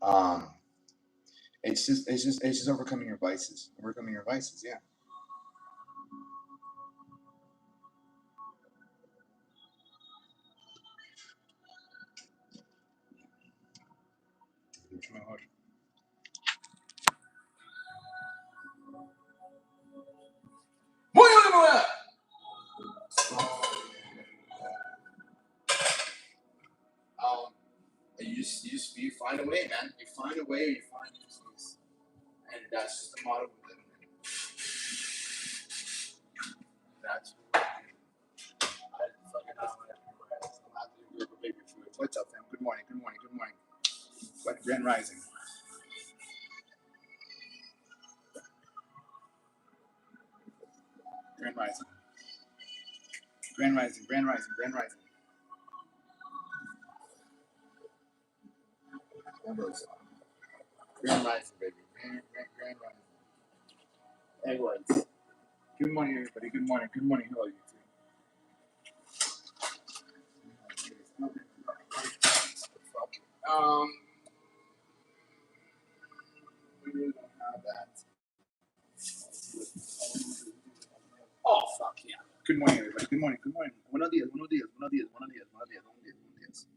Um, it's just overcoming your vices. Overcoming your vices, yeah. You find a way, man. You find a way, or you find things, and that's just the motto of living. That's what I fucking baby food. What's up, fam? Good morning. Good morning. Good morning. What Grand Rising? Grand Rising. Grand Rising. Grand Rising. Grand Rising. Grand Rising, baby. Grand Rising. Egg whites. Good morning, everybody. Good morning. Good morning. Hello, you two. We really don't have that. Oh, fuck yeah. Good morning, everybody. Good morning. Good morning. Buenos días. Buenos días. Buenos días. Buenos días. Buenos días. Buenos días. Buenos días.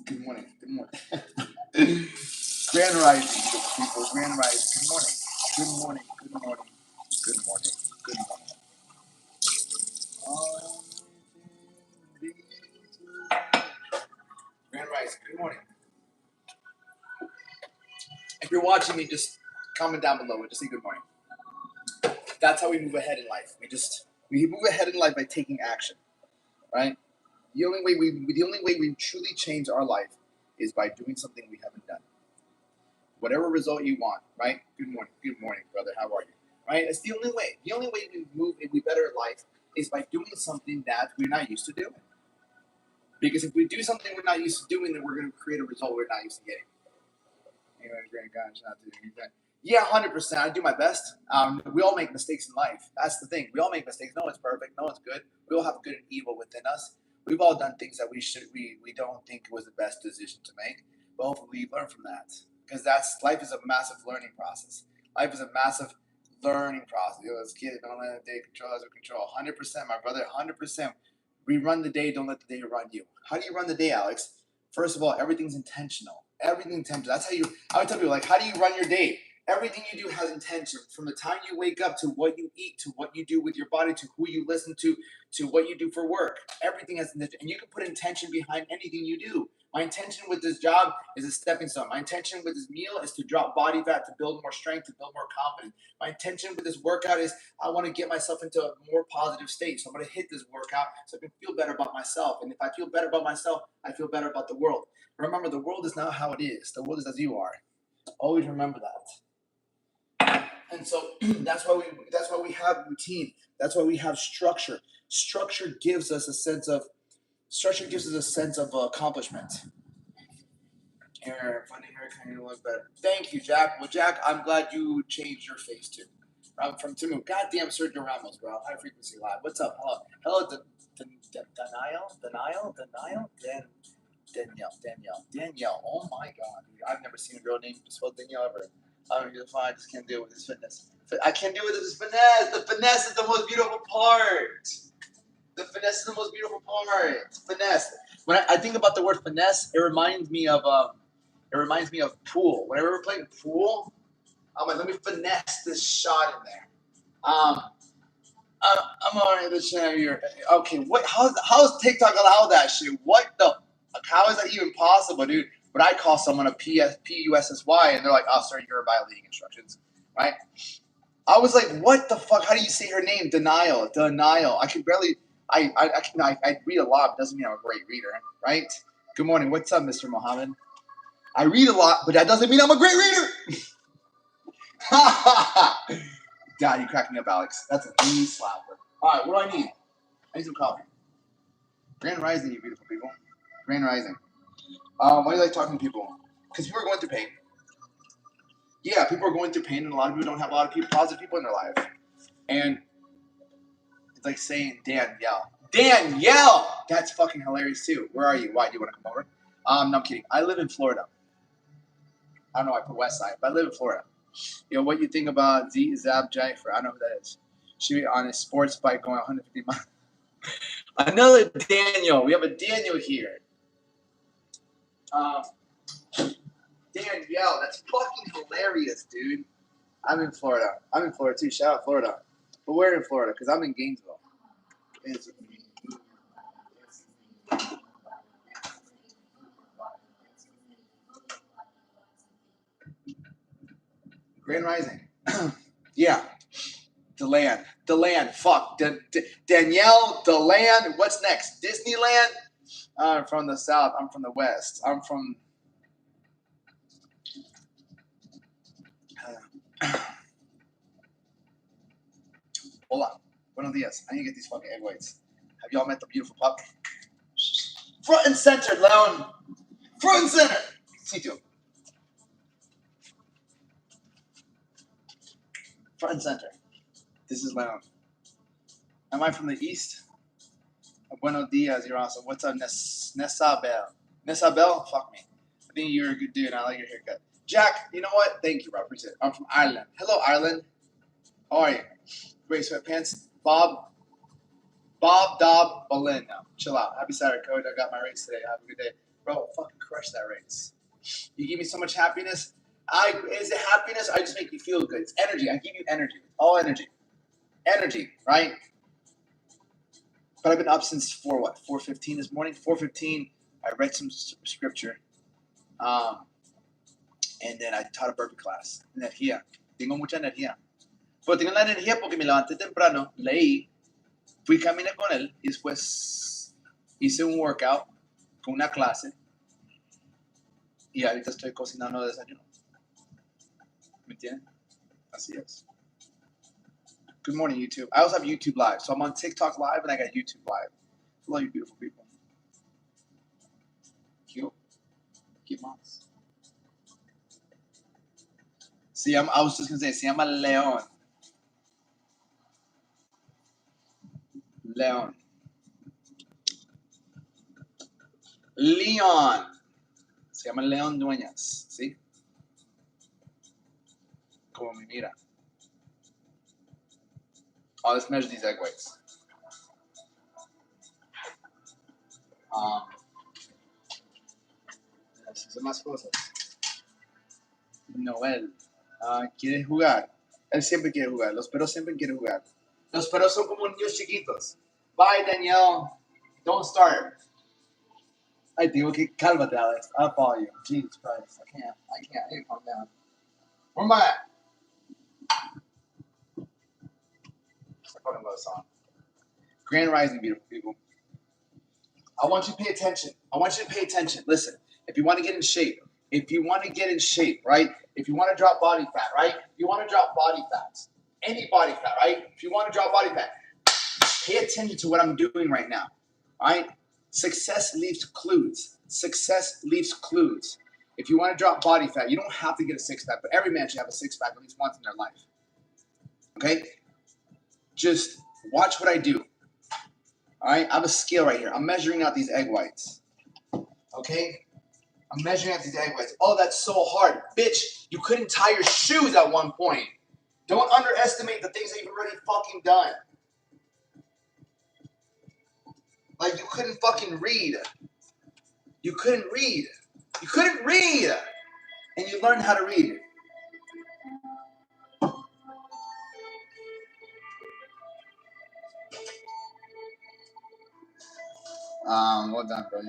Good morning. Good morning. Grand Rising, beautiful people. Grand Rising. Good morning. Good morning. Good morning. Good morning. Good morning. Grand Rising. Good morning. If you're watching me, just comment down below and just say good morning. That's how we move ahead in life. We move ahead in life by taking action, right? The only way we truly change our life is by doing something we haven't done. Whatever result you want, right? Good morning, brother. How are you? Right? It's the only way. The only way we move and we better life is by doing something that we're not used to doing. Because if we do something we're not used to doing, then we're going to create a result we're not used to getting. Yeah, 100%. I do my best. We all make mistakes in life. That's the thing. We all make mistakes. No one's perfect. No one's good. We all have good and evil within us. We've all done things that we don't think was the best decision to make. But hopefully we learn from that. Because life is a massive learning process. Life is a massive learning process. Let's get it. Don't let the day control us or control. 100%, my brother. 100%. We run the day. Don't let the day run you. How do you run the day, Alex? First of all, everything's intentional. Everything's intentional. That's how I would tell people, like, how do you run your day? Everything you do has intention. From the time you wake up to what you eat, to what you do with your body, to who you listen to what you do for work. Everything has intention. And you can put intention behind anything you do. My intention with this job is a stepping stone. My intention with this meal is to drop body fat, to build more strength, to build more confidence. My intention with this workout is I want to get myself into a more positive state. So I'm going to hit this workout so I can feel better about myself. And if I feel better about myself, I feel better about the world. Remember, the world is not how it is. The world is as you are. Always remember that. And so that's why we have routine. That's why we have structure. Structure gives us a sense of accomplishment. Here, funny hair kind of look better. Thank you, Jack. Well, Jack, I'm glad you changed your face too. I'm from Timu. Goddamn, Sergio Ramos, bro. High frequency live. What's up? Hello, Danielle. Oh my God, dude. I've never seen a girl named spelled Danielle ever. I don't know I just can't deal with this fitness. I can't deal with this finesse. The finesse is the most beautiful part. The finesse is the most beautiful part. Finesse. When I think about the word finesse, it reminds me of pool. Whenever we're playing pool, I'm like, let me finesse this shot in there. I'm already the champ here. Okay, how's TikTok allow that shit? What the? How is that even possible, dude? But I call someone a PUSSY, and they're like, "Oh, sorry, you're violating instructions," right? I was like, "What the fuck? How do you say her name? Denial. I can barely. I read a lot, but doesn't mean I'm a great reader, right? Good morning. What's up, Mr. Mohammed? I read a lot, but that doesn't mean I'm a great reader. God, you cracking up, Alex. That's a knee slapper. All right, what do I need? I need some coffee. Grand Rising, you beautiful people. Grand Rising. Why do you like talking to people? Because people are going through pain. Yeah, people are going through pain, and a lot of people don't have a lot of positive people in their life. And it's like saying Danielle. That's fucking hilarious too. Where are you? Why do you want to come over? No, I'm kidding. I live in Florida. I don't know why I put West Side, but I live in Florida. Yo, what you think about Zab Jaifer? I don't know who that is. Should be on a sports bike going 150 miles. Another Daniel. We have a Daniel here. Danielle, that's fucking hilarious, dude. I'm in Florida. I'm in Florida too. Shout out Florida. But we're in Florida because I'm in Gainesville. Grand Rising. Yeah. DeLand. Fuck. Danielle, DeLand. What's next? Disneyland? I'm from the South. I'm from the West. I'm from... Hola. Buenos dias. I need to get these fucking egg whites. Have y'all met the beautiful pup? Front and center, Leon. Front and center. Sitio. Front and center. This is Leon. Am I from the East? Buenos dias, you're awesome. What's up, Nesabel? Nesabel? Fuck me. I think you're a good dude. I like your haircut. Jack, you know what? Thank you, bro. Appreciate it. I'm from Ireland. Hello, Ireland. How are you? Gray sweatpants. Bob Dobb Berlin. Now, chill out. Happy Saturday, coach. I got my race today. Have a good day. Bro, fucking crush that race. You give me so much happiness. Is it happiness? I just make you feel good. It's energy. I give you energy. All energy. Energy, right? But I've been up since 4:15 this morning. 4:15. I read some scripture. And then I taught a burpee class. Energía. Tengo mucha energía. Pero tengo la energía porque me levanté temprano, leí, fui caminé con él y después hice un workout con una clase y ahorita estoy cocinando desayuno. ¿Me entienden? Así es. Good morning, YouTube. I also have YouTube Live. So I'm on TikTok Live and I got YouTube Live. Hello, you beautiful people. Cute. Cute moms. I was just going to say, se llama Leon. Leon. Se llama Leon Dueñas. ¿Sí? Como me mira. Oh, let's measure these egg whites. Son más cosas. Noel. ¿Quiere jugar? Él siempre quiere jugar. Los perros siempre quieren jugar. Los perros son como niños chiquitos. Bye, Danielle. Don't start. I think, okay, cálmate, Alex. I'll follow you. Jesus Christ. I can't. I need to calm down. Where am I at? I fucking love a song. Grand Rising, beautiful people. I want you to pay attention. Listen, if you want to get in shape, right? If you want to drop body fat, right? Any body fat, right? If you want to drop body fat, pay attention to what I'm doing right now, all right? Success leaves clues. If you want to drop body fat, you don't have to get a six-pack, but every man should have a six-pack at least once in their life, okay? Just watch what I do, all right? I have a scale right here. I'm measuring out these egg whites, okay? I'm measuring out these egg whites. Oh, that's so hard. Bitch, you couldn't tie your shoes at one point. Don't underestimate the things that you've already fucking done. Like, you couldn't fucking read. And you learned how to read. Well done, bro.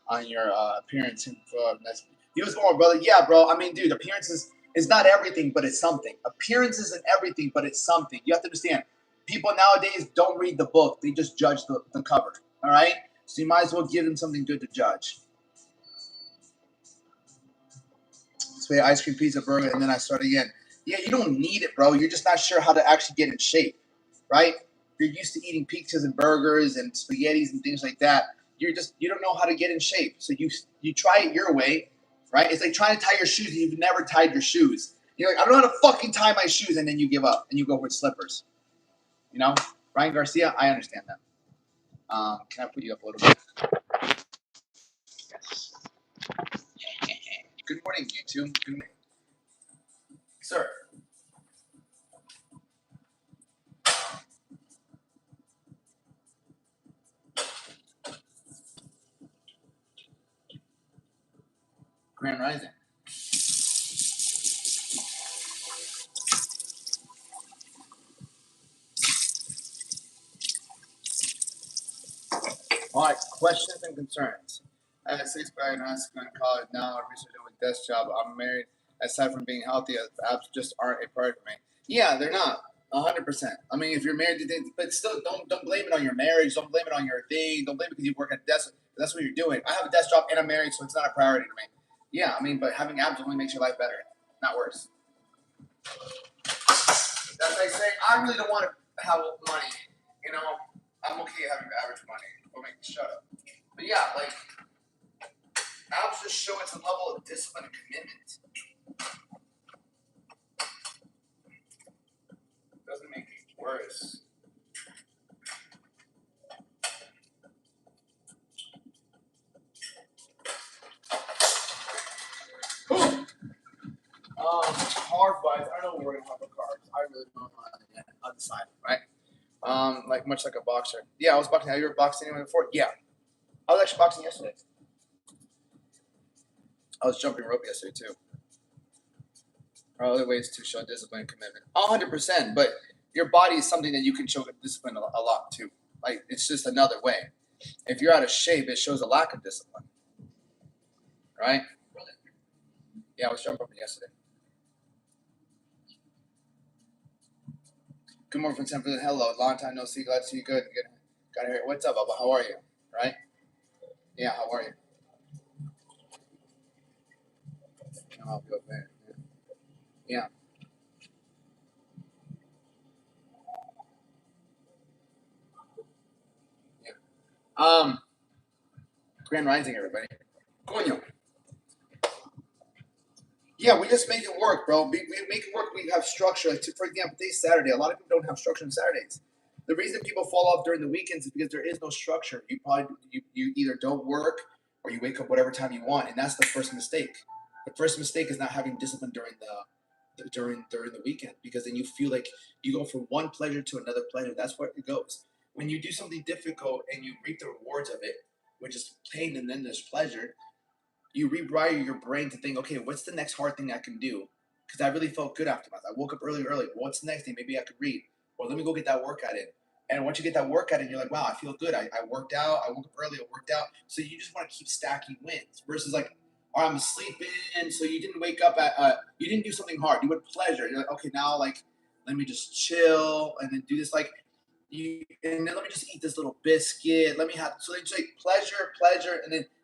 On your appearance. You was going, brother. Yeah, bro. I mean, dude, appearance is not everything, but it's something. Appearance isn't everything, but it's something. You have to understand. People nowadays don't read the book. They just judge the cover. All right? So you might as well give them something good to judge. So ice cream, pizza, burger, and then I start again. Yeah, you don't need it, bro. You're just not sure how to actually get in shape, right? You're used to eating pizzas and burgers and spaghettis and things like that. You don't know how to get in shape. So you try it your way, right? It's like trying to tie your shoes and you've never tied your shoes. You're like, I don't know how to fucking tie my shoes, and then you give up and you go for slippers. You know? Ryan Garcia, I understand that. Can I put you up a little bit? morning, YouTube. Good morning. Sir. Grand Rising. All right, questions and concerns. I had 6 back high school and college. Now I'm researching with desk job. I'm married. Aside from being healthy, apps just aren't a priority for me. Yeah, they're not. 100%. I mean, if you're married to things, but still, don't blame it on your marriage. Don't blame it on your thing. Don't blame it because you work at a desk. That's what you're doing. I have a desk job and I'm married, so it's not a priority to me. Yeah, I mean, but having apps only makes your life better, not worse. That's like saying I really don't want to have money. You know, I'm okay having average money. Or make shut up. But yeah, like apps just show it's a level of discipline and commitment. Doesn't make it worse. Carb wise, I don't know what we're gonna have for carbs. I really don't know yet. I'll decide, right? Like much like a boxer. Yeah, I was boxing. Have you ever boxed anyone before? Yeah. I was actually boxing yesterday. I was jumping rope yesterday too. There are other ways to show discipline and commitment. 100%, but your body is something that you can show discipline a lot too. Like it's just another way. If you're out of shape, it shows a lack of discipline, right? Yeah, I was jumping rope yesterday. Good morning from San Francisco. Hello, long time no see. Glad to see you. Good. Got to hear. What's up, Bubba? How are you? Right? Yeah. How are you? I'll be okay. Yeah. Yeah. Grand Rising, everybody. Coño. Yeah, we just make it work, bro. We make it work. We have structure. Like, for example, today's Saturday. A lot of people don't have structure on Saturdays. The reason people fall off during the weekends is because there is no structure. You either don't work or you wake up whatever time you want, and that's the first mistake. The first mistake is not having discipline during the weekend, because then you feel like you go from one pleasure to another pleasure. That's where it goes. When you do something difficult and you reap the rewards of it, which is pain and then there's pleasure, you rewire your brain to think, okay, what's the next hard thing I can do? Because I really felt good afterwards. I woke up early. What's the next thing? Maybe I could read. Well, let me go get that workout in. And once you get that workout in, you're like, wow, I feel good. I worked out. I woke up early. I worked out. So you just want to keep stacking wins versus like, oh, I'm sleeping. So you didn't wake up you didn't do something hard. You went pleasure. You're like, okay, now like, let me just chill and then do this. Like, and then let me just eat this little biscuit. Let me have, so they just like pleasure.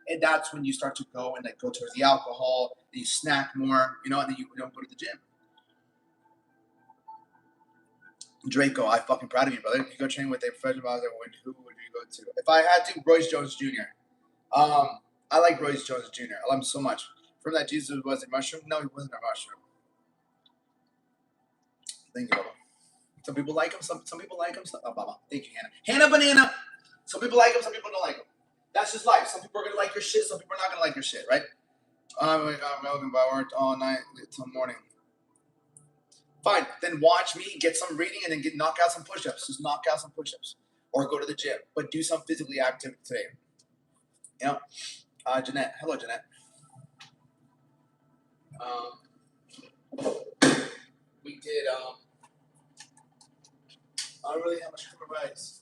And that's when you start to go and like go towards the alcohol. Then you snack more, and then you don't go to the gym. Draco, I'm fucking proud of you, brother. You go train with a professional boxer. Who would you go to? If I had to, Royce Jones Jr. I like Royce Jones Jr. I love him so much. From that, Jesus was a mushroom. No, he wasn't a mushroom. Thank you, Baba. Some people like him. Some people like him. Baba. Thank you, Hannah. Hannah Banana. Some people like him. Some people don't like him. That's just life. Some people are gonna like your shit. Some people are not gonna like your shit, right? Oh my God, Melvin, but I worked all night till morning. Fine, then watch me get some reading and then knock out some push-ups. Just knock out some push-ups, or go to the gym, but do some physically active today. Jeanette. Hello, Jeanette. We did. I don't really have much sugar rice.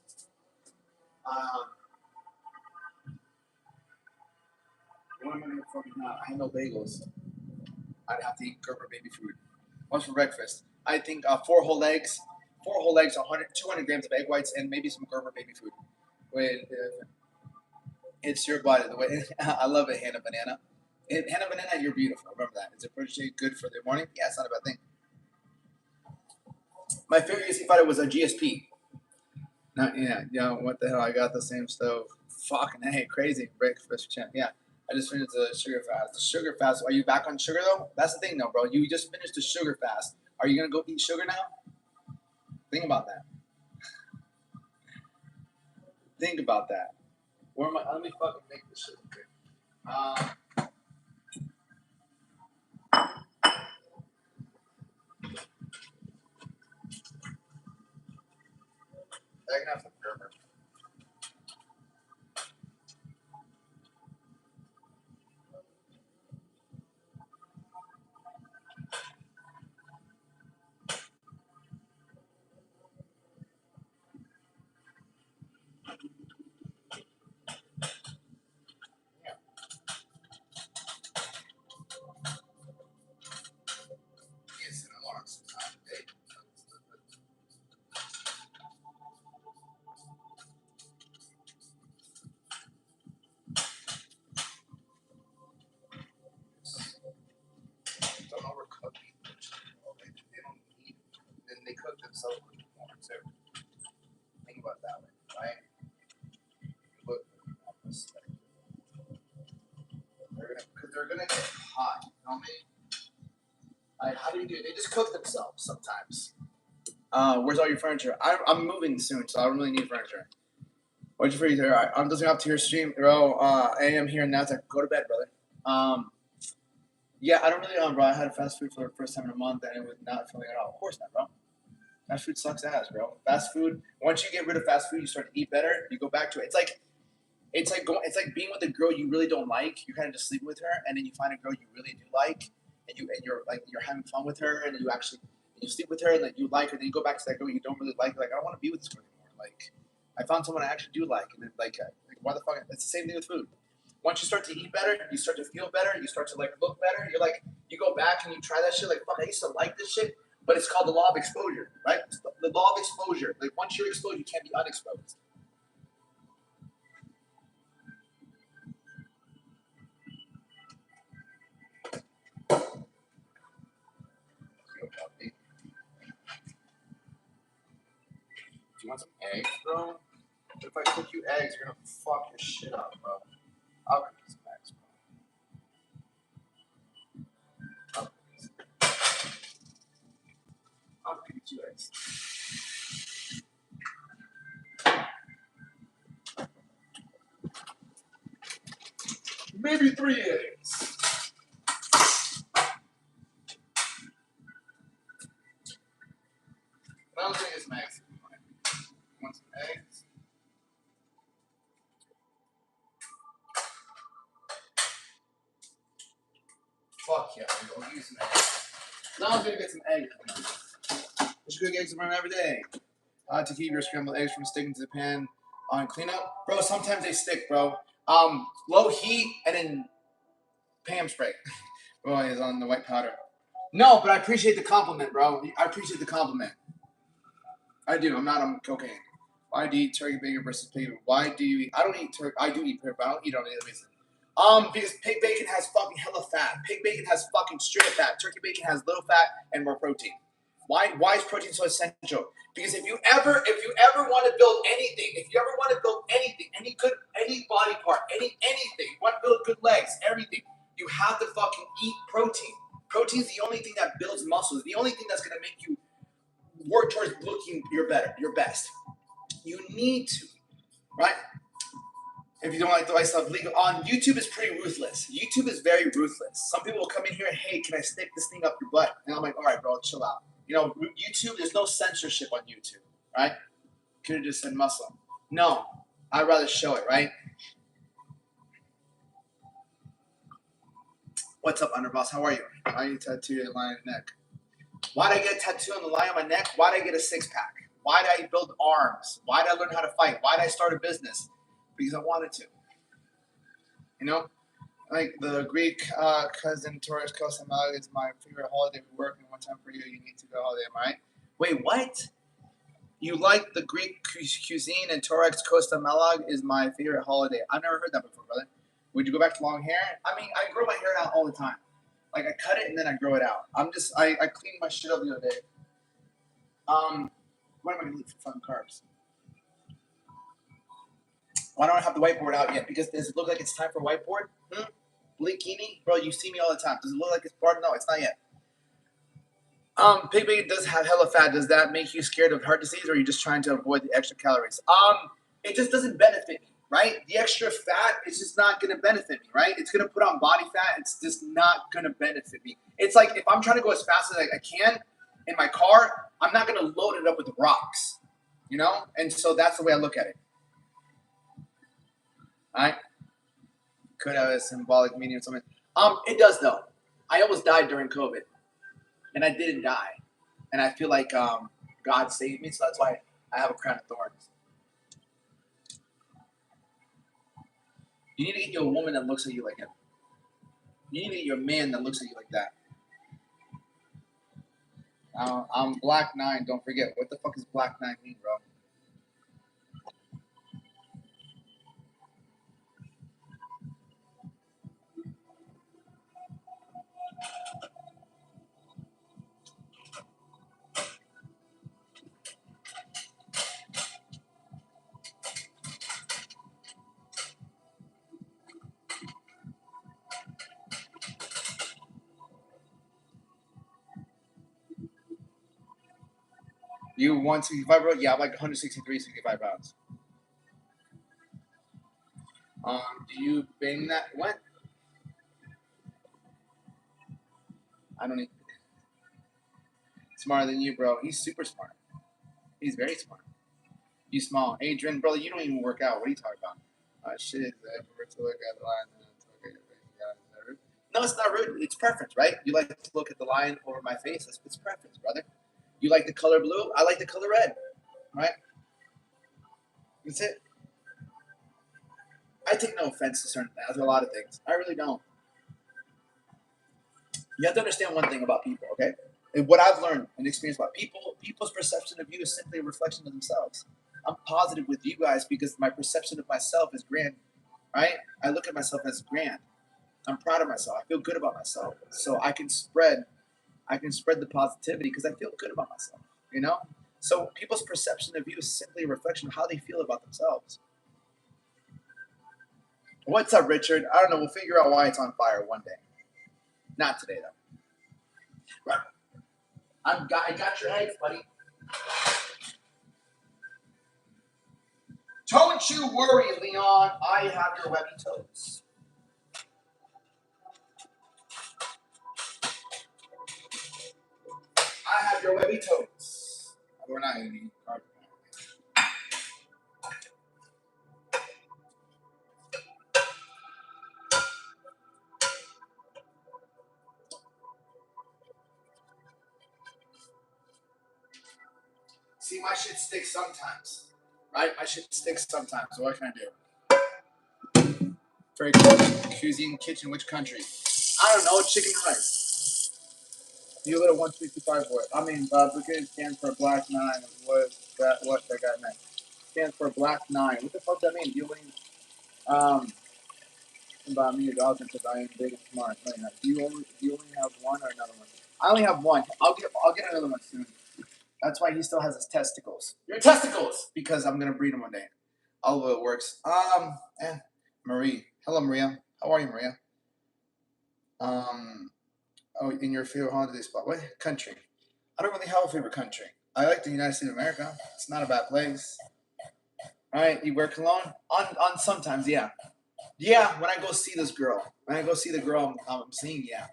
What am I gonna fucking have? I have no bagels. I'd have to eat Gerber baby food. What's for breakfast? I think 4 whole eggs, 200 grams of egg whites, and maybe some Gerber baby food. Wait, it's your body. The way I love it, Hannah Banana. Hannah Banana, you're beautiful. Remember that. Is it pretty good for the morning? Yeah, it's not a bad thing. My favorite UFC fighter was a GSP. What the hell? I got the same stove. Fucking hey, crazy breakfast champ. Yeah, I just finished the sugar fast. The sugar fast. Are you back on sugar though? That's the thing, though, bro. You just finished the sugar fast. Are you gonna go eat sugar now? Think about that. Think about that. Where am I? Let me fucking make this shit. they're gonna get hot. You know what I mean? Like, how do you do it? They just cook themselves sometimes. Where's all your furniture? I'm moving soon, so I don't really need furniture. What'd you freeze here? I'm listening up to your stream, bro. I am here now. Go to bed, brother. Yeah, I don't really bro. I had fast food for the first time in a month, and it was not feeling at all. Of course not, bro. Fast food sucks ass, bro. Fast food. Once you get rid of fast food, you start to eat better. You go back to it. It's like being with a girl you really don't like. You kind of just sleep with her, and then you find a girl you really do like, and you're having fun with her, and you sleep with her, and then you like her. Then you go back to that girl you don't really like. Like, I don't want to be with this girl anymore. Like, I found someone I actually do like, and then why the fuck? It's the same thing with food. Once you start to eat better, you start to feel better, you start to look better. You're like, you go back and you try that shit. Like, fuck, I used to like this shit, but it's called the law of exposure, right? It's the law of exposure. Like, once you're exposed, you can't be unexposed. Do you want some eggs, bro? If I cook you eggs, you're gonna fuck your shit up, bro. I'll cook you some eggs, bro. I'll cook you 2 eggs. Maybe 3 eggs. I don't think it's max. You want some eggs? Fuck yeah, I'll give you some eggs. Now I'm gonna get some eggs. You should cook eggs around every day. To keep your scrambled eggs from sticking to the pan on cleanup. Bro, sometimes they stick, bro. Low heat and then Pam spray. Oh, is on the white powder. No, but I appreciate the compliment, bro. I appreciate the compliment. I do. I'm not on cocaine. Why do you eat turkey bacon versus pig? Why do you eat? I don't eat turkey. I do eat pig, but I don't eat it on any other basis. Because pig bacon has fucking hella fat. Pig bacon has fucking straight fat. Turkey bacon has little fat and more protein. Why is protein so essential? Because if you ever want to build anything, any body part, anything, you want to build good legs, everything, you have to fucking eat protein. Protein is the only thing that builds muscles. The only thing that's gonna make you work towards looking your best. You need to, right? If you don't like the white stuff, legal on YouTube is pretty ruthless. YouTube is very ruthless. Some people will come in here and, hey, can I stick this thing up your butt? And I'm like, all right, bro, chill out. You know, YouTube, there's no censorship on YouTube, right? Could have just said Muslim. No, I'd rather show it, right? What's up, Underboss? How are you? Why are you tattooed a lion neck? Why did I get a tattoo on the line on my neck? Why did I get a 6-pack? Why did I build arms? Why did I learn how to fight? Why did I start a business? Because I wanted to. You know? Like the Greek cousin Taurus Kosamag is my favorite holiday. We work in one time for you. You need to go holiday, am I right? Wait, what? You like the Greek cuisine and Torrex Costa Malag is my favorite holiday. I've never heard that before, brother. Would you go back to long hair? I mean, I grow my hair out all the time. Like, I cut it and then I grow it out. I cleaned my shit up the other day. What am I going to eat for fun carbs? Why don't I have the whiteboard out yet? Because does it look like it's time for whiteboard? Blikini? Bro, you see me all the time. Does it look like it's part? No, it's not yet. Pig bacon does have hella fat. Does that make you scared of heart disease, or are you just trying to avoid the extra calories? It just doesn't benefit me, right? The extra fat is just not going to benefit me, right? It's going to put on body fat. It's just not going to benefit me. It's like if I'm trying to go as fast as I can in my car, I'm not going to load it up with rocks, you know? And so that's the way I look at it. All right? Could have a symbolic meaning or something. It does, though. I almost died during COVID, and I didn't die. And I feel like God saved me, so that's why I have a crown of thorns. You need to get you a woman that looks at you like him. You need to get you a man that looks at you like that. I'm Black 9, don't forget. What the fuck does Black 9 mean, bro? You 165, bro? Yeah, I'm like 163, 65 pounds. Do you bang that? What? I don't need. Smarter than you, bro. He's super smart. He's very smart. You small. Adrian, brother, you don't even work out. What are you talking about? Shit. I prefer to look at the line. No, it's not rude. It's preference, right? You like to look at the line over my face. It's preference, brother. You like the color blue. I like the color red, right? That's it. I take no offense to certain things, a lot of things. I really don't. You have to understand one thing about people, okay? And what I've learned and experienced about people, people's perception of you is simply a reflection of themselves. I'm positive with you guys because my perception of myself is grand, right? I look at myself as grand. I'm proud of myself. I feel good about myself. So I can spread the positivity because I feel good about myself, you know? So people's perception of you is simply a reflection of how they feel about themselves. What's up, Richard? I don't know. We'll figure out why it's on fire one day. Not today, though. Right. I got your eggs, buddy. Don't you worry, Leon. I have your webby toes. I have your webby toes. We're not going to eat carbon. See, my shit sticks sometimes. Right? My shit sticks sometimes. So what can I do? Very cool. Cuisine kitchen, which country? I don't know. Chicken and rice. You little 165 boy. I mean, brigade stands for black nine. What that guy meant? Stands for black nine. What the fuck does that mean? You mean about me, dog, because I am big and smart. No, you're not. Do you only have one or another one? I only have one. I'll get another one soon. That's why he still has his testicles. Your testicles, because I'm gonna breed them one day. Although it works. Marie. Hello, Maria. How are you, Maria? In your favorite holiday spot? What country? I don't really have a favorite country. I like the United States of America. It's not a bad place. All right, you wear cologne? On sometimes, yeah. Yeah, when I go see this girl. When I go see the girl I'm seeing, yeah.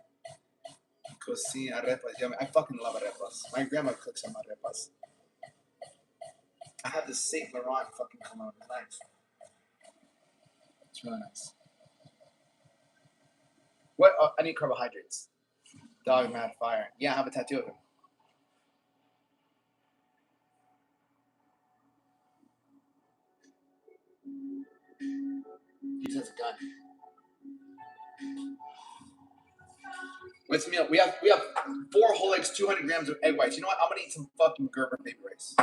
Go see arepas. Yeah, I fucking love arepas. My grandma cooks some arepas. I have this Saint Laurent fucking cologne. It's nice. It's really nice. What? I need carbohydrates. Dog mad fire. Yeah, I have a tattoo of him. He has a gun. What's meal? We have 4 whole eggs, 200 grams of egg whites. You know what? I'm gonna eat some fucking Gerber baby rice.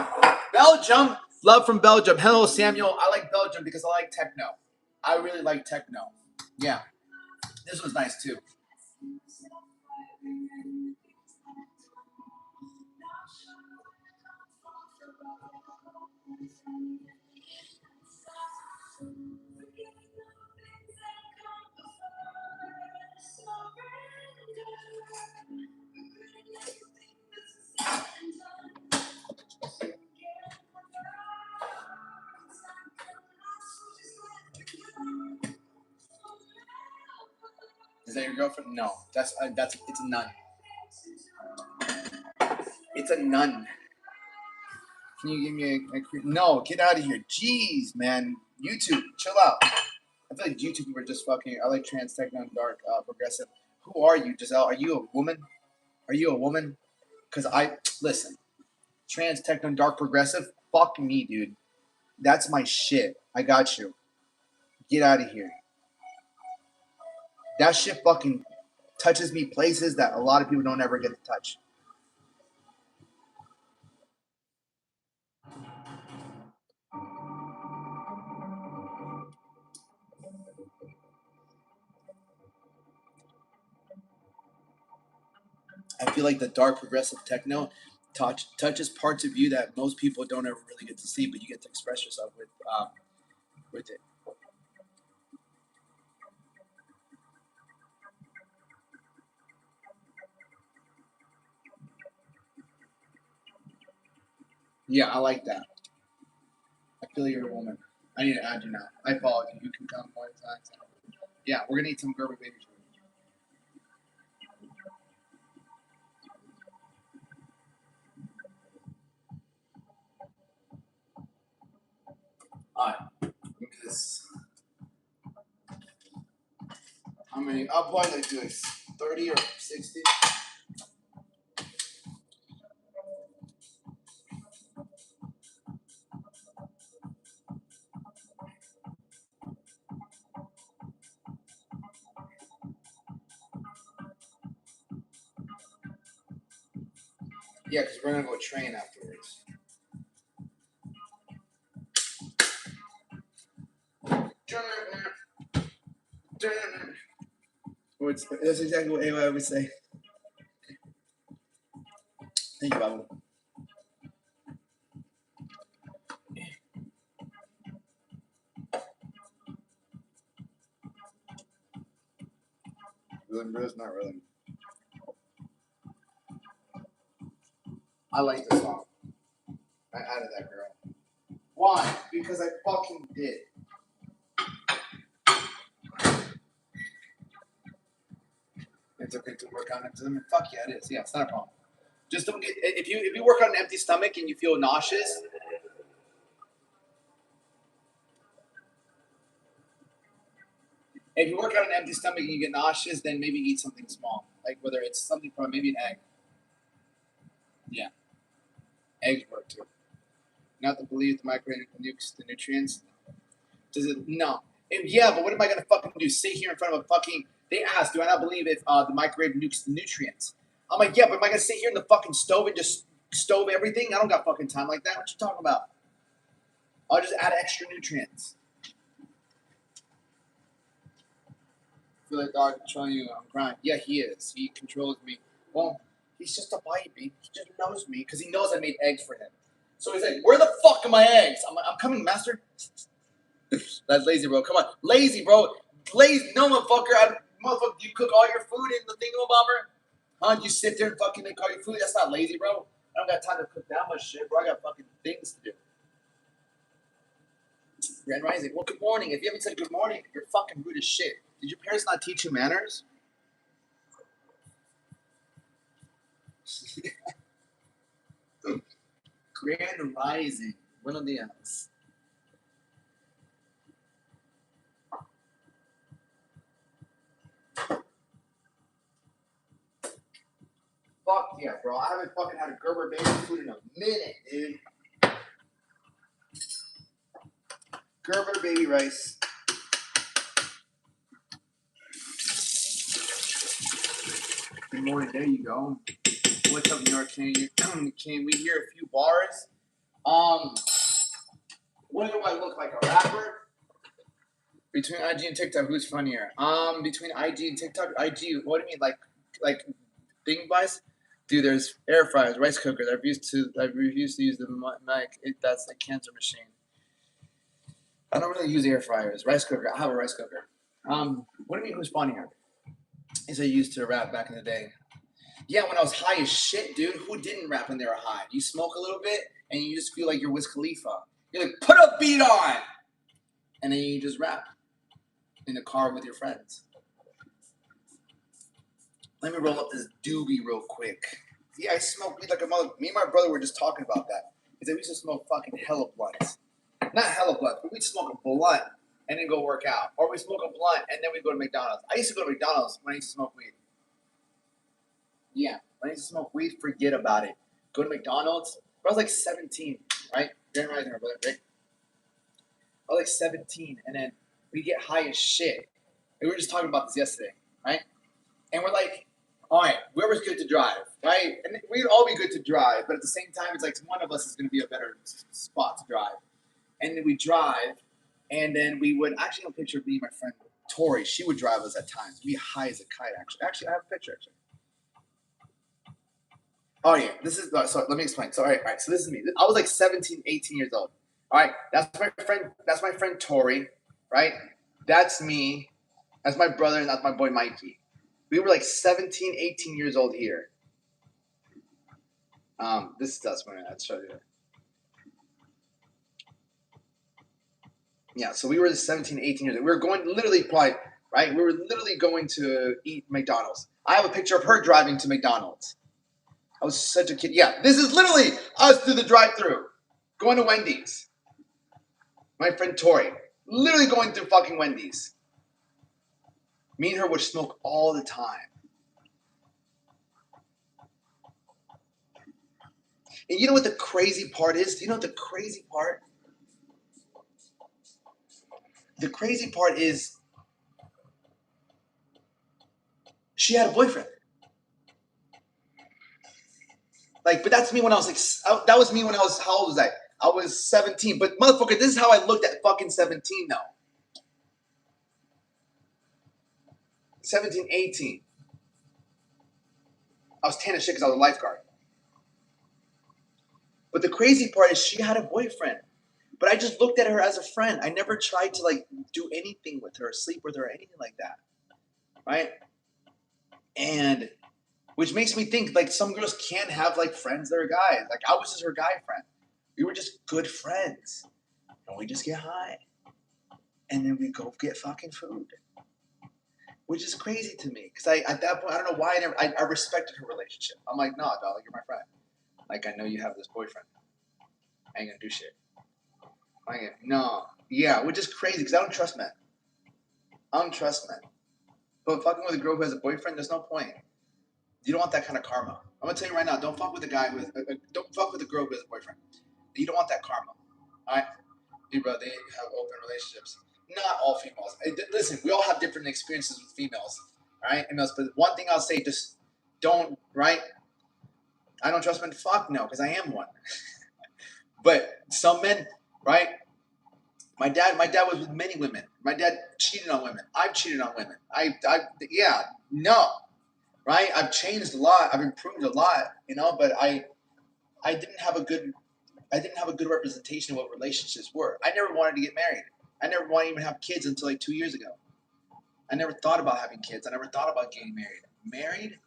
Belgium, love from Belgium. Hello, Samuel. I like Belgium because I like techno. I really like techno. Yeah, this was nice too. Is that your girlfriend? No, that's it's a nun. It's a nun. Can you give me no? Get out of here. Jeez, man. YouTube, chill out. I feel like YouTube people are just fucking. I like trans, techno, and dark, progressive. Who are you, Giselle? Are you a woman? Are you a woman? Because I listen. Trans, techno, and dark, progressive. Fuck me, dude. That's my shit. I got you. Get out of here. That shit fucking touches me places that a lot of people don't ever get to touch. I feel like the dark progressive techno touches parts of you that most people don't ever really get to see, but you get to express yourself with it. Yeah, I like that. I feel you're a woman. I need to add you now. I follow you. You can come more times. Yeah, we're gonna eat some Gerber baby food. Alright. Look at this. How many? I'll probably like do like 30 or 60. Yeah, because we're gonna go train afterwards. That's exactly what AY would say. Thank you, Babu. Rhythm Bros, not rhythm. I like the song. I added that girl. Why? Because I fucking did. It's okay to work on it. Fuck yeah, it is. Yeah, it's not a problem. Just don't get if you work on an empty stomach and you feel nauseous. If you work on an empty stomach and you get nauseous, then maybe eat something small, like whether it's something from maybe an egg. Yeah, eggs work too. Not to believe the microwave nukes the nutrients. Does it? No. And yeah, but what am I gonna fucking do? Sit here in front of a fucking? They asked, do I not believe if the microwave nukes the nutrients? I'm like, yeah, but am I gonna sit here in the fucking stove and just stove everything? I don't got fucking time like that. What you talking about? I'll just add extra nutrients. I feel like God controlling you. I'm crying. Yeah, he is. He controls me. Well, he's just a baby. He just knows me because he knows I made eggs for him. So he's like, where the fuck are my eggs? I'm like, I'm coming, master. That's lazy, bro. Come on. Lazy, bro. Lazy. No, motherfucker. Motherfucker, do you cook all your food in the thingamabobber? Huh? You sit there and fucking make all your food? That's not lazy, bro. I don't got time to cook that much shit, bro. I got fucking things to do. Grand Rising. Well, good morning. If you haven't said good morning, you're fucking rude as shit. Did your parents not teach you manners? Grand Rising. Buenos días. Fuck yeah, bro. I haven't fucking had a Gerber baby food in a minute, dude. Gerber baby rice. Good morning. There you go. What's up, New York? Can we hear a few bars? What do I look like, a rapper? Between IG and TikTok, who's funnier? Between IG and TikTok, IG. What do you mean, like thing buys? Dude, there's air fryers, rice cookers. I refuse to use the mic. That's a cancer machine. I don't really use air fryers. Rice cooker. I have a rice cooker. What do you mean, who's funnier? Is I used to rap back in the day. Yeah, when I was high as shit, dude. Who didn't rap when they were high? You smoke a little bit and you just feel like you're Wiz Khalifa. You're like, put a beat on, and then you just rap in the car with your friends. Let me roll up this doobie real quick. Yeah, I smoke weed like a mother. Me and my brother were just talking about that. Because we used to smoke fucking hella blunts. Not hella blunts, but we'd smoke a blunt and then go work out. Or we smoke a blunt and then we'd go to McDonald's. I used to go to McDonald's when I used to smoke weed. Yeah, when I used to smoke weed, forget about it. Go to McDonald's. I was like 17, right? Grand Rising, my brother, right? I was like 17, and then we get high as shit. And we were just talking about this yesterday, right? And we're like, all right, whoever's good to drive, right? And we'd all be good to drive, but at the same time, it's like one of us is going to be a better spot to drive. And then we drive, and then we would actually have a picture of me and my friend Tori. She would drive us at times. We'd be high as a kite, actually. Actually, I have a picture, actually. Oh, yeah. This is, so let me explain. So, all right. So this is me. I was like 17, 18 years old. All right. That's my friend Tori, right? That's me. That's my brother, and that's my boy Mikey. We were like 17, 18 years old here. This is us when I show you. Yeah, so we were 17, 18 years old. We were going literally probably, right? We were literally going to eat McDonald's. I have a picture of her driving to McDonald's. I was such a kid. Yeah, this is literally us through the drive-thru, going to Wendy's. My friend Tori, literally going through fucking Wendy's. Me and her would smoke all the time. And you know what the crazy part is? Do you know what the crazy part? The crazy part is she had a boyfriend. Like, but that's me when I was like, that was me when I was, how old was I? I was 17. But motherfucker, this is how I looked at fucking 17 though. 17, 18. I was tan as shit because I was a lifeguard. But the crazy part is she had a boyfriend. But I just looked at her as a friend. I never tried to like do anything with her, sleep with her, or anything like that. Right? And which makes me think like some girls can have like friends that are guys. Like I was just her guy friend. We were just good friends. And we just get high. And then we go get fucking food. Which is crazy to me. Because at that point, I don't know why I respected her relationship. I'm like, nah, dog, you're my friend. Like, I know you have this boyfriend. I ain't gonna do shit. No. Yeah, which is crazy because I don't trust men. I don't trust men. But fucking with a girl who has a boyfriend, there's no point. You don't want that kind of karma. I'm gonna tell you right now, don't fuck with a guy who has, don't fuck with a girl who has a boyfriend. You don't want that karma. Alright? People, they have open relationships. Not all females. Listen, we all have different experiences with females. Alright? But one thing I'll say, just don't, right? I don't trust men. Fuck no, because I am one. But some men, right? My dad was with many women. My dad cheated on women. I've cheated on women. No, right? I've changed a lot. I've improved a lot, but I didn't have a good representation of what relationships were. I never wanted to get married. I never wanted to even have kids until like 2 years ago. I never thought about having kids. I never thought about getting married.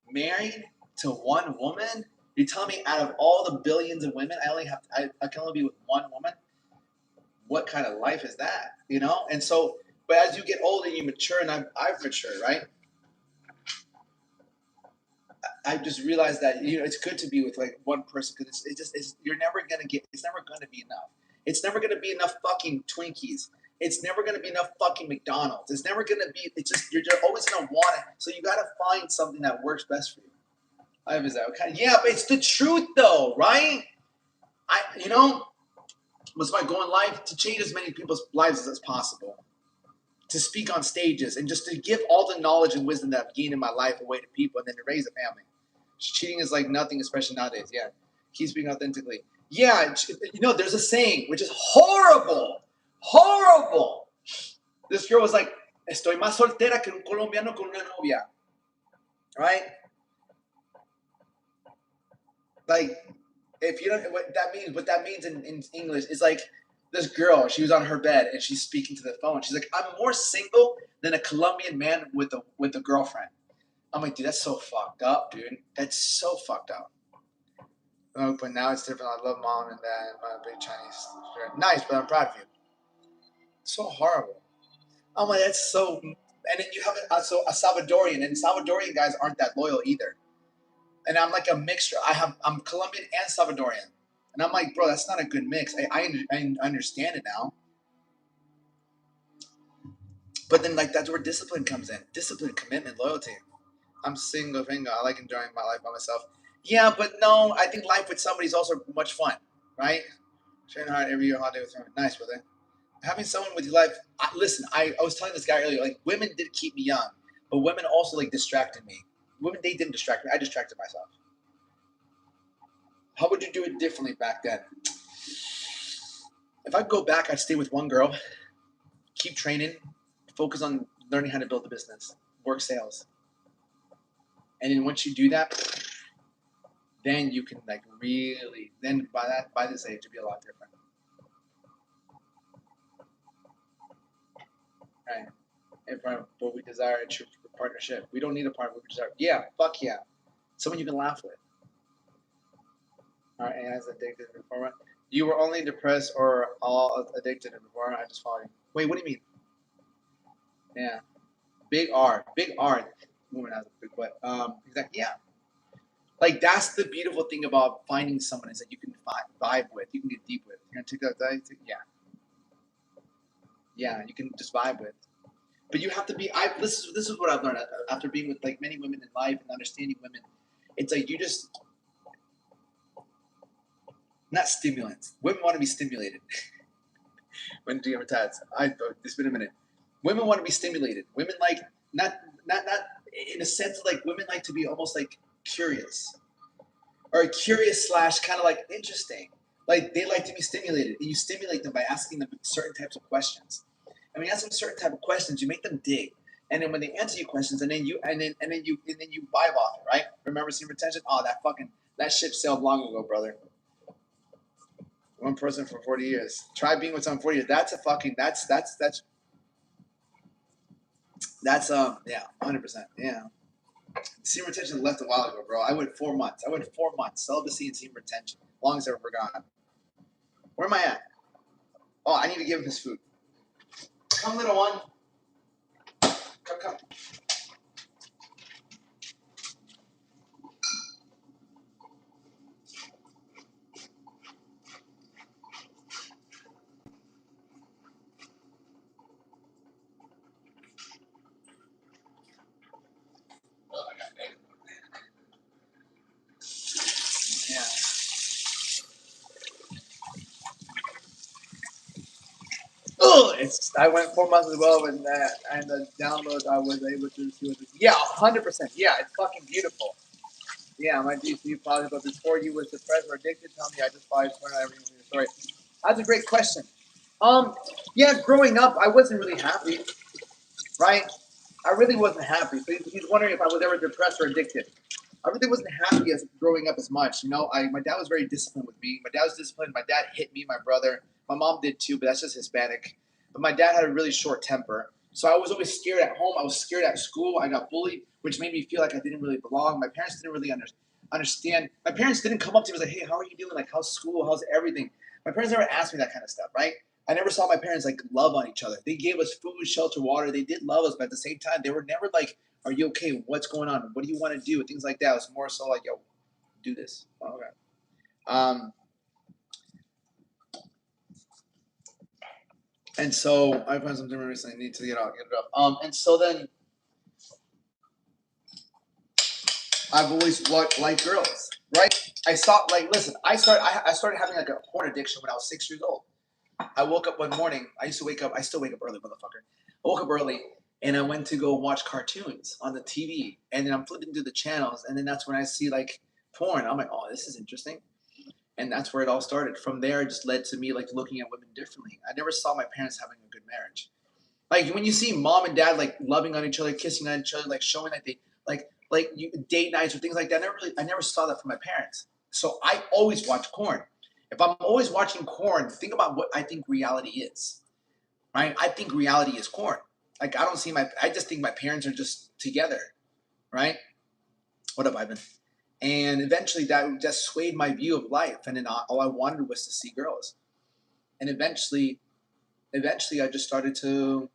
Married to one woman? You're telling me out of all the billions of women, I can only be with one woman? What kind of life is that? And so, but as you get older, you mature, and I've matured, right? I just realized that it's good to be with like one person because you're never gonna get. It's never gonna be enough. It's never gonna be enough fucking Twinkies. It's never gonna be enough fucking McDonald's. It's never gonna be. It's just you're always gonna want it. So you gotta find something that works best for you. I was that okay? Yeah, but it's the truth though, right? What's my goal in life? To change as many people's lives as possible. To speak on stages and just to give all the knowledge and wisdom that I've gained in my life away to people and then to raise a family. Cheating is like nothing, especially nowadays. Yeah. Keep speaking authentically. Yeah. There's a saying, which is horrible. Horrible. This girl was like, estoy más soltera que un colombiano con una novia. Right? Like, if you don't know what that means in English is like this girl, she was on her bed and she's speaking to the phone. She's like, I'm more single than a Colombian man with a girlfriend. I'm like, dude, that's so fucked up, dude. That's so fucked up. Oh, but now it's different. I love mom and dad and my big Chinese. Nice, but I'm proud of you. So horrible. I'm like, that's so. And then you have a Salvadorian, and Salvadorian guys aren't that loyal either. And I'm like a mixture. I'm Colombian and Salvadorian, and I'm like, bro, that's not a good mix. I understand it now. But then like that's where discipline comes in. Discipline, commitment, loyalty. I'm single finger. I like enjoying my life by myself. Yeah, but no, I think life with somebody is also much fun, right? Train hard every year, holiday with friends. Nice, brother. Having someone with your life. Listen, I was telling this guy earlier, like women did keep me young, but women also like distracted me. Women, they didn't distract me. I distracted myself. How would you do it differently back then? If I go back, I'd stay with one girl, keep training, focus on learning how to build a business, work sales. And then once you do that, then you can like really, then by this age, it'd be a lot different. Right? But we desire a true partnership. We don't need a partner. We desire, yeah, fuck yeah. Someone you can laugh with. All right, and as addicted before. You were only depressed or all addicted before I just followed you. Wait, what do you mean? Yeah. Big R. Big R. Woman has a big butt. Exactly. Yeah. Like that's the beautiful thing about finding someone is that you can vibe with, you can get deep with. You're gonna take that. Yeah. Yeah. You can just vibe with. But you have to be. This is what I've learned after being with like many women in life and understanding women. It's like you just not stimulants. Women want to be stimulated. When do you have tats? It's been a minute. Women want to be stimulated. Women like not in a sense of like women like to be almost like curious or curious slash kind of like interesting. Like they like to be stimulated, and you stimulate them by asking them certain types of questions. And when you ask them certain type of questions, you make them dig. And then when they answer you questions, and then you vibe off it, right? Remember seeing retention? Oh, that ship sailed long ago, brother. One person for 40 years. Try being with someone 40 years. That's a fucking yeah, 100%. Yeah. Seam retention left a while ago, bro. I went 4 months. Celibacy and seam retention. Long as ever forgotten. Where am I at? Oh, I need to give him his food. Come, little one. Come. Yeah. I went 4 months as well, and the downloads I was able to see. Yeah, 100%. Yeah, it's fucking beautiful. Yeah, my DC probably about before you was depressed or addicted. Tell me, I just probably learned everything from your story. That's a great question. Yeah, growing up, I wasn't really happy, right? I really wasn't happy. So he's wondering if I was ever depressed or addicted. I really wasn't happy as growing up as much. You know, my dad was very disciplined with me. My dad was disciplined. My dad hit me, my brother. My mom did too, but that's just Hispanic. But my dad had a really short temper. So I was always scared at home. I was scared at school. I got bullied, which made me feel like I didn't really belong. My parents didn't really understand. My parents didn't come up to me and say, hey, how are you doing? Like, how's school? How's everything? My parents never asked me that kind of stuff, right? I never saw my parents like love on each other. They gave us food, shelter, water. They did love us, but at the same time, they were never like, are you okay? What's going on? What do you want to do? Things like that. It was more so like, yo, do this. Okay. And so I found something recently. I need to get it up. And so then I've always liked girls, right? I saw like listen. I started having like a porn addiction when I was 6 years old. I woke up one morning. I used to wake up. I still wake up early, motherfucker. I woke up early and I went to go watch cartoons on the TV. And then I'm flipping through the channels, and then that's when I see like porn. I'm like, oh, this is interesting. And that's where it all started. From there, it just led to me like looking at women differently. I never saw my parents having a good marriage. Like when you see mom and dad like loving on each other, kissing on each other, like showing that they date nights or things like that. I never saw that from my parents. So I always watch porn. If I'm always watching porn, think about what I think reality is. Right? I think reality is porn. Like I just think my parents are just together. Right? What up, Ivan? And eventually that just swayed my view of life. And then all I wanted was to see girls. And eventually I just started to.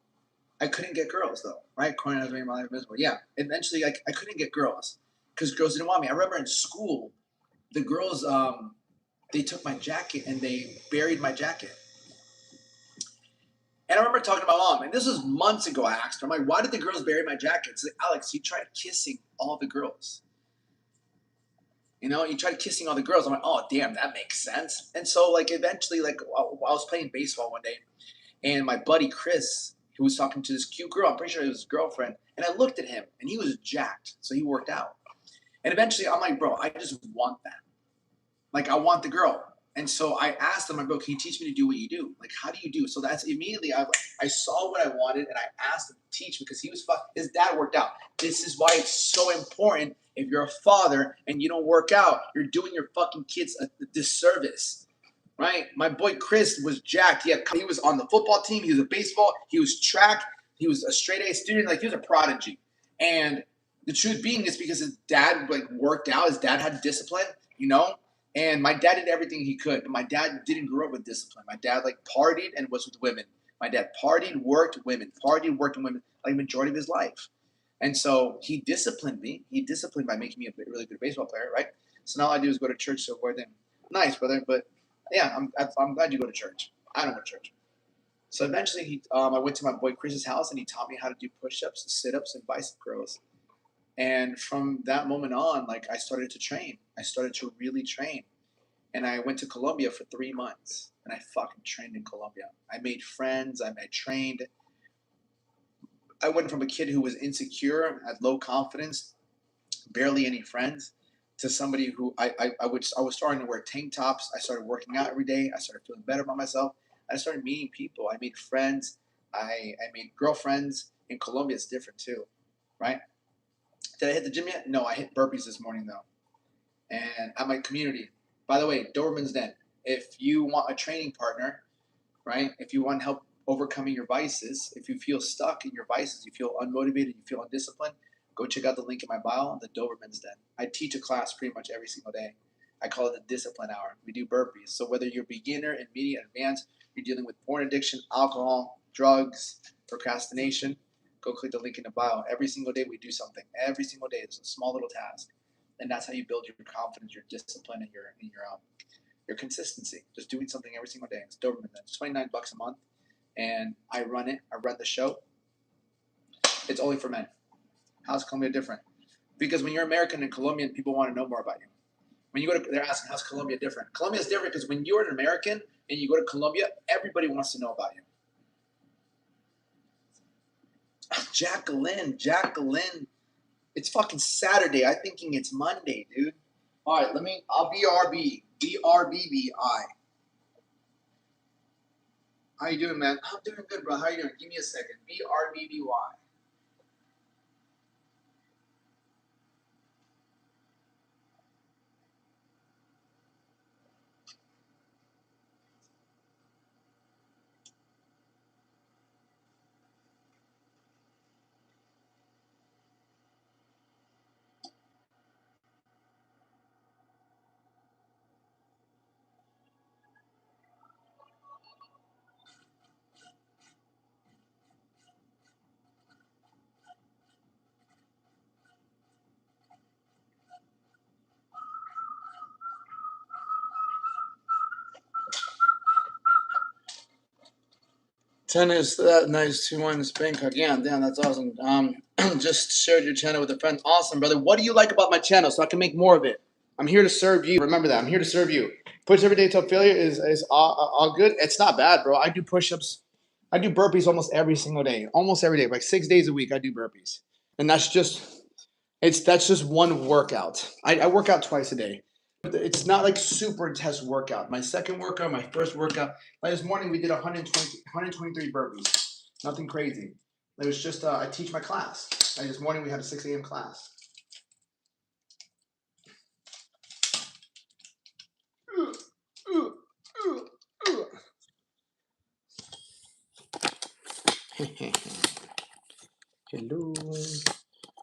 I couldn't get girls though, right? Corn has made my life miserable. Yeah. Eventually, I couldn't get girls because girls didn't want me. I remember in school, the girls they took my jacket and they buried my jacket. And I remember talking to my mom, and this was months ago. I asked her, I'm like, why did the girls bury my jacket? She's like, Alex, you tried kissing all the girls. You know, you tried kissing all the girls. I'm like, oh, damn, that makes sense. And so, like, eventually, like, I was playing baseball one day, and my buddy Chris, who was talking to this cute girl, I'm pretty sure it was his girlfriend, and I looked at him, and he was jacked, so he worked out. And eventually, I'm like, bro, I just want that. Like, I want the girl. And so I asked him, like, bro, can you teach me to do what you do? Like, how do you do? So that's immediately, I saw what I wanted, and I asked him to teach me because his dad worked out. This is why it's so important. If you're a father and you don't work out, you're doing your fucking kids a disservice. Right? My boy Chris was jacked. He was on the football team. He was a baseball. He was track. He was a straight A student. Like, he was a prodigy. And the truth being is because his dad like worked out. His dad had discipline. You know, And my dad did everything he could. But my dad didn't grow up with discipline. My dad like partied and was with women. My dad partied, worked women, partied, working women, like majority of his life. And so he disciplined me. He disciplined by making me a really good baseball player, right? So now all I do is go to church to avoid him. Nice, brother. But yeah, I'm glad you go to church. I don't go to church. So eventually, I went to my boy Chris's house, and he taught me how to do push-ups, sit-ups, and bicep curls. And from that moment on, like I started to train. I started to really train. And I went to Colombia for 3 months, and I fucking trained in Colombia. I made friends. I trained. I went from a kid who was insecure, had low confidence, barely any friends, to somebody who I was starting to wear tank tops. I started working out every day. I started feeling better about myself. I started meeting people. I made friends. I made girlfriends. In Colombia, it's different too, right? Did I hit the gym yet? No, I hit burpees this morning though. And at my community, by the way, Doberman's Den. If you want a training partner, right? If you want help overcoming your vices, if you feel stuck in your vices, you feel unmotivated, you feel undisciplined, go check out the link in my bio, the Doberman's Den. I teach a class pretty much every single day. I call it the discipline hour. We do burpees. So whether you're beginner, intermediate, advanced, you're dealing with porn addiction, alcohol, drugs, procrastination, go click the link in the bio. Every single day we do something. Every single day, it's a small little task. And that's how you build your confidence, your discipline, and your consistency. Just doing something every single day. It's Doberman. It's $29 a month, and I run it. I run the show. It's only for men. How's Colombia different? Because when you're American and Colombian, people want to know more about you. When you go to, they're asking, how's Colombia different? Colombia is different because when you're an American and you go to Colombia, everybody wants to know about you. Jacqueline, it's fucking Saturday. I'm thinking it's Monday, dude. All right, I'll BRB. BRBBI. How you doing, man? I'm doing good, bro. How you doing? Give me a second. BRBBY. Tennis, that nice 2-1 Bangkok. Yeah, damn, that's awesome. Just shared your channel with a friend. Awesome, brother. What do you like about my channel so I can make more of it? I'm here to serve you. Remember that. I'm here to serve you. Push every day till failure is all good. It's not bad, bro. I do push-ups. I do burpees almost every single day. Almost every day. Like 6 days a week, I do burpees. And that's just one workout. I work out twice a day. It's not like super intense workout. My second workout, my first workout, like this morning we did 123 burpees. Nothing crazy. It was just, I teach my class. Like this morning we had a 6 a.m. class. Hello.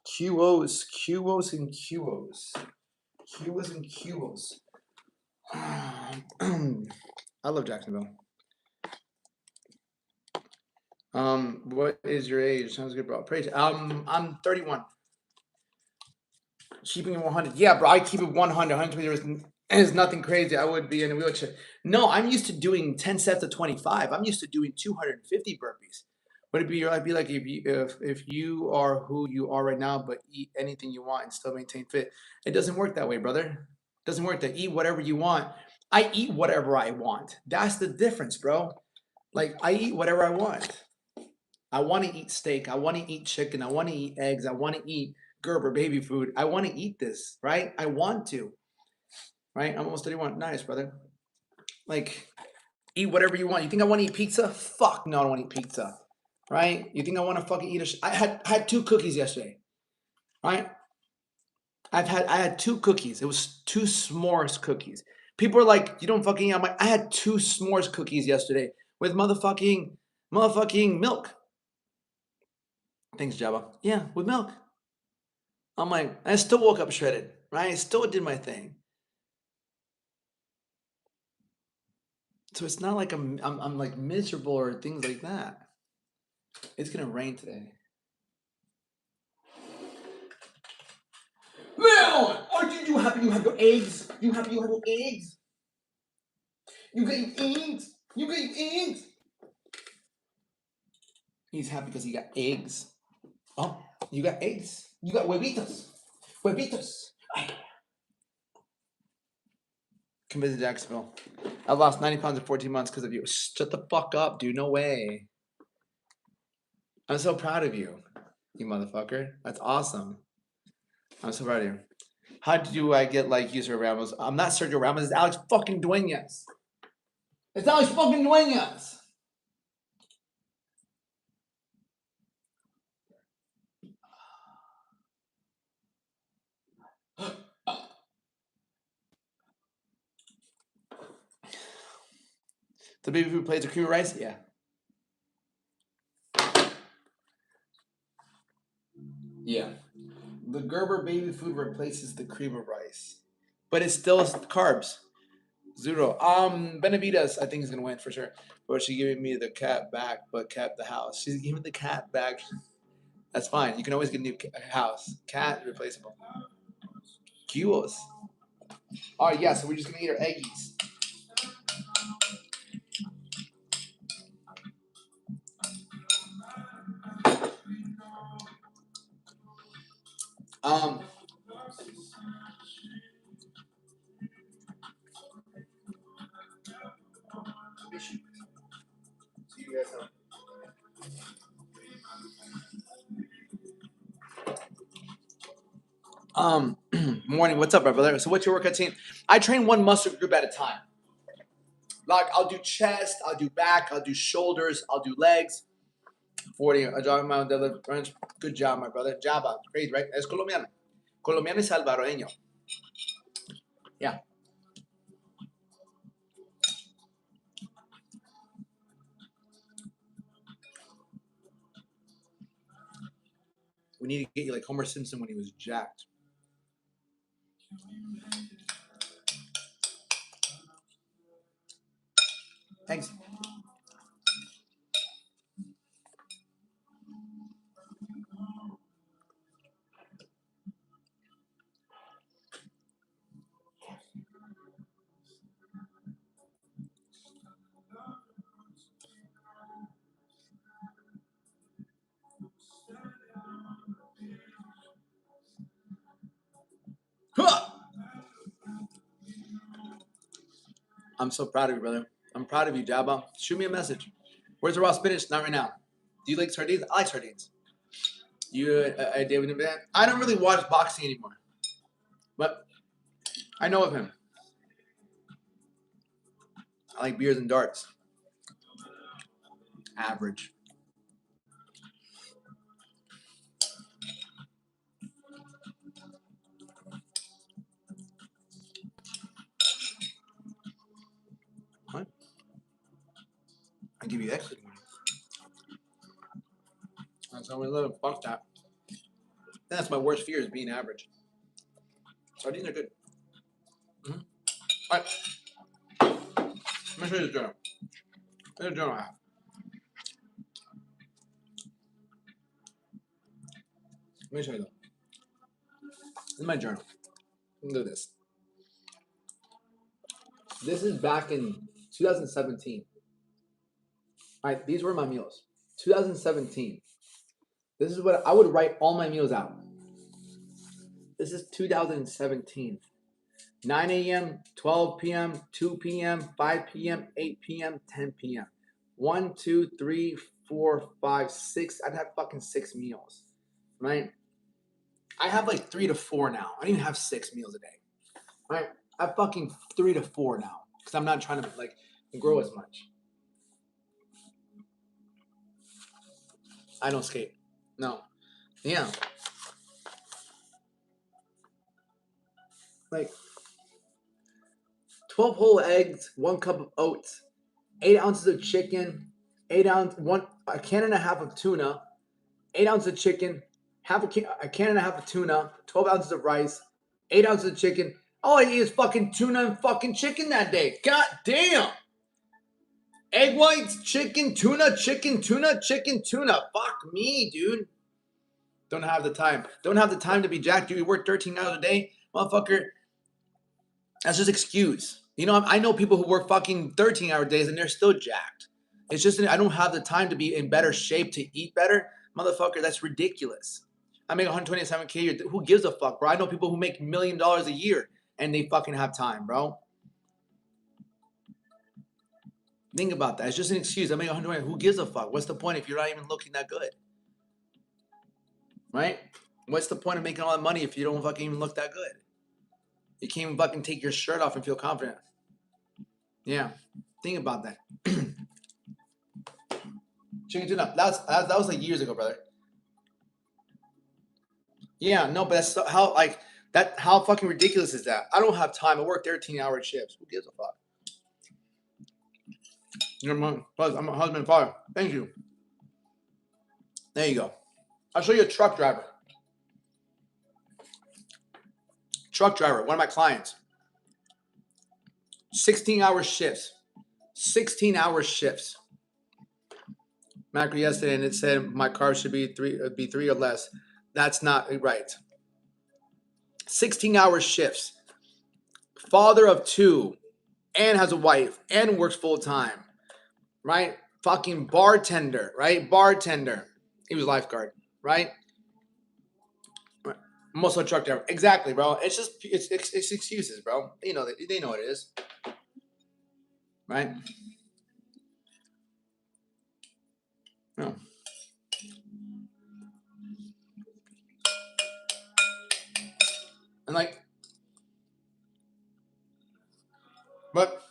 QOs, QOs, and QOs. QOs and QOs. I love Jacksonville. What is your age? Sounds good, bro. Praise. I'm 31. Keeping it 100. Yeah, bro. I keep it 100. 120 is nothing crazy. I would be in a wheelchair. No, I'm used to doing 10 sets of 25. I'm used to doing 250 burpees. Would it be? I'd be like if you are who you are right now, but eat anything you want and still maintain fit. It doesn't work that way, brother. It doesn't work that eat whatever you want. I eat whatever I want. That's the difference, bro. Like I eat whatever I want. I want to eat steak. I want to eat chicken. I want to eat eggs. I want to eat Gerber baby food. I want to eat this, right? I want to, right? I'm almost 31. Nice, brother. Like, eat whatever you want. You think I want to eat pizza? Fuck no, I don't want to eat pizza, right? You think I want to fucking eat I had 2 cookies yesterday, right? I had 2 cookies. It was 2 s'mores cookies. People are like, you don't fucking eat. I'm like, I had 2 s'mores cookies yesterday with motherfucking milk. Thanks, Jabba. Yeah, with milk. I'm like, I still woke up shredded, right? I still did my thing. So it's not like I'm like miserable or things like that. It's gonna rain today. Leon, aren't you happy you have your eggs? You happy you have your eggs? You got your eggs? You got your eggs? He's happy because he got eggs. Oh, you got eggs. You got huevitos. Huevitos. Come visit Jacksonville. I lost 90 pounds in 14 months because of you. Shut the fuck up, dude. No way. I'm so proud of you, you motherfucker. That's awesome. I'm so proud of you. How do I get like you, Sergio Ramos? I'm not Sergio Ramos. It's Alex fucking Duenas. It's Alex fucking Duenas. The baby food plates are cream of rice? Yeah. Yeah. The Gerber baby food replaces the cream of rice. But it's still carbs. Zero. Benavides, I think, is gonna win for sure. But she giving me the cat back, but kept the house. She's giving the cat back. That's fine. You can always get a new house. Cat replaceable. Cuos. All right, yeah. So we're just gonna eat our eggies. Um. See you guys. Morning. What's up, my brother? So, what's your workout team? I train one muscle group at a time. Like, I'll do chest, I'll do back, I'll do shoulders, I'll do legs. 40, a jog amount, deadlift, crunch. Good job, my brother. Java, great, right? Es colombiano. Colombiano y salvadoreño. Yeah. We need to get you like Homer Simpson when he was jacked. Thanks. I'm so proud of you, brother. I'm proud of you, Jabba. Shoot me a message. Where's the raw spinach? Not right now. Do you like sardines? I like sardines. You, David, I don't really watch boxing anymore, but I know of him. I like beers and darts. Average. What? I give you extra money. That's how we live. Fuck that. That's my worst fear is being average. Sardines are good. Mm-hmm. All right. Let me show you the journal. Here's the journal I have. Let me show you though. This is my journal. Look at this. This is back in 2017. All right, these were my meals. 2017. This is what I would write all my meals out. This is 2017. 9 a.m., 12 p.m., 2 p.m., 5 p.m., 8 p.m., 10 p.m. 1, 2, 3, 4, 5, 6. I'd have fucking 6 meals, right? I have like 3 to 4 now. I don't even have 6 meals a day, right? I have fucking 3 to 4 now because I'm not trying to like grow as much. I don't skate. No. Yeah. Like 12 whole eggs, 1 cup of oats, 8 ounces of chicken, 1 can and a half of tuna, 8 ounces of chicken, a can and a half of tuna, 12 ounces of rice, 8 ounces of chicken. All I eat is fucking tuna and fucking chicken that day. God damn. Egg whites, chicken, tuna, chicken, tuna, chicken, tuna. Fuck me, dude. Don't have the time. Don't have the time to be jacked. Dude, you work 13 hours a day. Motherfucker, that's just excuse. You know, I know people who work fucking 13-hour days and they're still jacked. It's just I don't have the time to be in better shape to eat better. Motherfucker, that's ridiculous. I make 127K a year. Who gives a fuck, bro? I know people who make $1 million a year and they fucking have time, bro. Think about that. It's just an excuse. I make 120. Who gives a fuck? What's the point if you're not even looking that good? Right? What's the point of making all that money if you don't fucking even look that good? You can't even fucking take your shirt off and feel confident. Yeah. Think about that. Chicken tuna. That was like years ago, brother. Yeah, no, but that's how like that. How fucking ridiculous is that? I don't have time. I work 13-hour shifts. Who gives a fuck? You're my husband. I'm a husband and father. Thank you. There you go. I'll show you a truck driver. Truck driver, one of my clients. 16-hour shifts. 16-hour shifts. Macro yesterday, and it said my carbs should be three or less. That's not right. 16-hour shifts. Father of 2, and has a wife, and works full time. Right? Fucking bartender, right? Bartender. He was a lifeguard, right? I'm also a truck driver. Exactly, bro. It's just it's excuses, bro. You know they know what it is, right? No. And like, but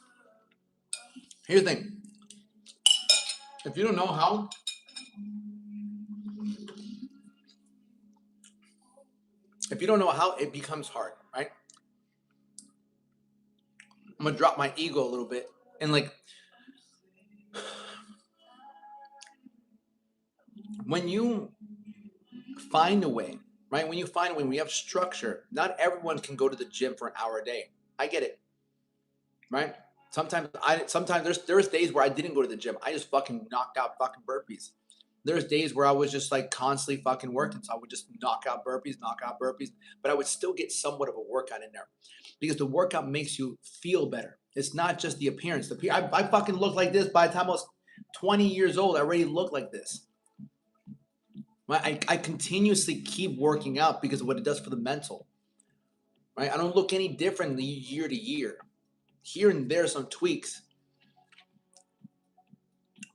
here's the thing. If you don't know how, it becomes hard, right? I'm gonna drop my ego a little bit and like when you find a way, right? When you find a way, when you have structure, not everyone can go to the gym for an hour a day. I get it, right? Sometimes there's days where I didn't go to the gym. I just fucking knocked out fucking burpees. There's days where I was just like constantly fucking working. So I would just knock out burpees, but I would still get somewhat of a workout in there because the workout makes you feel better. It's not just the appearance. I fucking look like this by the time I was 20 years old. I already look like this. Right? I continuously keep working out because of what it does for the mental. Right? I don't look any differently year to year. Here and there, some tweaks.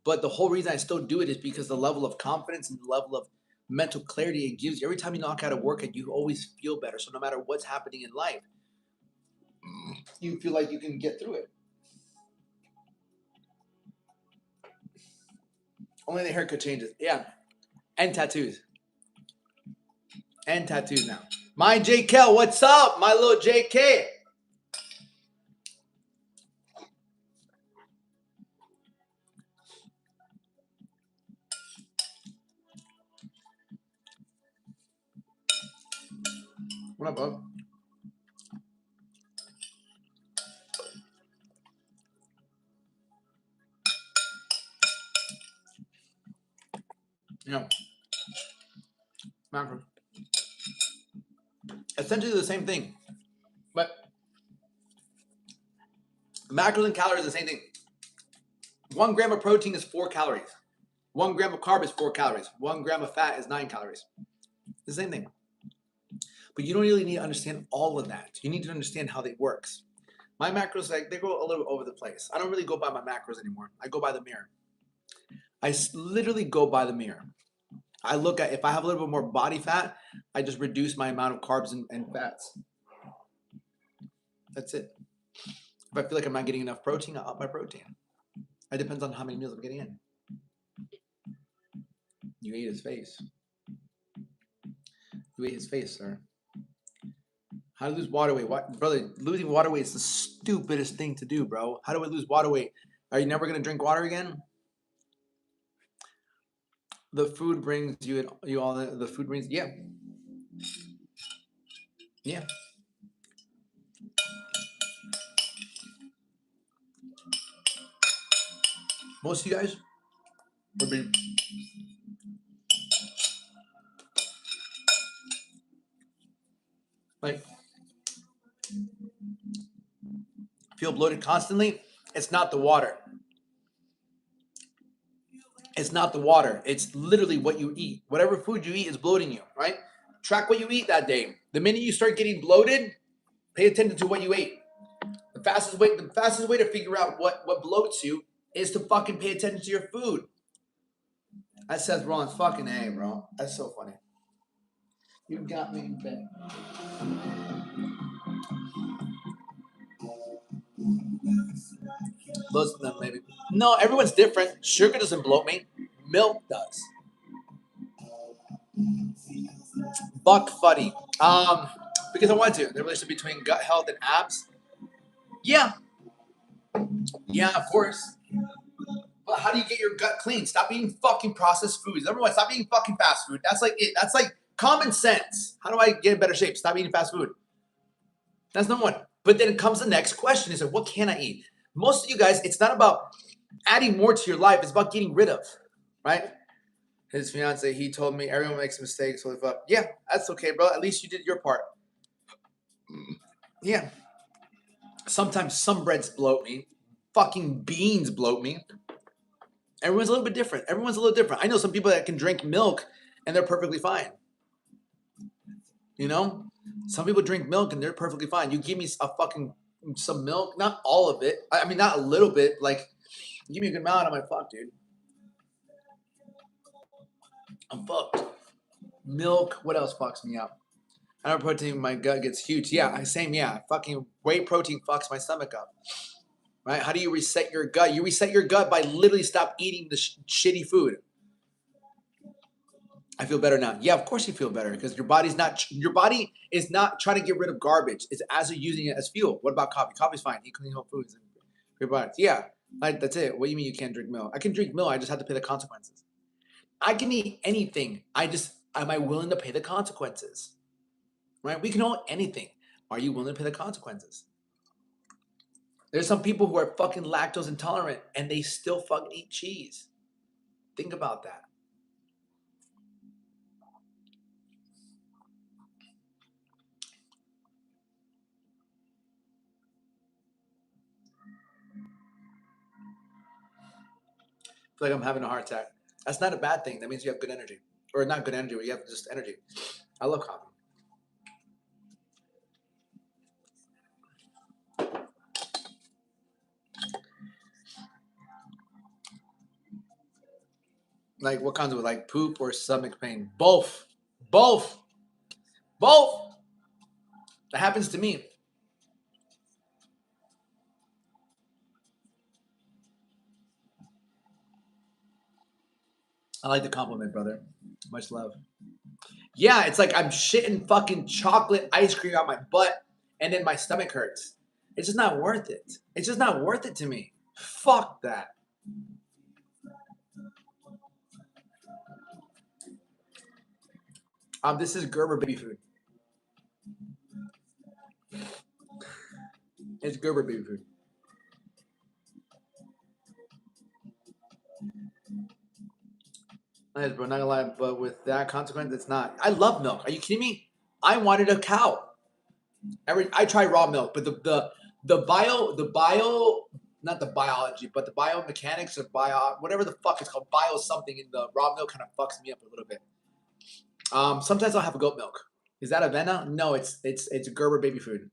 But the whole reason I still do it is because the level of confidence and the level of mental clarity it gives you. Every time you knock out a workout, you always feel better. So no matter what's happening in life, you feel like you can get through it. Only the haircut changes. Yeah. And tattoos. And tattoos now. My JK, what's up? My little JK. What up, bub? Yeah. Macro. Essentially the same thing. But macros and calories are the same thing. 1 gram of protein is 4 calories. 1 gram of carb is 4 calories. 1 gram of fat is 9 calories. The same thing. But you don't really need to understand all of that. You need to understand how it works. My macros, like, they go a little over the place. I don't really go by my macros anymore. I go by the mirror. I literally go by the mirror. I look at, if I have a little bit more body fat, I just reduce my amount of carbs and fats. That's it. If I feel like I'm not getting enough protein, I'll up my protein. It depends on how many meals I'm getting in. You ate his face. You ate his face, sir. How to lose water weight? What, brother? Losing water weight is the stupidest thing to do, bro. How do I lose water weight? Are you never gonna drink water again? The food brings you all the food brings. Yeah. Yeah. Most of you guys would be like feel bloated constantly. It's not the water. It's not the water. It's literally what you eat. Whatever food you eat is bloating you, right? Track what you eat that day. The minute you start getting bloated, pay attention to what you ate. The fastest way to figure out what bloats you is to fucking pay attention to your food. That Seth Rollins fucking A, bro. That's so funny. You got me back. Bloats them maybe. No, everyone's different. Sugar doesn't bloat me. Milk does. Buck Fuddy. Because I want to. The relationship between gut health and abs. Yeah. Yeah, of course. But how do you get your gut clean? Stop eating fucking processed foods. Number one, stop eating fucking fast food. That's like it. That's like common sense. How do I get in better shape? Stop eating fast food. That's number one. But then comes the next question: is like, what can I eat? Most of you guys, it's not about adding more to your life. It's about getting rid of, right? His fiance, he told me everyone makes mistakes. So yeah, that's okay, bro. At least you did your part. Yeah. Sometimes some breads bloat me. Fucking beans bloat me. Everyone's a little bit different. Everyone's a little different. I know some people that can drink milk and they're perfectly fine. You know? Some people drink milk and they're perfectly fine. You give me some milk, not all of it. I mean, not a little bit. Like, give me a good amount, I'm like, fuck, dude. I'm fucked. Milk, what else fucks me up? I know protein, my gut gets huge. Yeah, same, yeah. Fucking whey protein fucks my stomach up. Right? How do you reset your gut? You reset your gut by literally stop eating the shitty food. I feel better now. Yeah, of course you feel better because your body is not trying to get rid of garbage. It's as you're using it as fuel. What about coffee? Coffee's fine. Eat clean whole foods and prebiotics. Yeah, like that's it. What do you mean you can't drink milk? I can drink milk. I just have to pay the consequences. I can eat anything. Am I willing to pay the consequences? Right? We can own anything. Are you willing to pay the consequences? There's some people who are fucking lactose intolerant and they still fucking eat cheese. Think about that. I feel like I'm having a heart attack. That's not a bad thing. That means you have good energy. Or not good energy, but you have just energy. I love coffee. Like what kinds of like poop or stomach pain? Both. Both. Both. That happens to me. I like the compliment, brother. Much love. Yeah, it's like I'm shitting fucking chocolate ice cream on my butt and then my stomach hurts. It's just not worth it. It's just not worth it to me. Fuck that. This is Gerber baby food. It's Gerber baby food. Nice, bro. Not gonna lie, but with that consequence, it's not. I love milk. Are you kidding me? I wanted a cow. I tried raw milk, but not the biology, but the biomechanics of whatever the fuck it's called, bio something in the raw milk kind of fucks me up a little bit. Sometimes I'll have a goat milk. Is that Avena? No, it's Gerber baby food.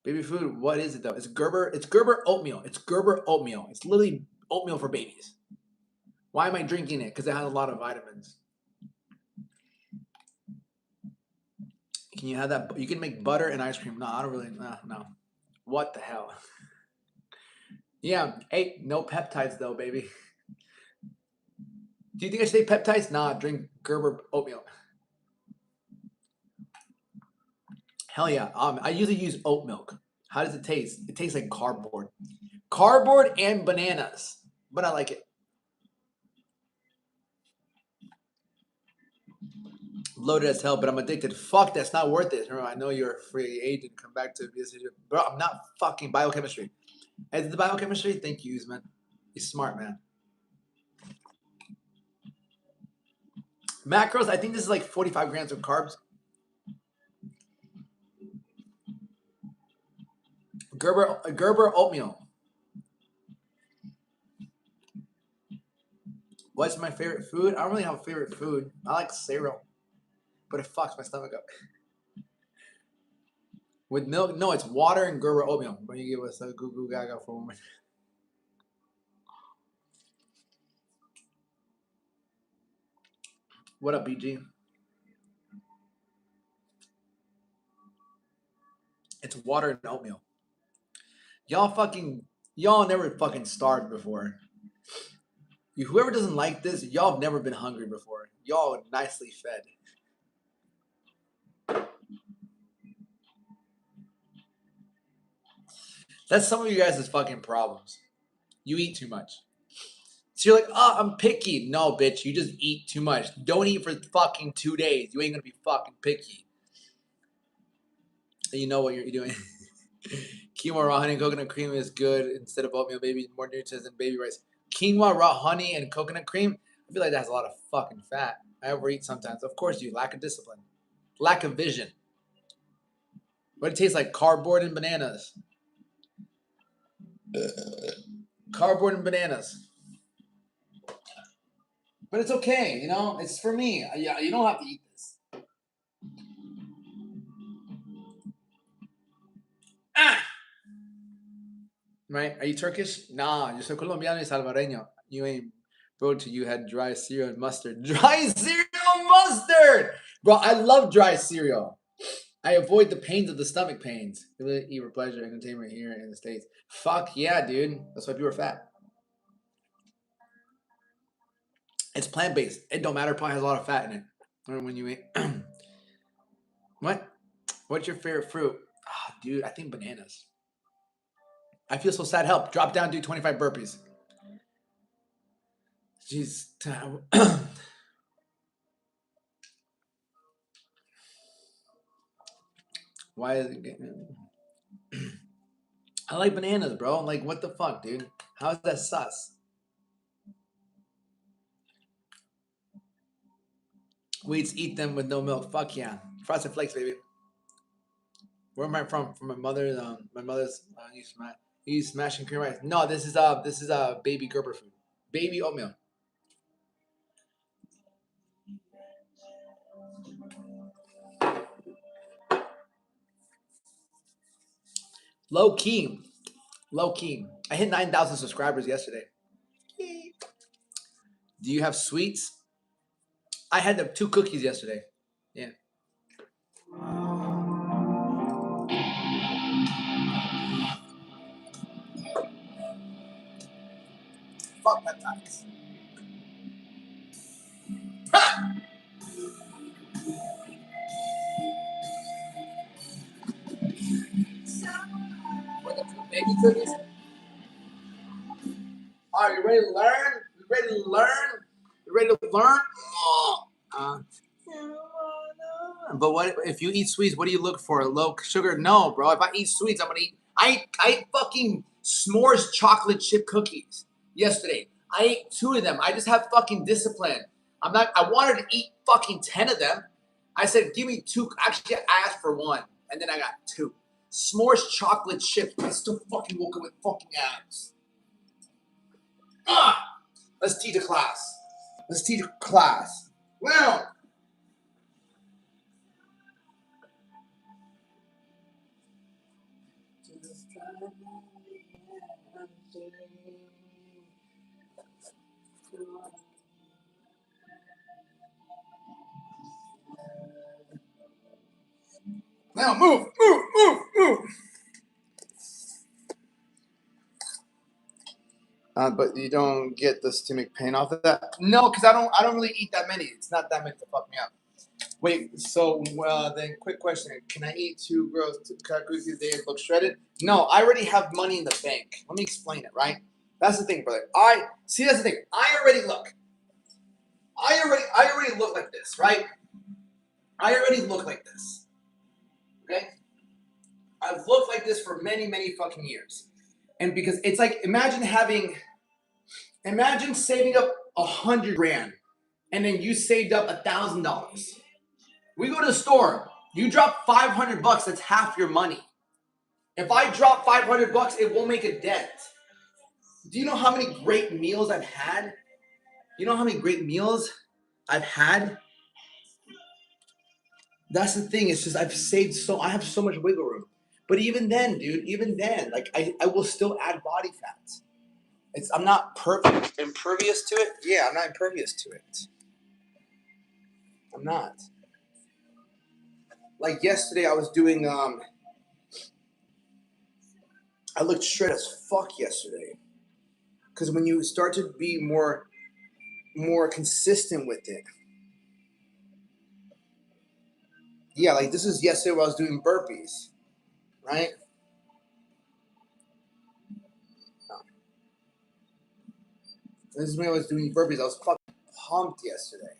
Baby food. What is it though? It's Gerber. It's Gerber oatmeal. It's Gerber oatmeal. It's literally oatmeal for babies. Why am I drinking it? Because it has a lot of vitamins. Can you have that? You can make butter and ice cream. No, I don't really. No. What the hell? Yeah. Hey, no peptides though, baby. Do you think I should take peptides? Nah, drink Gerber oatmeal. Hell yeah. I usually use oat milk. How does it taste? It tastes like cardboard. Cardboard and bananas. But I like it. Loaded as hell, but I'm addicted. Fuck, that's not worth it. Remember, I know you're a free agent. Come back to this. Bro, I'm not fucking biochemistry. As the biochemistry, thank you, man. He's smart, man. Macros, I think this is like 45 grams of carbs. Gerber oatmeal. What's my favorite food? I don't really have a favorite food. I like cereal, but it fucks my stomach up. With milk? No, it's water and Gerber oatmeal. When you give us a goo goo gaga for a moment. What up, BG? It's water and oatmeal. Y'all never fucking starved before. Whoever doesn't like this, y'all have never been hungry before. Y'all nicely fed. That's some of you guys' fucking problems. You eat too much. So you're like, oh, I'm picky. No, bitch, you just eat too much. Don't eat for fucking 2 days. You ain't gonna be fucking picky. And you know what you're doing. Quinoa, raw honey, and coconut cream is good instead of oatmeal, baby. More nutrients than baby rice. Quinoa, raw honey, and coconut cream. I feel like that has a lot of fucking fat. I overeat sometimes. Of course you. Lack of discipline. Lack of vision. What it tastes like? Cardboard and bananas. Cardboard and bananas. But it's okay, you know? It's for me. Yeah, you don't have to eat this. Ah! Right? Are you Turkish? Nah, yo soy colombiano y salvadoreño. You ain't bro till you had dry cereal and mustard. Dry cereal and mustard! Bro, I love dry cereal. I avoid the pains of the stomach pains. Really eat for pleasure and entertainment here in the States. Fuck yeah, dude. That's why people are fat. It's plant-based. It don't matter. It probably has a lot of fat in it. Or when you eat. What? What's your favorite fruit? Oh, dude, I think bananas. I feel so sad. Help. Drop down, do 25 burpees. Jeez. Why is it getting... I like bananas, bro. Like, what the fuck, dude? How is that sus? Weeds eat them with no milk. Fuck yeah. Frosted Flakes, baby. Where am I from? From my mother's. My mother's. He's smashing cream rice. No, this is baby Gerber food. Baby oatmeal. Low key. Low key. I hit 9,000 subscribers yesterday. Do you have sweets? I had the 2 cookies yesterday. Yeah. Fuck peptides. What the baby cookies? Are you ready to learn? You ready to learn? You ready to learn? But what if you eat sweets? What do you look for? Low sugar? No, bro. If I eat sweets, I'm gonna eat. I ate fucking s'mores chocolate chip cookies yesterday. I ate 2 of them. I just have fucking discipline. I'm not. I wanted to eat fucking 10 of them. I said, give me 2. Actually, I asked for 1, and then I got 2. S'mores chocolate chips. I still fucking woke up with fucking abs. Let's teach a class. Let's teach a class. Well. Now move. But you don't get the stomach pain off of that? No, because I don't really eat that many. It's not that many to fuck me up. Wait, so then quick question. Can I eat 2 cookies a day and look shredded? No, I already have money in the bank. Let me explain it, right? That's the thing, brother. That's the thing. I already look like this, right? I already look like this. Okay? I've looked like this for many, many fucking years. And because it's like, imagine saving up 100 grand and then you saved up $1,000. We go to the store. You drop $500. That's half your money. If I drop $500, it won't make a dent. Do you know how many great meals I've had? You know how many great meals I've had? That's the thing. It's just I have so much wiggle room. But even then, dude, like I will still add body fat. I'm not impervious to it. Yeah, I'm not impervious to it. I'm not. Like yesterday, I was doing. I looked shred as fuck yesterday. Because when you start to be more consistent with it. Yeah, like this is yesterday when I was doing burpees, right? This is when I was doing burpees. I was fucking pumped yesterday.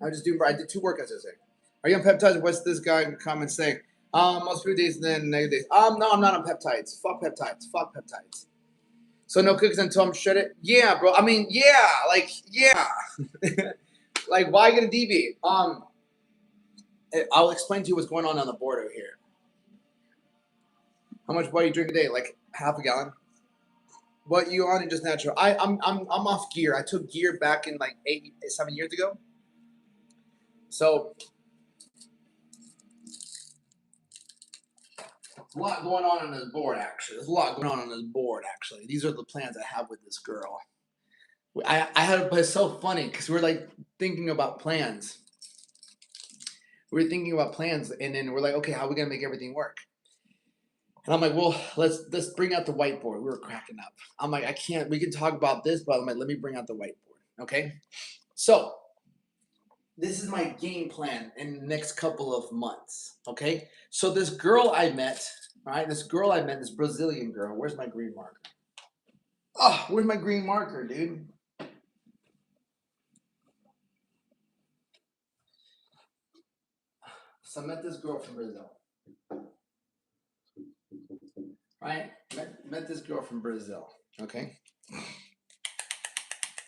I did 2 workouts yesterday. Are you on peptides? What's this guy in the comments saying? Most food days and then negative days. No, I'm not on peptides. Fuck peptides. Fuck peptides. So no cookies until I'm shredded? Yeah, bro. I mean, yeah. Like, yeah. Like, why gonna deviate? I'll explain to you what's going on the board over here. How much water you drink a day? Like half a gallon. What you on? And just natural. I'm off gear. I took gear back in like 7 years ago. So there's a lot going on this board. Actually, These are the plans I have with this girl. I had, but it's so funny because we're like thinking about plans. We're thinking about plans, and then we're like, okay, how are we gonna make everything work? And I'm like, well, let's bring out the whiteboard. We were cracking up. I'm like, I can't. We can talk about this, but I'm like, let me bring out the whiteboard. Okay, so this is my game plan in the next couple of months. Okay, so this girl I met, right? This Brazilian girl. Where's my green marker? Oh, where's my green marker, dude? So I met this girl from Brazil. Right? Met this girl from Brazil. Okay.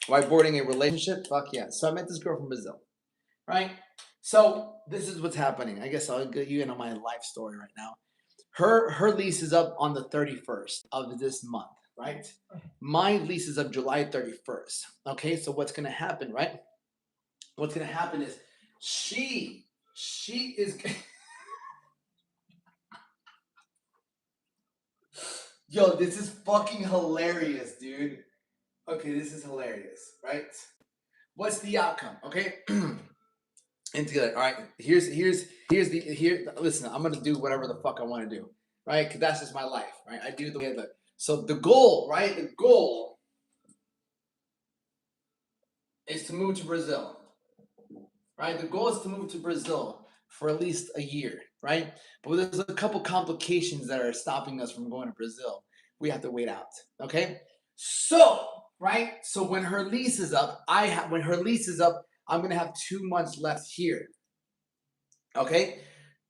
Whiteboarding a relationship? Fuck yeah. So I met this girl from Brazil. Right? So this is what's happening. I guess I'll get you into my life story right now. Her lease is up on the 31st of this month, right? My lease is up July 31st. Okay, so what's gonna happen, right? What's gonna happen is she is yo, this is fucking hilarious, dude. Okay, this is hilarious, right? What's the outcome? Okay. And together, all right. Here's the listen, I'm gonna do whatever the fuck I want to do, right? Because that's just my life, right? I do the way that. So the goal, right? The goal is to move to Brazil, right? The goal is to move to Brazil for at least a year, right? But there's a couple complications that are stopping us from going to Brazil. We have to wait out, okay? So, right? So when her lease is up, I'm gonna have 2 months left here. Okay,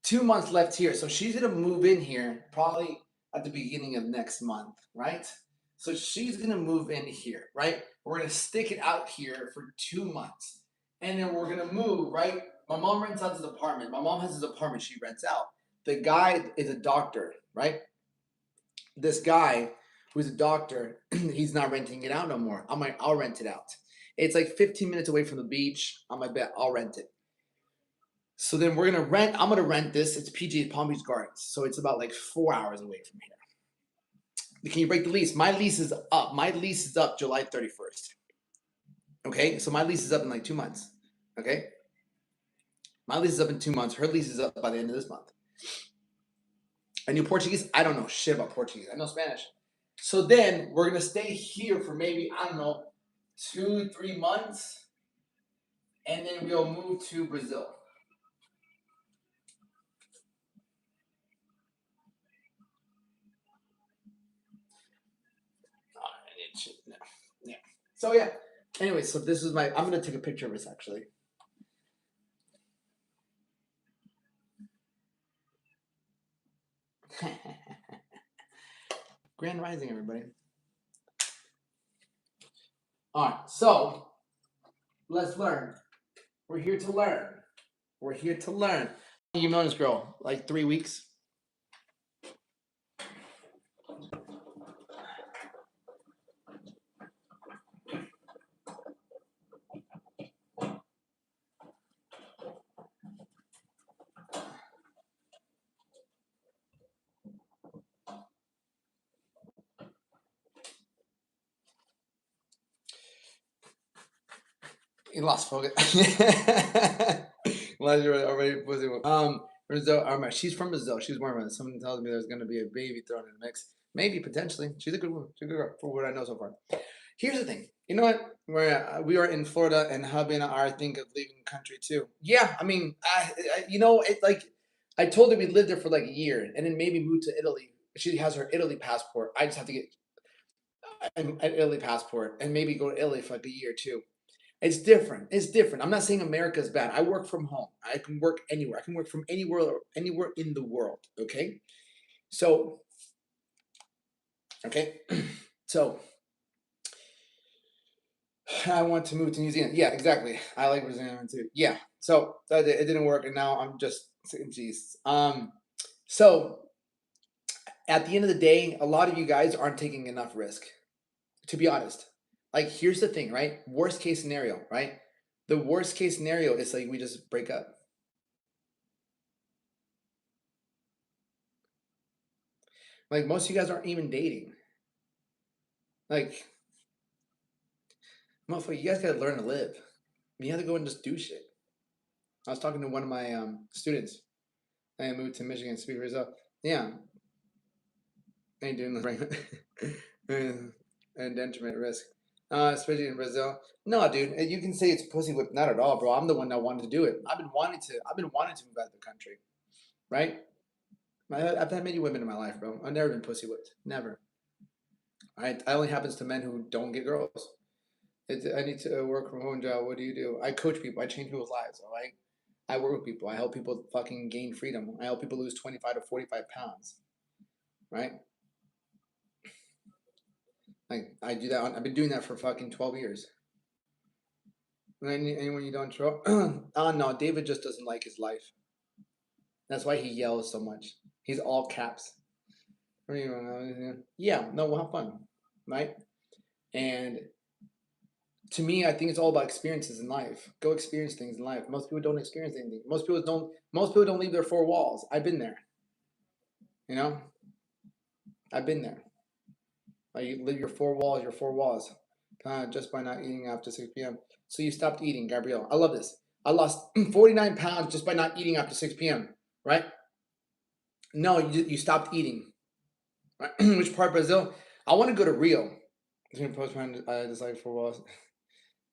2 months left here. So she's gonna move in here probably at the beginning of next month, right? So she's gonna move in here, right? We're gonna stick it out here for 2 months, and then we're gonna move, right? My mom rents out this apartment. My mom has this apartment she rents out. The guy is a doctor, right? This guy who's a doctor, he's not renting it out no more. I'm like, I'll rent it out. It's like 15 minutes away from the beach. I'm like, bet I'll rent it. So then I'm gonna rent this. It's PG Palm Beach Gardens. So it's about like 4 hours away from here. Can you break the lease? My lease is up. My lease is up July 31st. Okay, so my lease is up in like 2 months. Okay, my lease is up in 2 months. Her lease is up by the end of this month. I knew Portuguese. I don't know shit about Portuguese. I know Spanish. So then we're gonna stay here for maybe, I don't know, 2-3 months, and then we'll move to Brazil. Yeah. So yeah. Anyway, so this is I'm gonna take a picture of this actually. Grand Rising, everybody. All right, so let's learn. We're here to learn. We're here to learn. You've known this girl like 3 weeks. You lost focus. Brazil. She's from Brazil. She's born from. Someone tells me there's going to be a baby thrown in the mix. Maybe potentially. She's a good woman. She's a good girl for what I know so far. Here's the thing. You know what? We are in Florida, and hubby and I are thinking of leaving the country too. Yeah, I mean, I told her we lived there for like a year, and then maybe move to Italy. She has her Italy passport. I just have to get an Italy passport and maybe go to Italy for like a year too. It's different. It's different. I'm not saying America is bad. I work from home. I can work anywhere. I can work from anywhere in the world. Okay. So, okay. So I want to move to New Zealand. Yeah, exactly. I like Brazil too. Yeah. So it didn't work, and now I'm just geez. So at the end of the day, a lot of you guys aren't taking enough risk. To be honest, like here's the thing, right? Worst case scenario, right? The worst case scenario is like we just break up. Like most of you guys aren't even dating. Like, motherfucker, you guys gotta learn to live. You have to go and just do shit. I was talking to one of my students. I moved to Michigan to speak for yourself. Yeah, I ain't doing the endangerment risk. Especially in Brazil. No, dude, you can say it's pussy whip. Not at all, bro. I'm the one that wanted to do it. I've been wanting to move out of the country, right? I've had many women in my life, bro. I've never been pussy whipped. Never. It only happens to men who don't get girls. I need to work from home job. What do you do? I coach people. I change people's lives. All right. I work with people. I help people fucking gain freedom. I help people lose 25 to 45 pounds. Right. Like I do that. I've been doing that for fucking 12 years. Anyone you don't show? Oh no, David just doesn't like his life. That's why he yells so much. He's all caps. Yeah. No, we'll have fun. Right. And to me, I think it's all about experiences in life. Go experience things in life. Most people don't experience anything. Most people don't. Most people don't leave their four walls. I've been there. You know, I've been there. Like you leave your four walls. Your four walls, just by not eating after 6 p.m. So you stopped eating, Gabrielle. I love this. I lost 49 pounds just by not eating after 6 p.m. Right? No, you stopped eating. Right? Which part, Brazil? I want to go to Rio. I'm gonna post my dislike four walls.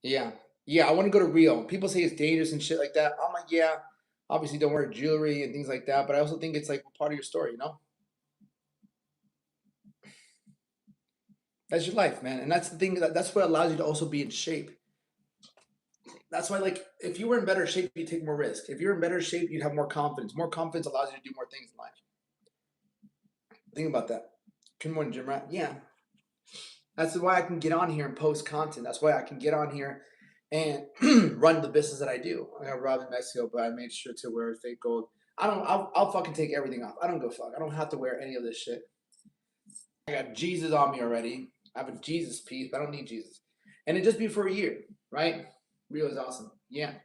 Yeah. Yeah, I want to go to Rio. People say it's dangerous and shit like that. I'm like, yeah, obviously don't wear jewelry and things like that, but I also think it's like part of your story, you know? That's your life, man. And that's the thing that's what allows you to also be in shape. That's why, like, if you were in better shape, you take more risk. If you're in better shape, you'd have more confidence. More confidence allows you to do more things in life. Think about that. Good morning, Jim Rat. Yeah. That's why I can get on here and post content. That's why I can get on here and run the business that I do. I got robbed in Mexico, but I made sure to wear fake gold. I'll fucking take everything off. I don't go fuck. I don't have to wear any of this shit. I got Jesus on me already. I have a Jesus piece, but I don't need Jesus. And it just be for a year, right? Rio is awesome. Yeah.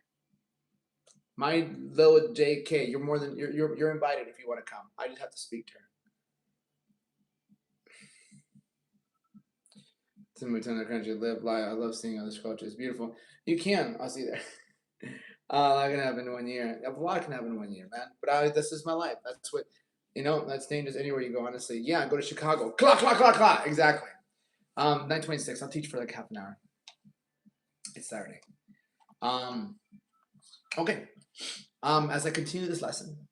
My little JK, you're more than you're invited if you want to come. I just have to speak to her. To move to another country, live, lie. I love seeing other cultures. It's beautiful. You can. I'll see you there. A lot can happen in 1 year. A lot can happen in 1 year, man. But this is my life. That's what, that's dangerous anywhere you go, honestly. Yeah, go to Chicago. Clock, clock, clock, clock. Exactly. 9:26. I'll teach for like half an hour. It's Saturday. Okay. As I continue this lesson,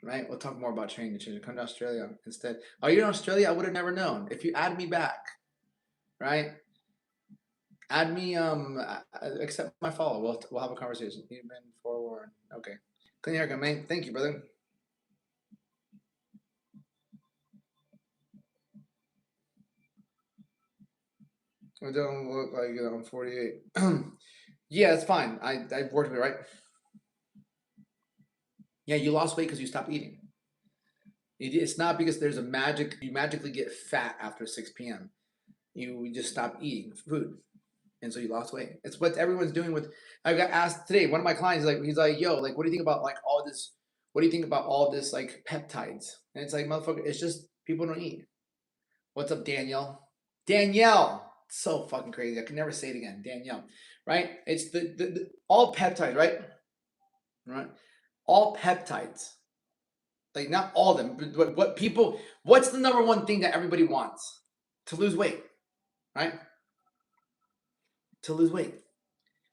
right, we'll talk more about training to change. Come to Australia instead. Oh, you're in Australia? I would have never known. If you add me back, right? Add me, accept my follow. We'll have a conversation. You've been forewarned. Okay. Clean haircut, man. Thank you, brother. I don't look like I'm 48. Yeah, it's fine. I've worked with it, right? Yeah, you lost weight because you stopped eating. It's not because there's a magic, you magically get fat after 6 p.m. You just stop eating food. And so you lost weight. It's what everyone's doing with. I got asked today. One of my clients, like, he's like, "Yo, like, what do you think about like all this? What do you think about all this like peptides?" And it's like, motherfucker, it's just people don't eat. What's up, Danielle? Danielle, so fucking crazy. I can never say it again. Danielle, right? It's the all peptides, right? Right. All peptides, like not all of them, but what people. What's the number one thing that everybody wants? To lose weight, right? To lose weight.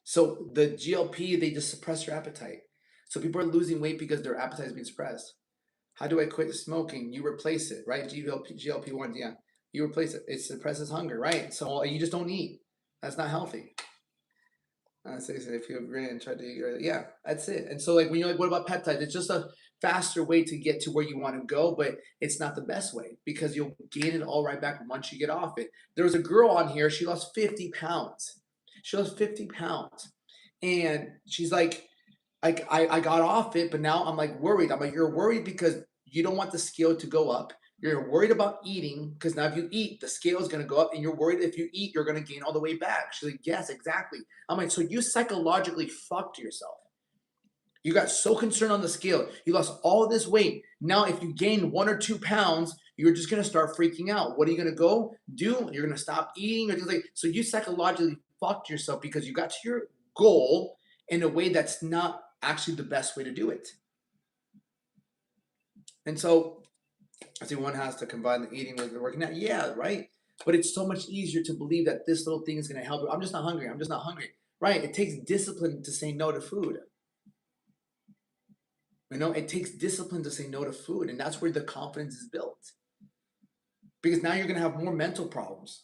So the GLP, they just suppress your appetite. So people are losing weight because their appetite is being suppressed. How do I quit smoking? You replace it, right? GLP-1, yeah. You replace it. It suppresses hunger, right? So you just don't eat. That's not healthy. So if you agree and try to eat, yeah, that's it. And so like when you're like, what about peptides? It's just a faster way to get to where you want to go, but it's not the best way because you'll gain it all right back once you get off it. There was a girl on here, she lost 50 pounds. She lost 50 pounds. And she's like I got off it, but now I'm like worried. I'm like, you're worried because you don't want the scale to go up. You're worried about eating because now if you eat, the scale is going to go up, and you're worried if you eat, you're going to gain all the way back. She's like, yes, exactly. I'm like, so you psychologically fucked yourself. You got so concerned on the scale. You lost all this weight. Now, if you gain 1 or 2 pounds, you're just going to start freaking out. What are you going to go do? You're going to stop eating or just like, so you psychologically fucked yourself because you got to your goal in a way that's not actually the best way to do it. And so I think one has to combine the eating with the working out. Yeah, right. But it's so much easier to believe that this little thing is going to help you. I'm just not hungry. I'm just not hungry. Right. It takes discipline to say no to food. It takes discipline to say no to food, and that's where the confidence is built. Because now you're going to have more mental problems.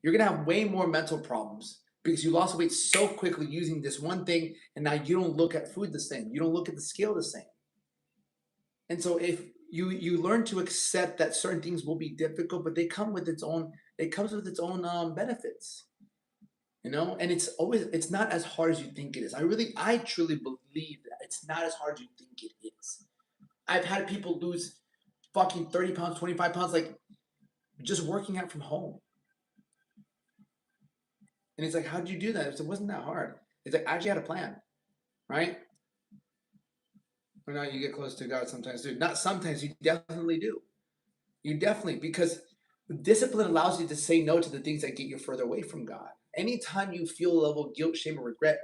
You're going to have way more mental problems because you lost weight so quickly using this one thing, and now you don't look at food the same. You don't look at the scale the same. And so if you learn to accept that certain things will be difficult, but they come with its own. It comes with its own benefits. And it's not as hard as you think it is. I truly believe that it's not as hard as you think it is. I've had people lose fucking 30 pounds, 25 pounds, like just working out from home. And it's like, how'd you do that? It wasn't that hard. It's like, I actually had a plan, right? Or not, you get close to God sometimes, dude. Not sometimes, you definitely do. You definitely, because discipline allows you to say no to the things that get you further away from God. Anytime you feel a level of guilt, shame, or regret,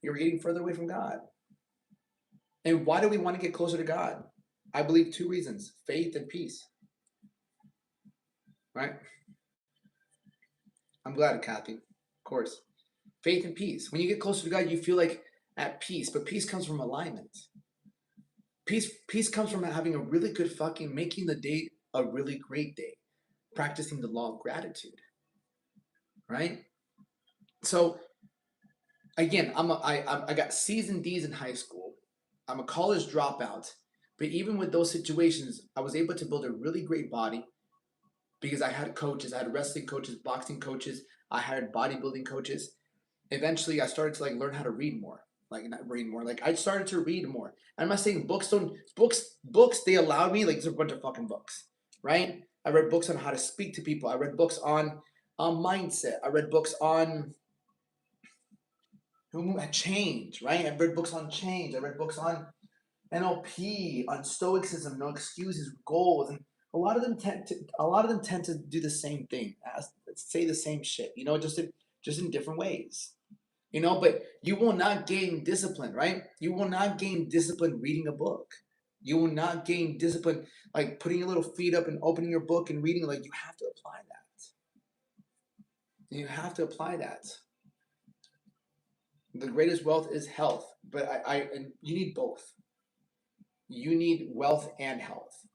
you're getting further away from God. And why do we want to get closer to God? I believe 2 reasons: faith and peace. Right? I'm glad, Kathy. Of course. Faith and peace. When you get closer to God, you feel like at peace, but peace comes from alignment. Peace comes from having a really good fucking making the day a really great day, practicing the law of gratitude, right? So again, I got C's and D's in high school. I'm a college dropout, but even with those situations, I was able to build a really great body because I had coaches. I had wrestling coaches, boxing coaches. I hired bodybuilding coaches. Eventually, I started to like learn how to read more. Like not read more. Like I started to read more. I'm not saying books don't books. They allowed me like there's a bunch of fucking books, right? I read books on how to speak to people. I read books on mindset. I read books on change, right? I read books on change. I read books on NLP, on stoicism, no excuses, goals, and a lot of them tend to do the same thing, say the same shit, just in different ways. But you will not gain discipline, right? You will not gain discipline reading a book. You will not gain discipline like putting your little feet up and opening your book and reading. Like you have to apply that. You have to apply that. The greatest wealth is health, but and you need both. You need wealth and health.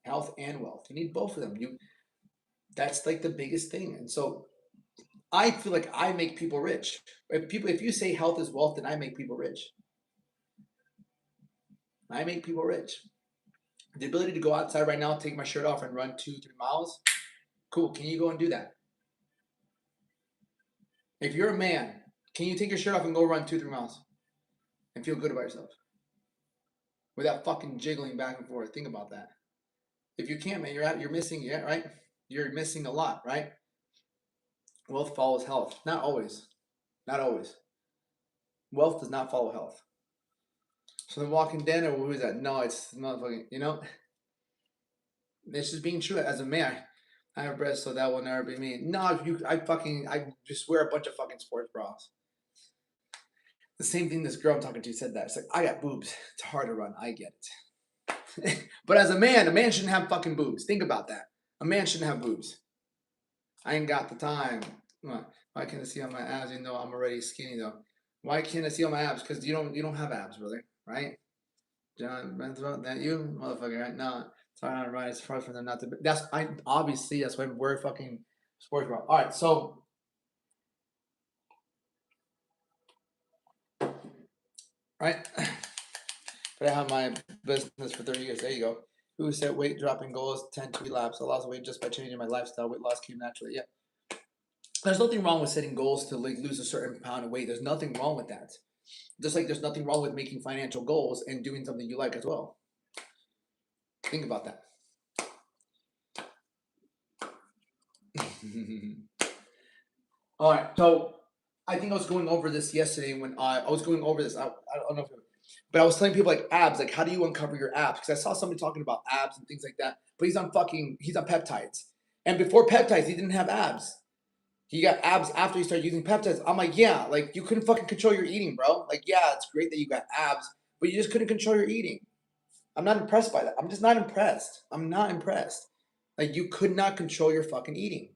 Health and wealth. You need both of them. That's like the biggest thing. And so I feel like I make people rich. If you say health is wealth, then I make people rich. I make people rich. The ability to go outside right now, take my shirt off and run 2-3 miles. Cool. Can you go and do that? If you're a man, Can you take your shirt off and go run 2-3 miles and feel good about yourself without fucking jiggling back and forth? Think about that. If you can't, man, you're missing, yeah, right? You're missing a lot, right? Wealth follows health. Not always. Not always. Wealth does not follow health. So the Walking Dead, or who is that? No, it's motherfucking, you know? It's just being true as a man. I have breasts, so that will never be me. No, I just wear a bunch of fucking sports bras. The same thing this girl I'm talking to said that. It's like, I got boobs. It's hard to run. I get it. But as a man shouldn't have fucking boobs. Think about that. A man shouldn't have boobs. I ain't got the time. Why can't I see all my abs? You know I'm already skinny though. Why can't I see all my abs? Because you don't have abs, brother. Right? John, that you motherfucker, right? No, it's hard to run. It's hard for them not to. That's why we're fucking sports bra. All right, so. Right? But I have my business for 30 years. There you go. Who set weight dropping goals 10 to laps? I lost weight just by changing my lifestyle. Weight loss came naturally. Yeah. There's nothing wrong with setting goals to like lose a certain pound of weight. There's nothing wrong with that. Just like there's nothing wrong with making financial goals and doing something you like as well. Think about that. All right. So I think I was going over this yesterday when I was going over this. I don't know if but I was telling people like abs, like how do you uncover your abs? Because I saw somebody talking about abs and things like that. But he's on peptides. And before peptides, he didn't have abs. He got abs after he started using peptides. I'm like, yeah, like you couldn't fucking control your eating, bro. Like, yeah, it's great that you got abs, but you just couldn't control your eating. I'm not impressed by that. I'm just not impressed. I'm not impressed. Like you could not control your fucking eating.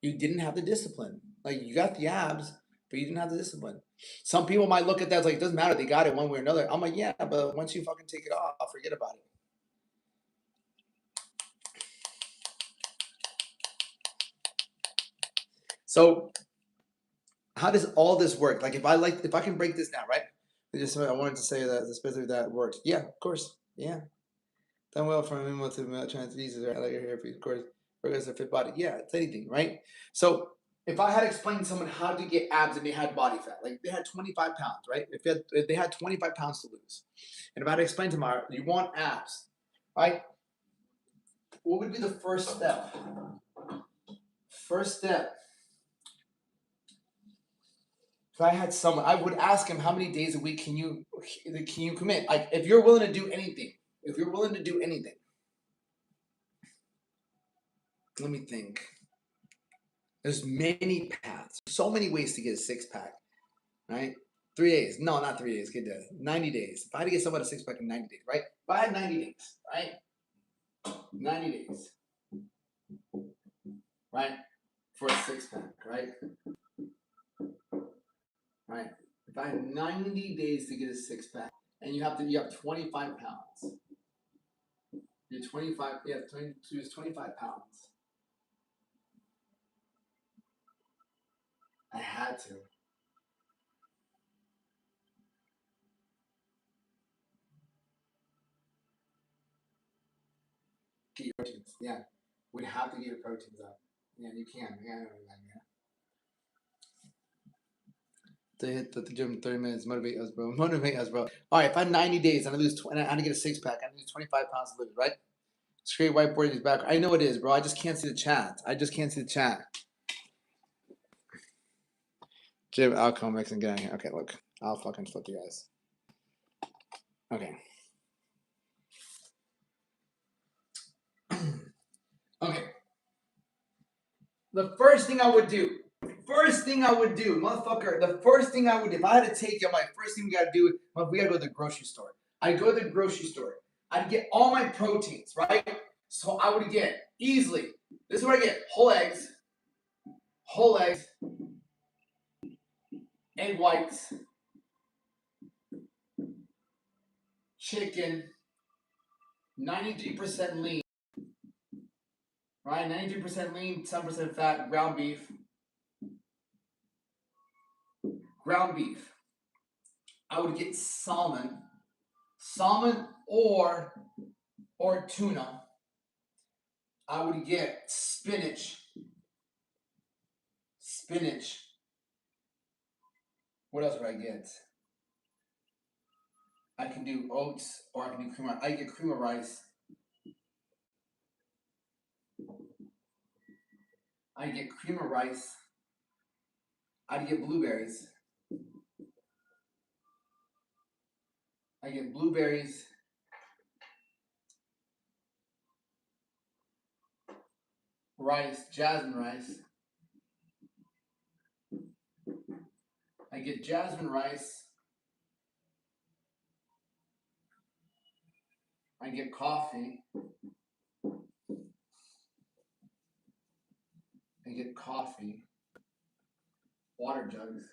You didn't have the discipline. Like you got the abs, but you didn't have the discipline. Some people might look at that as like, it doesn't matter. They got it one way or another. I'm like, yeah, but once you fucking take it off, forget about it. So how does all this work? Like if I can break this down, right? I wanted to say that especially that works. Yeah, of course. Yeah. Done well from him with the transfusions, right? Like your hair, of course, progress a fit body. Yeah, it's anything, right? So if I had explained to someone how to get abs and they had body fat, like they had 25 pounds, right? If they had 25 pounds to lose, and if I had explained to them, you want abs, right? What would be the first step? First step. If I had someone, I would ask him how many days a week can you commit? Like if you're willing to do anything, let me think. There's many paths, so many ways to get a six pack, right? 3 days. No, not 3 days. Get that. 90 days. If I had to get someone a six pack in 90 days, right? If I had 90 days, right? 90 days, right? For a six pack, right? Right. If I had 90 days to get a six pack, and you have 25 pounds. You're 25. You have 25 pounds. I had to. Get your proteins. Yeah. We'd have to get your proteins up. Yeah, you can. Yeah. To hit the gym 30 minutes, motivate us, bro. Motivate us, bro. All right, if I had 90 days and I lose, and I get a six pack, I lose 25 pounds to lose, right? Straight whiteboard in his back. I know it is, bro. I just can't see the chat. Gym outcome mix and get out here. Okay, look. I'll fucking flip you guys. Okay. Okay. The first thing I would do, motherfucker, if I had to take you, my first thing we gotta do, we gotta go to the grocery store. I'd go to the grocery store. I'd get all my proteins, right? So I would get easily, this is what I get, whole eggs, egg whites, chicken, 93% lean, right? 93% lean, 7% fat, ground beef. I would get salmon or tuna. I would get spinach, What else would I get? I can do oats or I can do cream. I get cream of rice. I get cream of rice. I get blueberries. I get blueberries. Rice, jasmine rice. I get jasmine rice. I get coffee. I get coffee. Water jugs.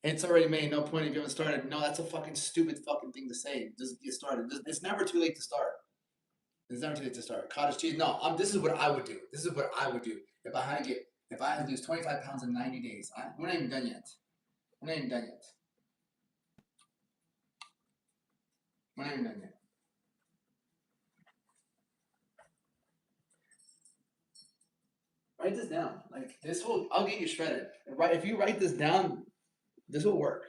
It's already made. No point if you haven't started. No, that's a fucking stupid fucking thing to say. Just get started. It's never too late to start. It's never too late to start. Cottage cheese. No, this is what I would do. This is what I would do if I had to lose 25 pounds in 90 days. We're not even done yet. We're not even done yet. We're not even done yet. Write this down. Like this will. I'll get you shredded. Right? If you write this down, this will work.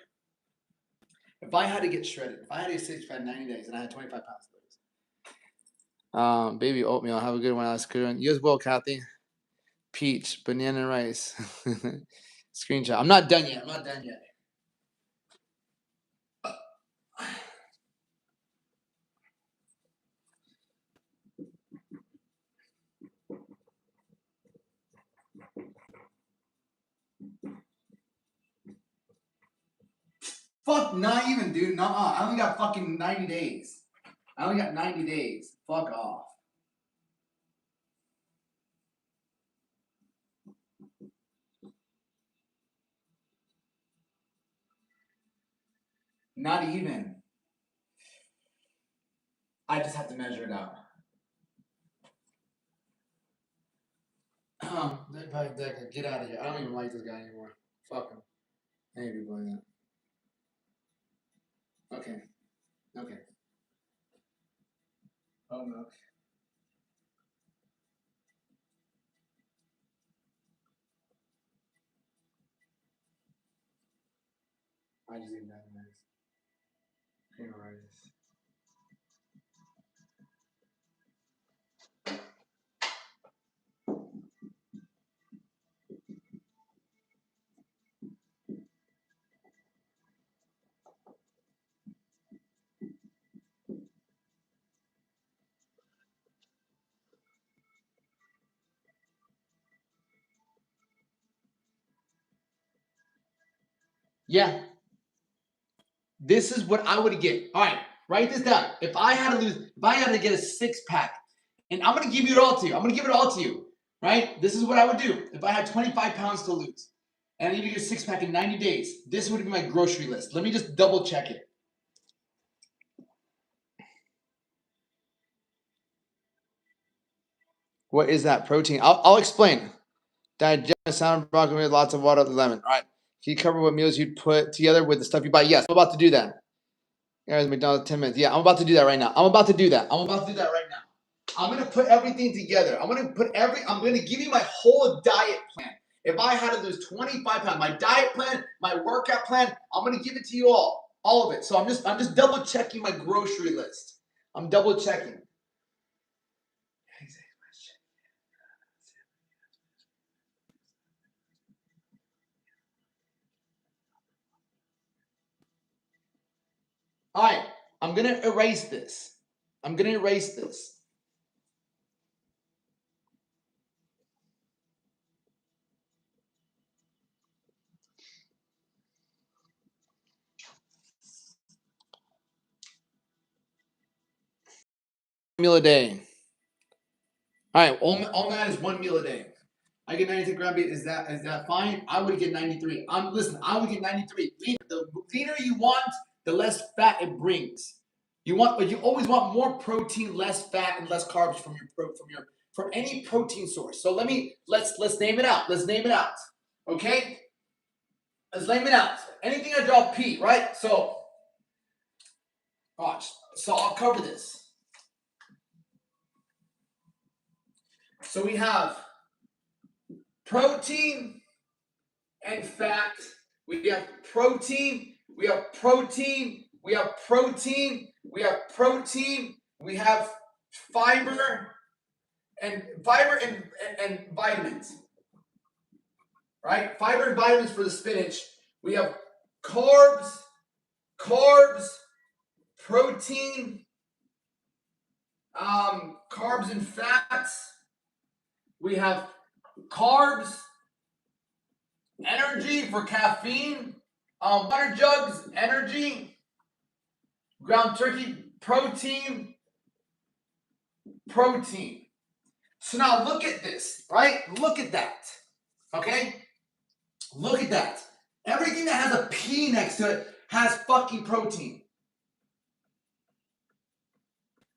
If I had to get shredded, if I had to get 65 90 days, and I had 25 pounds to lose. Baby oatmeal. Have a good one. That's good one. You as well, Kathy. Peach, banana rice. Screenshot. I'm not done yet. I'm not done yet. Fuck, not even, dude. Nuh-uh. I only got fucking 90 days. I only got 90 days. Fuck off. Not even. I just have to measure it out. Get out of here. I don't even like this guy anymore. Fuck him. I hate people like that. Okay. Okay. Oh, no. I just eat that nice. Cream of rice. Yeah. This is what I would get. All right, write this down. If I had to get a six pack, and I'm gonna give you it all to you. I'm gonna give it all to you. Right? This is what I would do if I had 25 pounds to lose, and I need to get a six pack in 90 days. This would be my grocery list. Let me just double check it. What is that protein? I'll explain. Digest salmon, broccoli with lots of water, lemon. All right. Can you cover what meals you'd put together with the stuff you buy? Yes, I'm about to do that. There's McDonald's 10 minutes. Yeah, I'm about to do that right now. I'm about to do that right now. I'm gonna put everything together. I'm gonna give you my whole diet plan. If I had to lose 25 pounds, my diet plan, my workout plan, I'm gonna give it to you all of it. So I'm just double checking my grocery list. I'm double checking. All right, I'm gonna erase this. Meal a day. All right, all that is one meal a day. I get 93 gram beef. Is that fine? I would get 93. Listen, I would get 93. The leaner you want, the less fat it brings. But you always want more protein, less fat, and less carbs from any protein source. So let's name it out. Let's name it out. Okay? Let's name it out. Anything I draw P, right? So Watch. So I'll cover this. So we have protein and fat. We have protein. We have protein. We have protein. We have protein. We have fiber and vitamins. Right? Fiber and vitamins for the spinach. We have carbs, protein, carbs and fats. We have carbs, energy for caffeine, water jugs, energy, ground turkey, protein. So now look at this, right? Look at that, okay? Look at that. Everything that has a P next to it has fucking protein.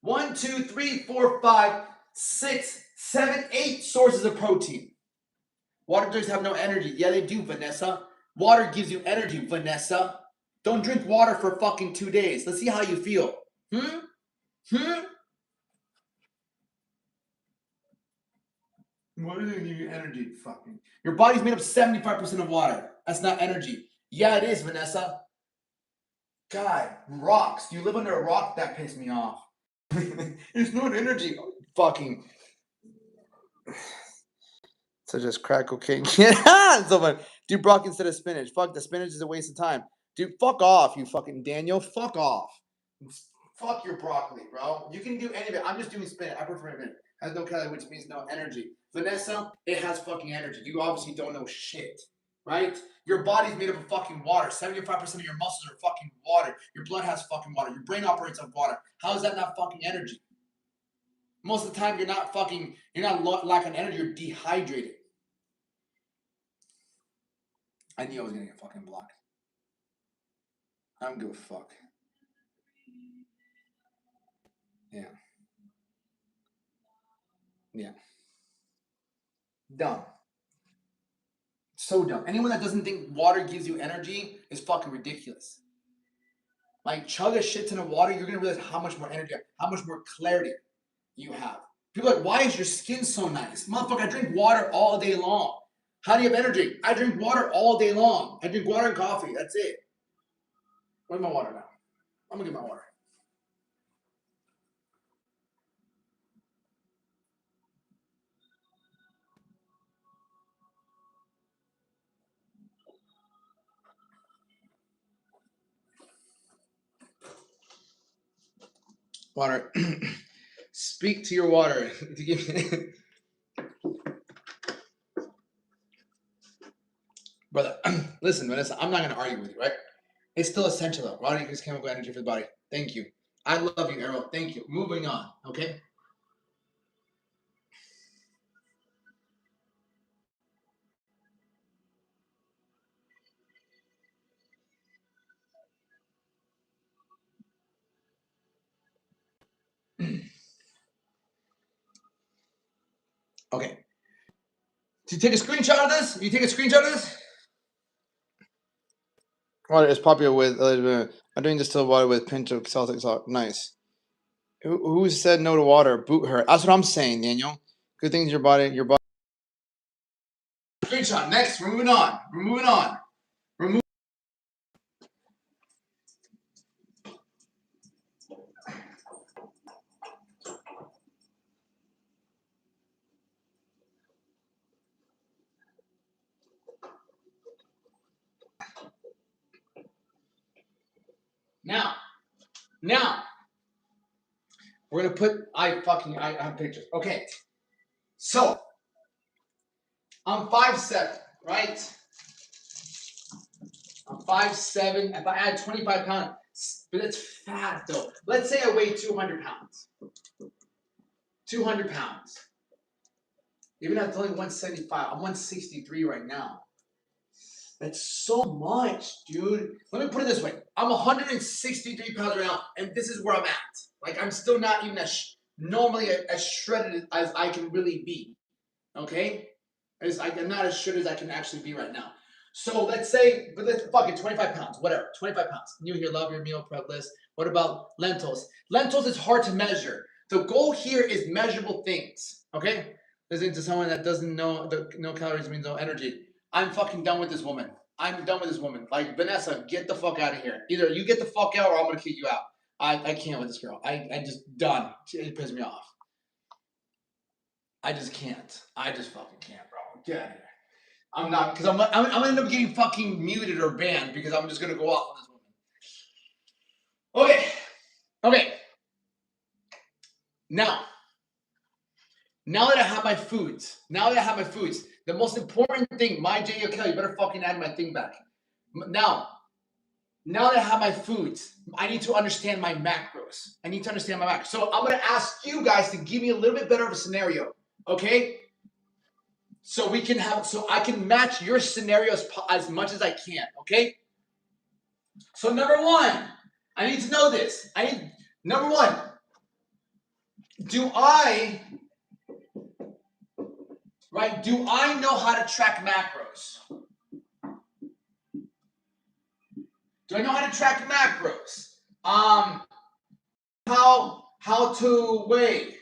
1, 2, 3, 4, 5, 6, 7, 8 sources of protein. Water drinks have no energy. Yeah, they do, Vanessa. Water gives you energy, Vanessa. Don't drink water for fucking 2 days. Let's see how you feel. What does it give you energy? Fucking. Your body's made up 75% of water. That's not energy. Yeah, it is, Vanessa. God, rocks. Do you live under a rock? That pissed me off. It's not energy. Fucking. So just crack cocaine. Yeah, so much. Do broccoli instead of spinach. Fuck, the spinach is a waste of time. Dude, fuck off, you fucking Daniel. Fuck off. Fuck your broccoli, bro. You can do any of it. I'm just doing spinach. I prefer it. Has no calorie, which means no energy. Vanessa, it has fucking energy. You obviously don't know shit, right? Your body's made up of fucking water. 75% of your muscles are fucking water. Your blood has fucking water. Your brain operates on water. How is that not fucking energy? Most of the time, you're not lacking energy. You're dehydrated. I knew I was gonna get fucking blocked. I don't give a fuck. Yeah. Yeah. Dumb. So dumb. Anyone that doesn't think water gives you energy is fucking ridiculous. Like, chug a shit ton of water, you're gonna realize how much more energy, how much more clarity you have. People are like, why is your skin so nice? Motherfucker, I drink water all day long. How do you have energy? I drink water all day long. I drink water and coffee. That's it. Where's my water now? I'm gonna get my water. Water. Speak to your water. Brother, listen, Vanessa, I'm not going to argue with you, right? It's still essential, though. Water gives chemical energy for the body. Thank you. I love you, Errol. Thank you. Moving on, okay? Okay. Do you take a screenshot of this? You take a screenshot of this? Water is popular with I'm doing distilled water with pinch of Celtic salt. Nice. Who said no to water? Boot her. That's what I'm saying, Daniel. Good things your body. Screenshot. Next, we're moving on. Now, we're gonna put. I have pictures. Okay, so I'm 5'7", right? I'm 5'7". If I add 25 pounds, but it's fat though. Let's say I weigh 200 pounds. 200 pounds. Even though it's only 175, I'm 163 right now. That's so much, dude. Let me put it this way. I'm 163 pounds right now, and this is where I'm at. Like, I'm still not even normally as shredded as I can really be. Okay? I'm not as shredded as I can actually be right now. So let's say, but let's fuck it, 25 pounds, whatever, 25 pounds. New here, love your meal prep list. What about lentils? Lentils is hard to measure. The goal here is measurable things, okay? Listening to someone that doesn't know no calories means no energy. I'm fucking done with this woman. I'm done with this woman. Like, Vanessa, get the fuck out of here. Either you get the fuck out or I'm gonna kick you out. I can't with this girl. I just done. It pisses me off. I just can't. I just fucking can't, bro. Get out of here. I'm not, because I'm gonna end up getting fucking muted or banned because I'm just gonna go off on this woman. Okay. Now that I have my foods, the most important thing, my J. Kelly, you better fucking add my thing back. Now that I have my foods, I need to understand my macros. So I'm gonna ask you guys to give me a little bit better of a scenario, okay? So I can match your scenarios as much as I can, okay? So number one, I need to know this. Number one, do I know how to track macros? Do I know how to track macros? How to weigh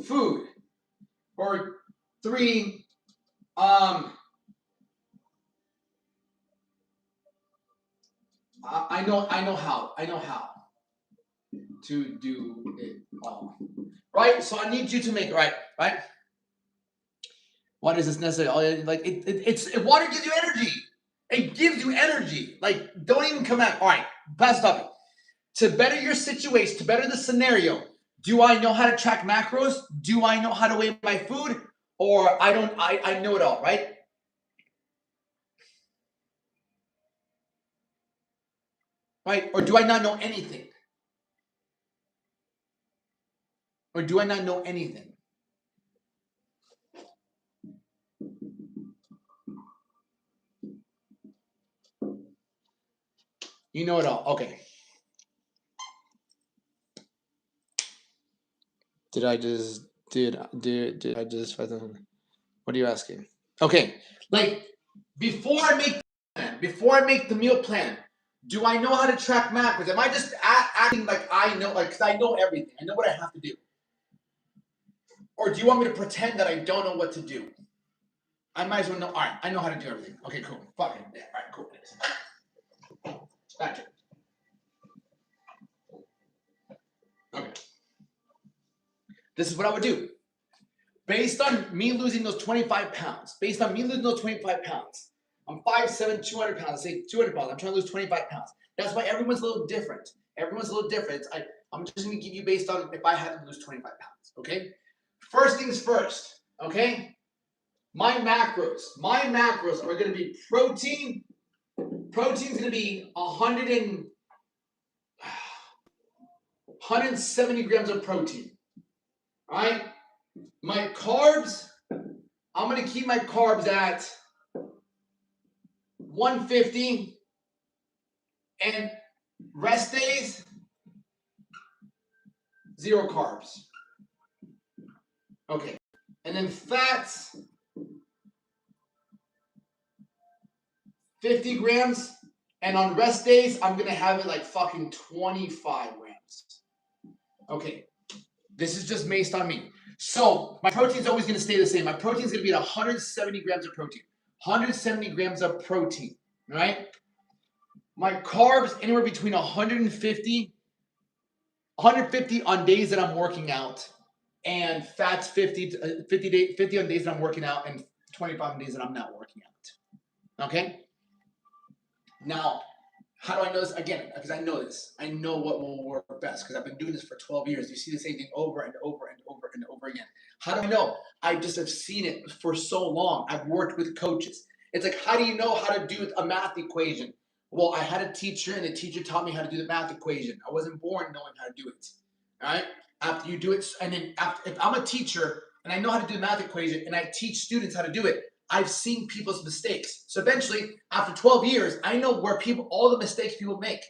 food? Or three, I know how to do it all. Right? So I need you to make right? What is this necessary? Like water gives you energy. It gives you energy. Like, don't even come out. All right, last topic. To better your situation, to better the scenario, do I know how to track macros? Do I know how to weigh my food? Or I don't, I know it all, right? Right? Or do I not know anything? Or do I not know anything? You know it all. Okay. Did I just what are you asking? Okay. Like, before I make the meal plan, do I know how to track macros? Am I just acting like I know, like, because I know everything. I know what I have to do. Or do you want me to pretend that I don't know what to do? I might as well know. All right, I know how to do everything. Okay, cool. Fuck it. Yeah, all right, cool. Back to it. Okay. This is what I would do. Based on me losing those 25 pounds, I'm 5'7", 200 pounds. Let's say 200 pounds. I'm trying to lose 25 pounds. That's why everyone's a little different. I'm just going to give you based on if I had to lose 25 pounds, okay? First things first, okay? My macros are going to be protein. Protein's going to be 170 grams of protein, all right? My carbs, I'm going to keep my carbs at 150, and rest days, 0 carbs. Okay. And then fats, 50 grams. And on rest days, I'm going to have it like fucking 25 grams. Okay. This is just based on me. So my protein is always going to stay the same. My protein is going to be at 170 grams of protein. 170 grams of protein, right? My carbs, anywhere between 150 on days that I'm working out, and fats 50 on days that I'm working out, and 25 on days that I'm not working out. Okay? Now, how do I know this? Again, because I know this. I know what will work best because I've been doing this for 12 years. You see the same thing over and over and over and over again. How do I know? I just have seen it for so long. I've worked with coaches. It's like, how do you know how to do a math equation? Well, I had a teacher, and the teacher taught me how to do the math equation. I wasn't born knowing how to do it. All right? After you do it, and then if I'm a teacher and I know how to do the math equation and I teach students how to do it, I've seen people's mistakes. So eventually, after 12 years, I know where all the mistakes people make.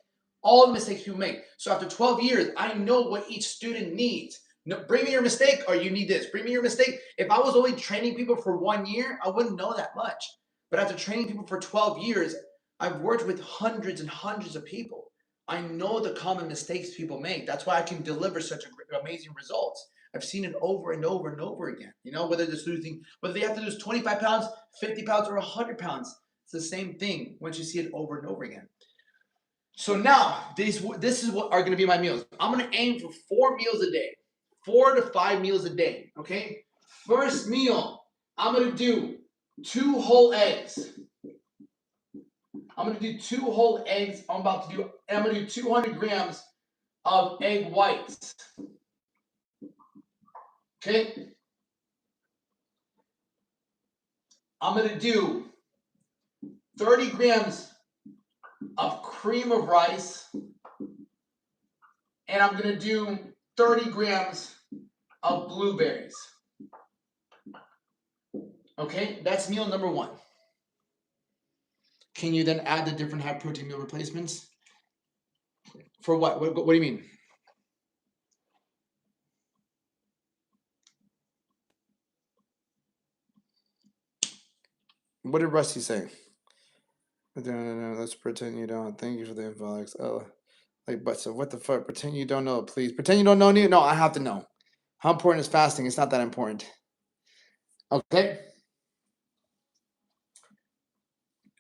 So after 12 years, I know what each student needs. No, bring me your mistake, or you need this. Bring me your mistake. If I was only training people for 1 year, I wouldn't know that much. But after training people for 12 years, I've worked with hundreds and hundreds of people. I know the common mistakes people make. That's why I can deliver such amazing results. I've seen it over and over and over again. You know, whether it's losing, whether they have to lose 25 pounds, 50 pounds, or 100 pounds, it's the same thing once you see it over and over again. So now, this is what are going to be my meals. I'm going to aim for 4 meals a day, 4 to 5 meals a day. Okay. First meal, I'm going to do 2 whole eggs. I'm going to do 2 whole eggs. I'm going to do 200 grams of egg whites. Okay. I'm going to do 30 grams of cream of rice. And I'm going to do 30 grams of blueberries. Okay, that's meal number 1. Can you then add the different high protein meal replacements? For what? What do you mean? What did Rusty say? No, let's pretend you don't. Thank you for the info, Alex. Oh, like, but so what the fuck? Pretend you don't know, please. Pretend you don't know. No, I have to know. How important is fasting? It's not that important. Okay.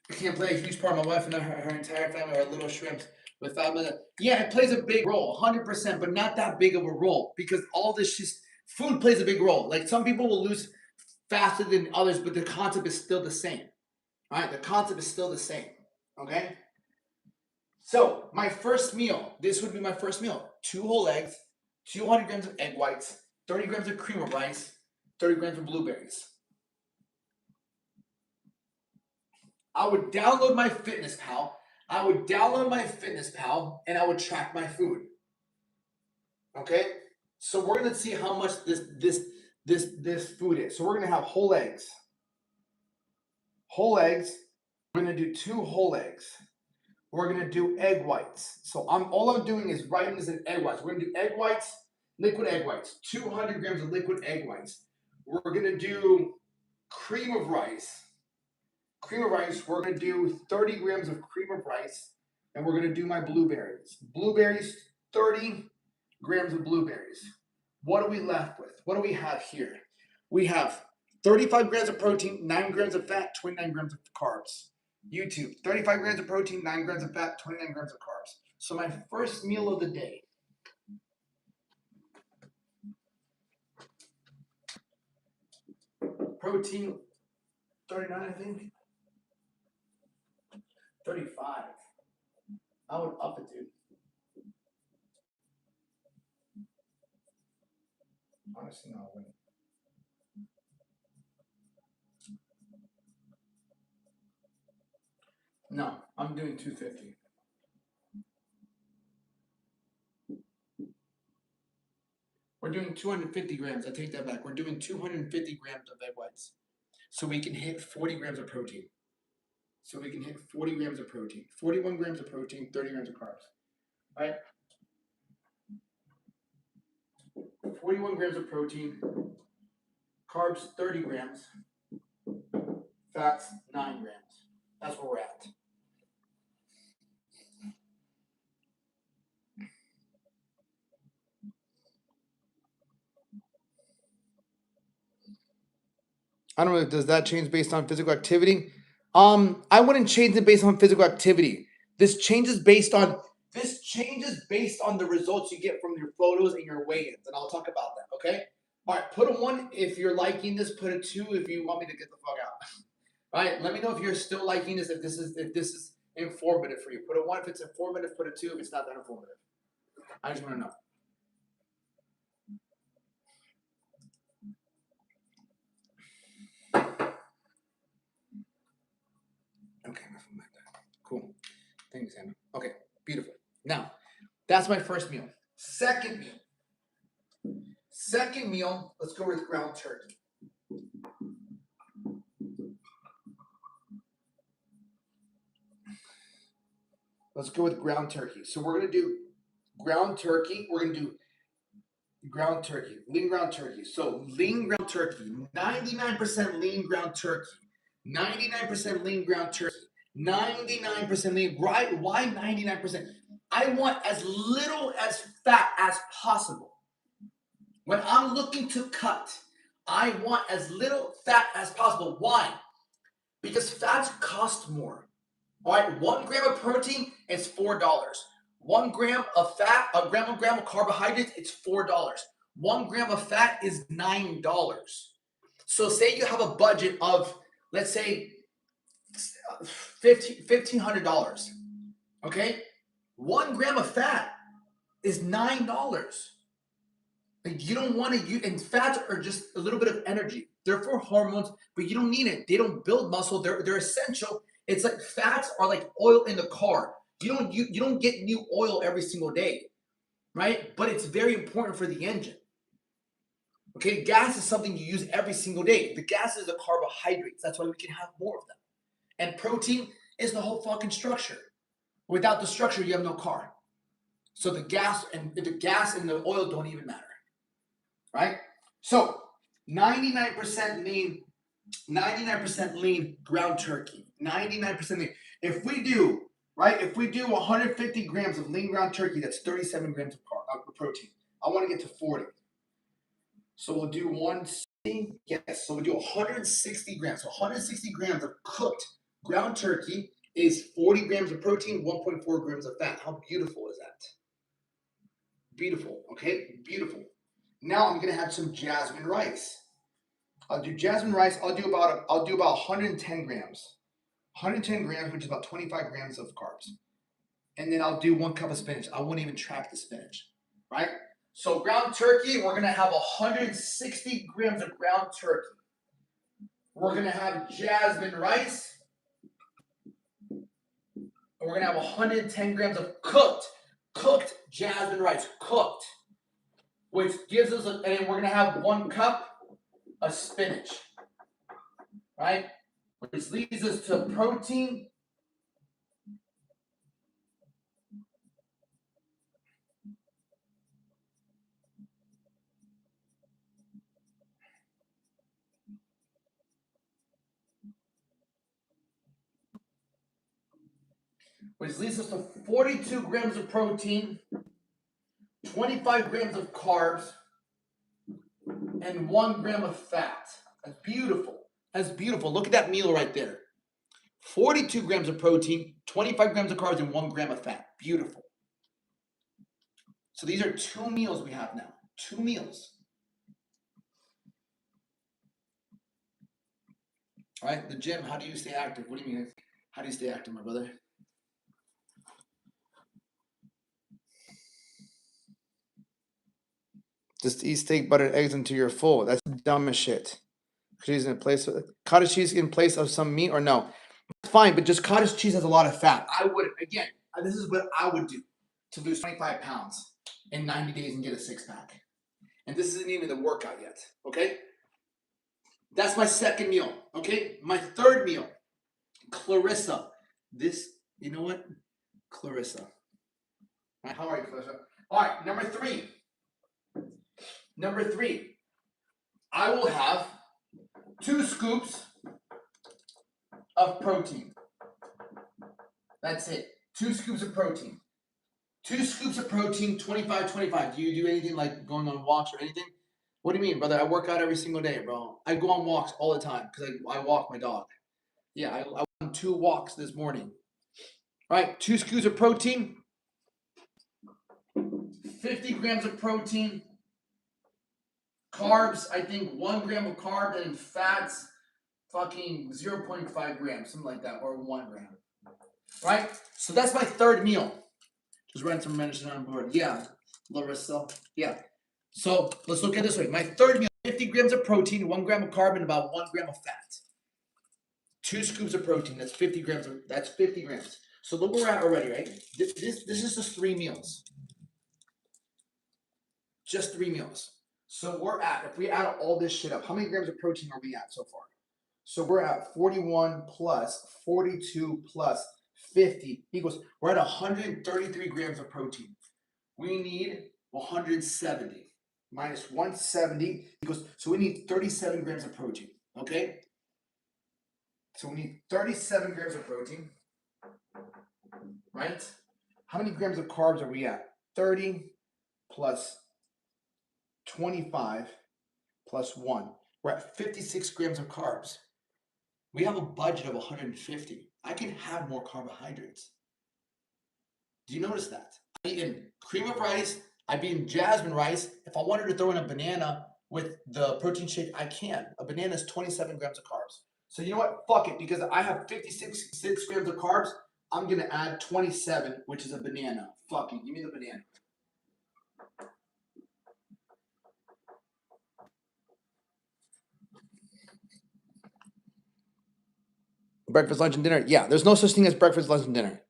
I can't play a huge part. My wife and her entire family are little shrimps with 5 million. Yeah, it plays a big role, 100%, but not that big of a role because all this just food plays a big role. Like some people will lose faster than others, but the concept is still the same. All right, the concept is still the same. Okay. So my first meal, this would be my first meal: 2 whole eggs, 200 grams of egg whites, 30 grams of cream of rice, 30 grams of blueberries. I would download my Fitness Pal. and I would track my food. Okay? So we're gonna see how much this food is. So we're gonna have whole eggs. Whole eggs. We're gonna do 2 whole eggs. We're gonna do egg whites. So all I'm doing is writing this in egg whites. We're gonna do egg whites, liquid egg whites, 200 grams of liquid egg whites. We're gonna do cream of rice. We're going to do 30 grams of cream of rice, and we're going to do my blueberries. 30 grams of blueberries. What are we left with? What do we have here? We have 35 grams of protein, 9 grams of fat, 29 grams of carbs. YouTube, 35 grams of protein, 9 grams of fat, 29 grams of carbs. So my first meal of the day. Protein, 39, I think. 35. I would up it, dude. Honestly, no, I wouldn't. No, I'm doing 250. We're doing 250 grams. I take that back. We're doing 250 grams of egg whites. So we can hit 40 grams of protein. 41 grams of protein, 30 grams of carbs. Right? 41 grams of protein, carbs 30 grams, fats 9 grams. That's where we're at. I don't know. Does that change based on physical activity? I wouldn't change it based on physical activity. This changes based on the results you get from your photos and your weigh-ins, and I'll talk about that. Okay. All right. Put a 1 if you're liking this. Put a 2 if you want me to get the fuck out. All right. Let me know if you're still liking this. If this is informative for you. Put a 1 if it's informative. Put a 2 if it's not that informative. I just want to know. Okay, nothing like that. Cool. Thanks, Anna. Okay, beautiful. Now, that's my first meal. Second meal, let's go with ground turkey. Let's go with ground turkey. So we're going to do ground turkey. We're going to do ground turkey, lean ground turkey. So lean ground turkey, 99% lean ground turkey. 99% lean ground turkey. 99% lean. Right? Why 99%? I want as little as fat as possible. When I'm looking to cut, I want as little fat as possible. Why? Because fats cost more. All right, 1 gram of protein is $4. 1 gram of fat, a gram of carbohydrates, it's $4. 1 gram of fat is $9. So say you have a budget of, let's say, $1,500. Okay, 1 gram of fat is $9. Like, you don't want to use, and fats are just a little bit of energy. They're for hormones, but you don't need it. They don't build muscle. They're essential. It's like fats are like oil in the car. You don't get new oil every single day, right? But it's very important for the engine. Okay, gas is something you use every single day. The gas is the carbohydrates. That's why we can have more of them. And protein is the whole fucking structure. Without the structure, you have no car. So the gas and the oil don't even matter. Right? So 99% lean ground turkey. 99% lean. If we do 150 grams of lean ground turkey, that's 37 grams of protein. I want to get to 40. So we'll do 160. Yes, so we'll do 160 grams. So 160 grams of cooked ground turkey is 40 grams of protein, 1.4 grams of fat. How beautiful is that? Beautiful, okay? Beautiful. Now I'm gonna have some jasmine rice. I'll do jasmine rice. I'll do about 110 grams. 110 grams, which is about 25 grams of carbs. And then I'll do 1 cup of spinach. I won't even track the spinach, right? So ground turkey, we're gonna have 160 grams of ground turkey. We're gonna have jasmine rice. And we're gonna have 110 grams of cooked jasmine rice, cooked. Which gives us, and we're gonna have 1 cup of spinach, right? Which leads us to protein. Which leads us to 42 grams of protein, 25 grams of carbs, and 1 gram of fat. That's beautiful. That's beautiful. Look at that meal right there. 42 grams of protein, 25 grams of carbs, and 1 gram of fat. Beautiful. So these are 2 meals we have now. 2 meals. All right, the gym, how do you stay active? What do you mean? How do you stay active, my brother? Just eat steak, butter, and eggs until you're full. That's dumb as shit. Cheese in place of cottage cheese in place of some meat or no? Fine, but just cottage cheese has a lot of fat. I would, again, this is what I would do to lose 25 pounds in 90 days and get a 6-pack. And this isn't even the workout yet, okay? That's my second meal, okay? My third meal, Clarissa. This, you know what? Clarissa. How are you, Clarissa? All right, number three. I will have 2 scoops of protein. That's it. 2 scoops of protein. 2 scoops of protein, 25. Do you do anything like going on walks or anything? What do you mean, brother? I work out every single day, bro. I go on walks all the time because I walk my dog. Yeah, I went on 2 walks this morning. All right, 2 scoops of protein, 50 grams of protein, carbs, I think 1 gram of carb, and fats, fucking 0.5 grams, something like that, or 1 gram. Right? So that's my third meal. Just writing some mention on board. Yeah, Larissa. Yeah. So let's look at it this way. My third meal, 50 grams of protein, 1 gram of carb, and about 1 gram of fat. 2 scoops of protein. That's 50 grams. That's 50 grams. So look where we're at already, right? This is just 3 meals. Just 3 meals. So we're at, if we add all this shit up, how many grams of protein are we at so far? So we're at 41 plus 42 plus 50 equals, we're at 133 grams of protein. We need 170 minus 170 equals, so we need 37 grams of protein, okay? So we need 37 grams of protein, right? How many grams of carbs are we at? 30 plus 25 plus 1. We're at 56 grams of carbs. We have a budget of 150. I can have more carbohydrates. Do you notice that? I'm eating cream of rice. I'm eating jasmine rice. If I wanted to throw in a banana with the protein shake, I can. A banana is 27 grams of carbs. So you know what? Fuck it. Because I have 56 grams of carbs, I'm going to add 27, which is a banana. Fuck it. Give me the banana. Breakfast, lunch, and dinner. Yeah, there's no such thing as breakfast, lunch, and dinner.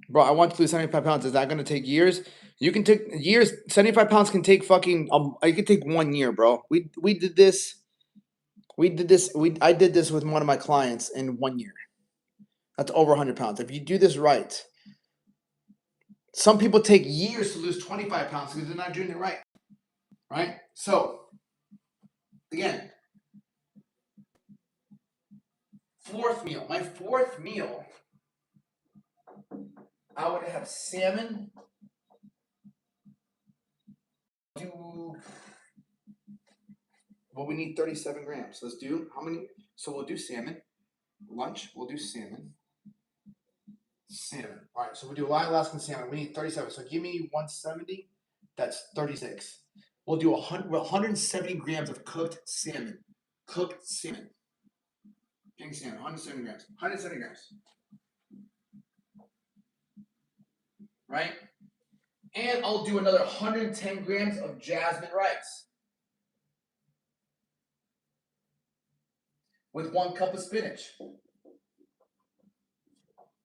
Bro, I want to lose 75 pounds. Is that going to take years? You can take years. 75 pounds can take fucking, it could take 1 year, bro. We did this. I did this with one of my clients in 1 year. That's over 100 pounds. If you do this right, some people take years to lose 25 pounds because they're not doing it right. Right? So, again, fourth meal. My fourth meal, I would have salmon. Well, we need 37 grams. Let's do how many? So we'll do salmon. Lunch, we'll do salmon. Salmon. All right, so we do Alaskan salmon. We need 37. So give me 170. That's 36. We'll do 170 grams of cooked salmon. Cooked salmon. Pink salmon, 170 grams. 170 grams. Right? And I'll do another 110 grams of jasmine rice. With 1 cup of spinach.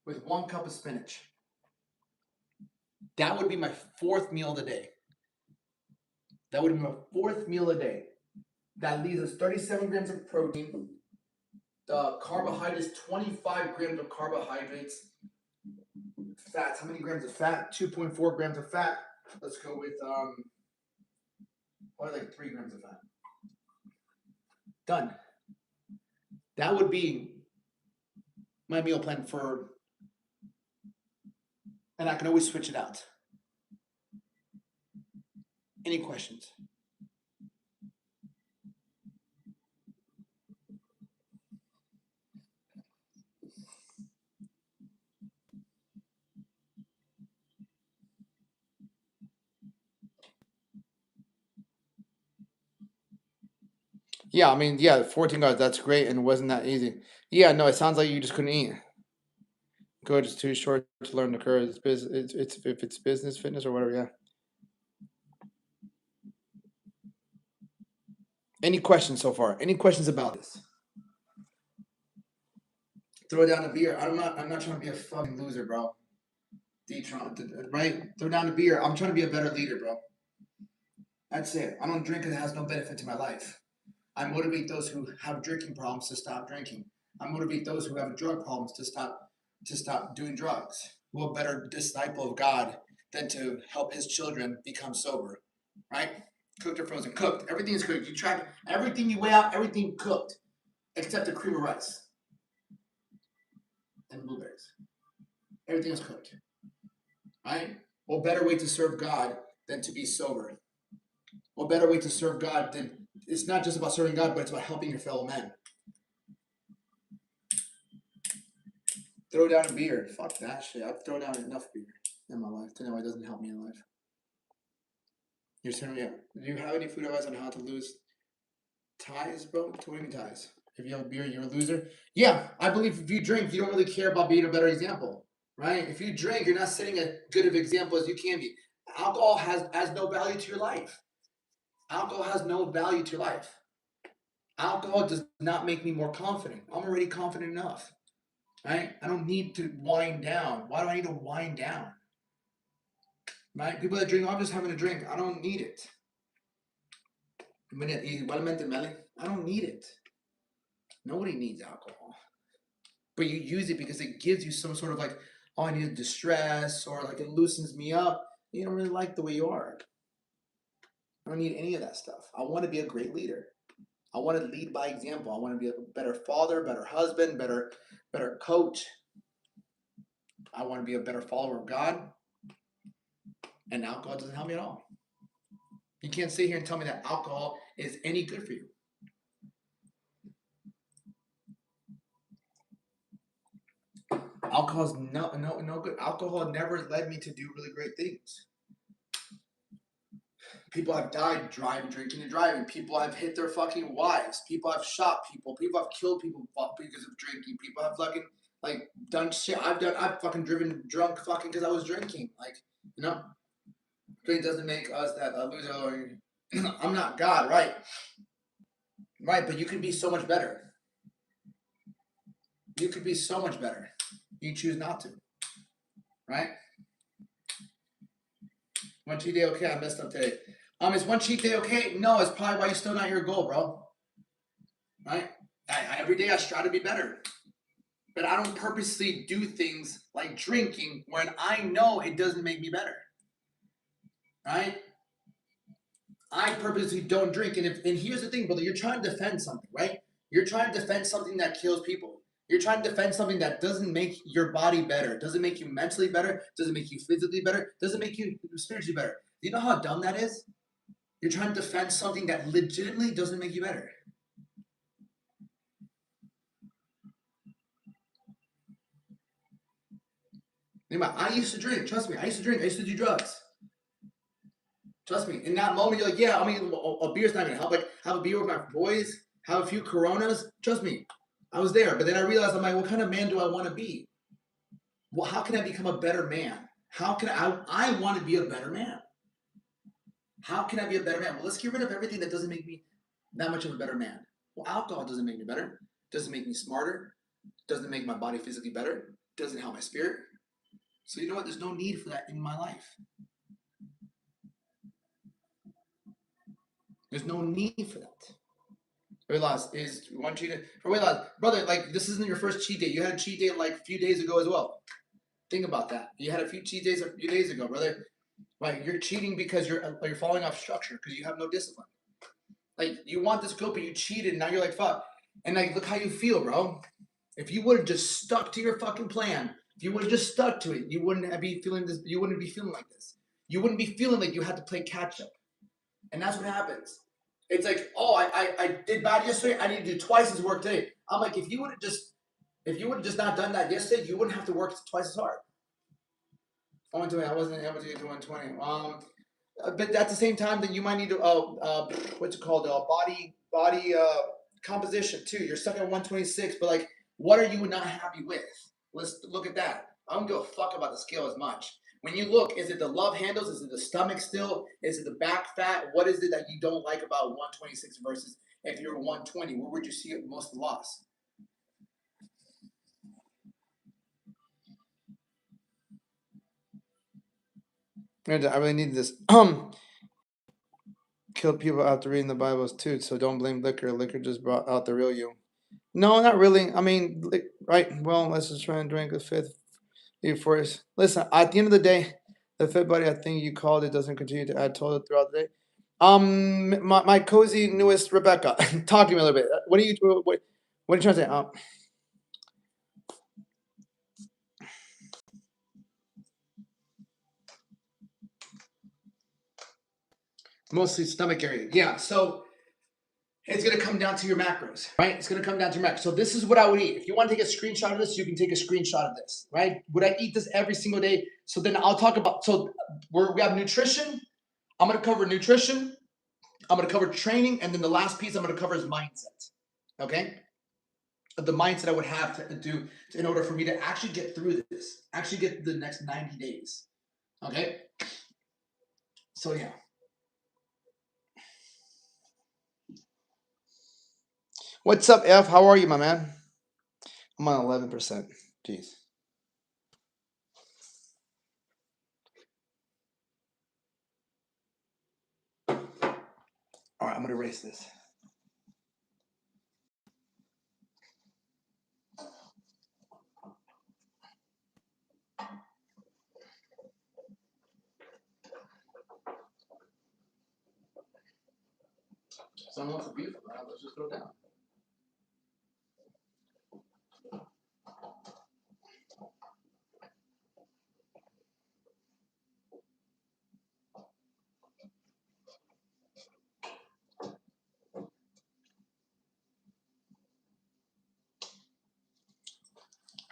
With 1 cup of spinach. That would be my fourth meal of the day. That would be my fourth meal a day. That leaves us 37 grams of protein. Carbohydrates, 25 grams of carbohydrates. Fats, how many grams of fat? 2.4 grams of fat. Let's go with, or like 3 grams of fat. Done. That would be my meal plan for, and I can always switch it out. Any questions? Yeah, I mean, yeah, 14 guards, that's great, and it wasn't that easy. Yeah, no, it sounds like you just couldn't eat. Good, it's too short to learn the curve. It's if it's business, fitness, or whatever, yeah. Any questions so far? Any questions about this? Throw down a beer. I'm not trying to be a fucking loser, bro. Right? Throw down a beer. I'm trying to be a better leader, bro. That's it. I don't drink because it has no benefit to my life. I motivate those who have drinking problems to stop drinking. I motivate those who have drug problems to stop doing drugs. What better disciple of God than to help his children become sober, right? Cooked or frozen? Cooked. Everything is cooked. You track everything you weigh out, everything cooked, except the cream of rice and blueberries. Everything is cooked, right? What better way to serve God than to be sober? What better way to serve God than, it's not just about serving God, but it's about helping your fellow man. Throw down a beer. Fuck that shit. I've thrown down enough beer in my life to know it doesn't help me in life. You're telling me, do you have any food advice on how to lose ties, bro? What do you mean ties? If you have a beer, you're a loser? Yeah, I believe if you drink, you don't really care about being a better example, right? If you drink, you're not setting as good of an example as you can be. Alcohol has no value to your life. Alcohol has no value to your life. Alcohol does not make me more confident. I'm already confident enough, right? I don't need to wind down. Why do I need to wind down? Right? People that drink, I'm just having a drink. I don't need it. I don't need it. Nobody needs alcohol. But you use it because it gives you some sort of like, oh, I need distress, or like it loosens me up. You don't really like the way you are. I don't need any of that stuff. I want to be a great leader. I want to lead by example. I want to be a better father, better husband, better coach. I want to be a better follower of God. And alcohol doesn't help me at all. You can't sit here and tell me that alcohol is any good for you. Alcohol is no good. Alcohol never led me to do really great things. People have died drinking and driving. People have hit their fucking wives. People have shot people. People have killed people because of drinking. People have fucking done shit. I've fucking driven drunk fucking because I was drinking. Drink doesn't make us that loser. I'm not God, right? Right, but you could be so much better. You could be so much better. You choose not to. Right? One cheat day, okay, I messed up today. Is one cheat day okay? No, it's probably why you're still not your goal, bro. Right? Every day I strive to be better. But I don't purposely do things like drinking when I know it doesn't make me better. Right? I purposely don't drink. And here's the thing, brother, you're trying to defend something, right? You're trying to defend something that kills people. You're trying to defend something that doesn't make your body better, doesn't make you mentally better, doesn't make you physically better, doesn't make you spiritually better. Do you know how dumb that is? You're trying to defend something that legitimately doesn't make you better. I used to drink. Trust me. I used to drink. I used to do drugs. Trust me. In that moment, you're like, yeah, a beer's not going to help. Like, have a beer with my boys, have a few Coronas. Trust me. I was there. But then I realized, I'm like, what kind of man do I want to be? Well, how can I become a better man? How can I want to be a better man? How can I be a better man? Well, let's get rid of everything that doesn't make me that much of a better man. Well, alcohol doesn't make me better. Doesn't make me smarter. Doesn't make my body physically better. Doesn't help my spirit. So you know what? There's no need for that in my life. There's no need for that. Realize is one cheat day. Realize, brother, like this isn't your first cheat day. You had a cheat day like a few days ago as well. Think about that. You had a few cheat days a few days ago, brother. Like you're cheating because you're falling off structure because you have no discipline. Like you want this goal, but you cheated, and now you're like fuck. And like look how you feel, bro. If you would have just stuck to your fucking plan, if you would have just stuck to it, you wouldn't be feeling this. You wouldn't be feeling like this. You wouldn't be feeling like you had to play catch up. And that's what happens. It's like, oh, I did bad yesterday. I need to do twice as work today. I'm like, if you would have just not done that yesterday, you wouldn't have to work twice as hard. 120. I wasn't able to get to 120. But at the same time, then you might need to what's it called? Body composition too. You're stuck at 126, but like, what are you not happy with? Let's look at that. I don't give a fuck about the scale as much. When you look, is it the love handles? Is it the stomach still? Is it the back fat? What is it that you don't like about 126 versus if you're 120? Where would you see most of the loss? I really need this. Killed people after reading the Bibles too, so don't blame liquor. Liquor just brought out the real you. No, not really. I mean, right? Well, let's just try and drink the fifth first. Listen, at the end of the day, the fifth body, I think you called it, doesn't continue to add total throughout the day. My cozy newest Rebecca, talk to me a little bit. What are you trying to say? Mostly stomach area. Yeah. So it's going to come down to your macros, right? It's going to come down to your macros. So this is what I would eat. If you want to take a screenshot of this, you can take a screenshot of this, right? Would I eat this every single day? So then I'll talk about, we have nutrition. I'm going to cover nutrition. I'm going to cover training. And then the last piece I'm going to cover is mindset. Okay? The mindset I would have to do in order for me to actually get through this, actually get through the next 90 days. Okay? So yeah. What's up, F? How are you, my man? I'm on 11%. Jeez. All right, I'm going to erase this. Someone wants a beautiful. Let's just go down.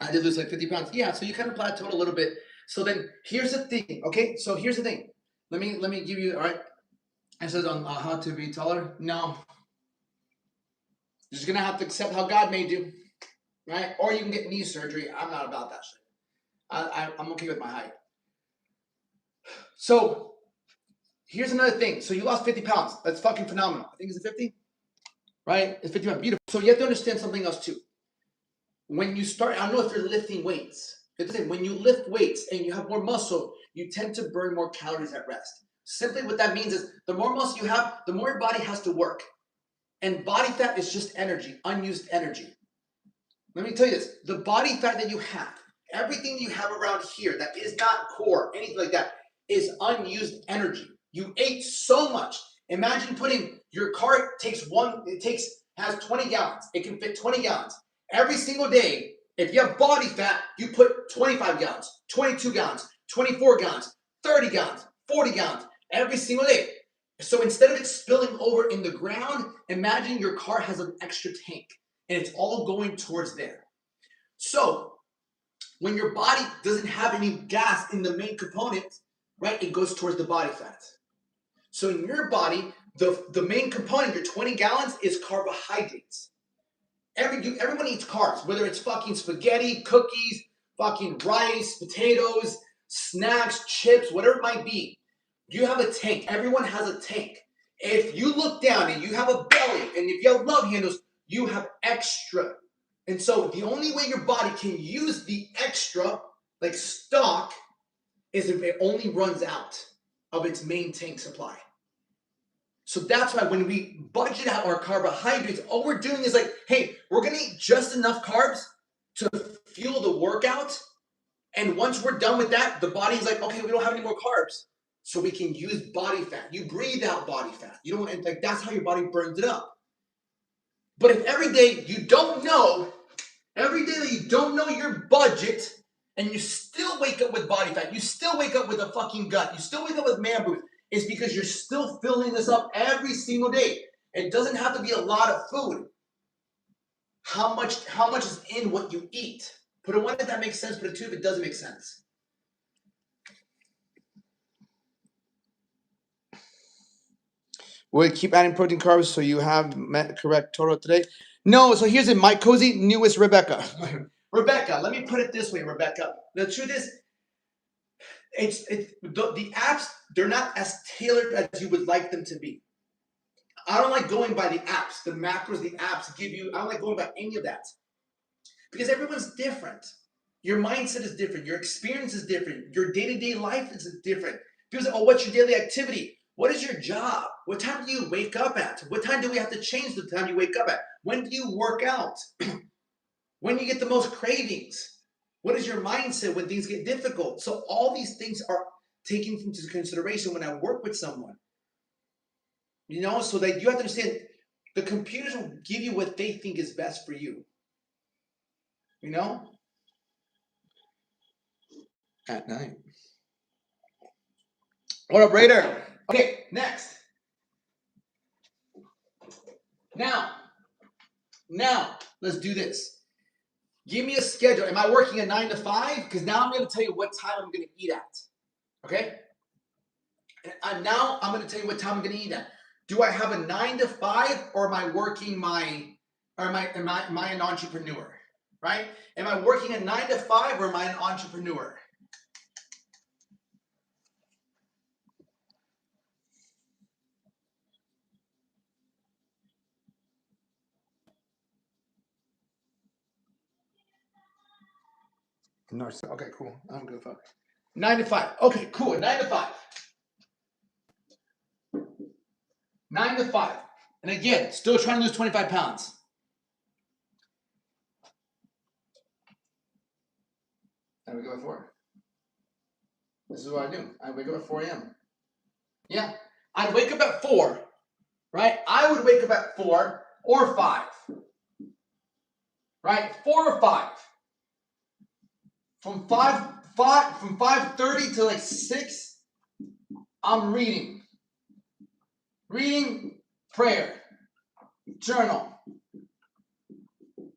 I did lose like 50 pounds. Yeah, so you kind of plateaued a little bit. So then here's the thing, okay? So here's the thing. Let me give you, all right? It says on how to be taller. No. You're just going to have to accept how God made you, right? Or you can get knee surgery. I'm not about that shit. I'm okay with my height. So here's another thing. So you lost 50 pounds. That's fucking phenomenal. I think it's 50, right? It's 50 pounds. Beautiful. So you have to understand something else too. When you start, I don't know if you're lifting weights. When you lift weights and you have more muscle, you tend to burn more calories at rest. Simply what that means is the more muscle you have, the more your body has to work. And body fat is just energy, unused energy. Let me tell you this, the body fat that you have, everything you have around here that is not core, anything like that, is unused energy. You ate so much. Imagine putting your car has 20 gallons. It can fit 20 gallons. Every single day, if you have body fat, you put 25 gallons, 22 gallons, 24 gallons, 30 gallons, 40 gallons every single day. So instead of it spilling over in the ground, imagine your car has an extra tank and it's all going towards there. So when your body doesn't have any gas in the main component, right, it goes towards the body fat. So in your body, the main component, your 20 gallons, is carbohydrates. Everyone eats carbs, whether it's fucking spaghetti, cookies, fucking rice, potatoes, snacks, chips, whatever it might be. You have a tank. Everyone has a tank. If you look down and you have a belly, and if you have love handles, you have extra. And so the only way your body can use the extra, like stock, is if it only runs out of its main tank supply. So that's why when we budget out our carbohydrates, all we're doing is like, hey, we're going to eat just enough carbs to fuel the workout. And once we're done with that, the body's like, okay, we don't have any more carbs. So we can use body fat. You breathe out body fat. You don't, like, that's how your body burns it up. But if every day you don't know, every day that you don't know your budget, and you still wake up with body fat, you still wake up with a fucking gut, you still wake up with man boobs, it's because you're still filling this up every single day. It doesn't have to be a lot of food. How much is in what you eat? Put a one if that makes sense, put a two if it doesn't make sense. Will you keep adding protein carbs so you have met correct total today? No, so here's it, Mike Cozy, newest Rebecca. Rebecca, let me put it this way, Rebecca. The truth is, the apps, they're not as tailored as you would like them to be. I don't like going by the apps, the macros the apps give you. I don't like going by any of that. Because everyone's different. Your mindset is different. Your experience is different. Your day-to-day life is different. People say, oh, what's your daily activity? What is your job? What time do you wake up at? What time do we have to change the time you wake up at? When do you work out? When do you get the most cravings? What is your mindset when things get difficult? So all these things are taken into consideration when I work with someone. You know, so that you have to understand, the computers will give you what they think is best for you. You know? At night. What up, Raider? Okay, next. Now, let's do this. Give me a schedule. Am I working a 9 to 5? Because now I'm going to tell you what time I'm going to eat at. Okay? And now I'm going to tell you what time I'm going to eat at. Do I have a 9 to 5, or am I working am I an entrepreneur? Right? Am I working a 9 to 5, or am I an entrepreneur? No, okay, cool. I'm good. 9 to 5. Okay, cool. 9 to 5. 9 to 5. And again, still trying to lose 25 pounds. I wake up at 4. This is what I do. I wake up at 4 a.m. Yeah. I'd wake up at 4, right? I would wake up at 4 or 5, right? 4 or 5. From 5:30 to like 6, I'm reading, prayer, journal,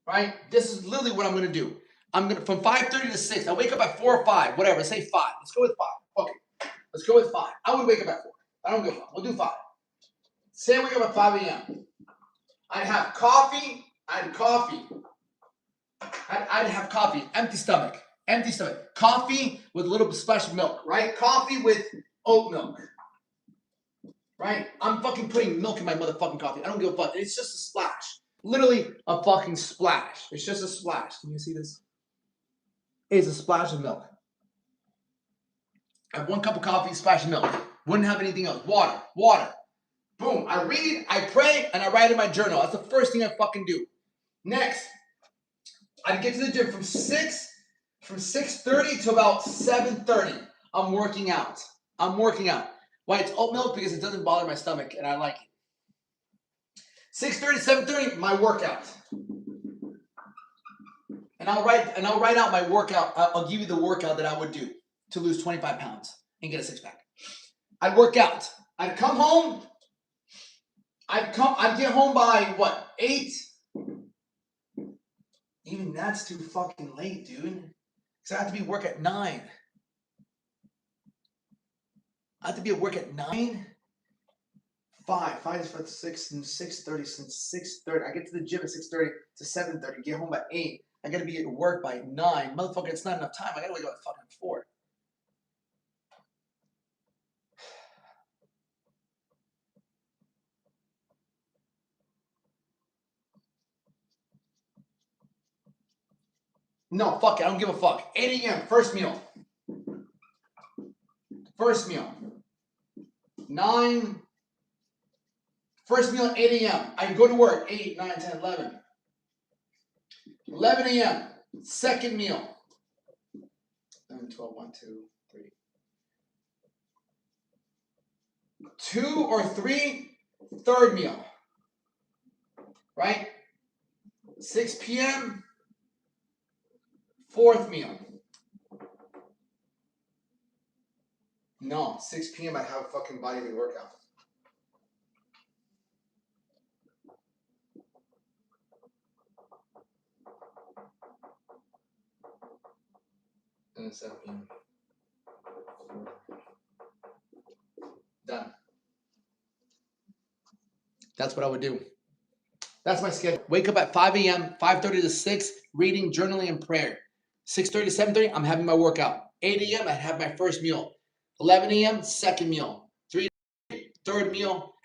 right? This is literally what I'm gonna do. I'm gonna from 5:30 to 6. I wake up at 4 or 5, whatever. Say 5. Let's go with 5. Okay, let's go with 5. I would wake up at 4. I don't give a fuck. We'll do 5. Say I wake up at 5 a.m. I'd have coffee. I'd have coffee. Empty stomach. Coffee with a little splash of milk, right? Coffee with oat milk, right? I'm fucking putting milk in my motherfucking coffee. I don't give a fuck. It's just a splash. Literally a fucking splash. It's just a splash. Can you see this? It's a splash of milk. I have 1 cup of coffee, splash of milk. Wouldn't have anything else. Water. Boom. I read, I pray, and I write in my journal. That's the first thing I fucking do. Next, I get to the gym from 6:30 to about 7:30. I'm working out. Why? It's oat milk because it doesn't bother my stomach and I like it. 6:30, 7:30, my workout. And I'll write out my workout. I'll give you the workout that I would do to lose 25 pounds and get a 6-pack. I'd work out. I'd come home. I'd get home by what? 8? Even that's too fucking late, dude. Because I have to be at work at 9. I have to be at work at 9. 5 is for 6 and 6:30. Since 6:30, I get to the gym at 6:30 to 7:30. Get home by 8. I gotta be at work by 9. Motherfucker, it's not enough time. I gotta wake up at fucking 4. No, fuck it. I don't give a fuck. 8 a.m. First meal. 9. First meal at 8 a.m. I go to work. 8, 9, 10, 11. 11 a.m. Second meal. 11, 12, 1, 2, 3. 2 or 3. Third meal. Right? 6 p.m. Fourth meal. No, 6 p.m. I have a fucking bodyweight workout. And then 7 p.m. Done. That's what I would do. That's my schedule. Wake up at 5 a.m., 5:30 to 6, reading, journaling, and prayer. 6:30 to 7:30, I'm having my workout. 8 a.m., I have my first meal. 11 a.m., second meal. 3, third meal.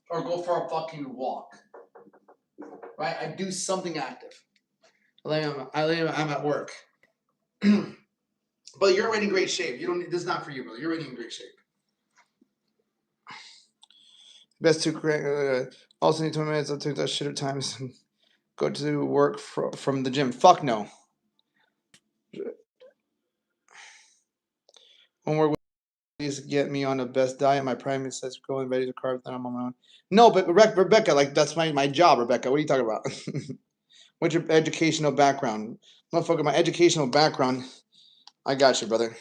Or go for a fucking walk. Right? I do something active. I'm at work. But you're already in great shape. You don't need, this is not for you, brother. You're already in great shape. Best to correct. Also need 20 minutes. I'll take that shit at times and go to work from the gym. Fuck no. Homework please get me on the best diet. My primate says going ready to carb. Then I'm on my own. No, but Rebecca, like that's my job, Rebecca. What are you talking about? What's your educational background? Motherfucker, my educational background. I got you, brother.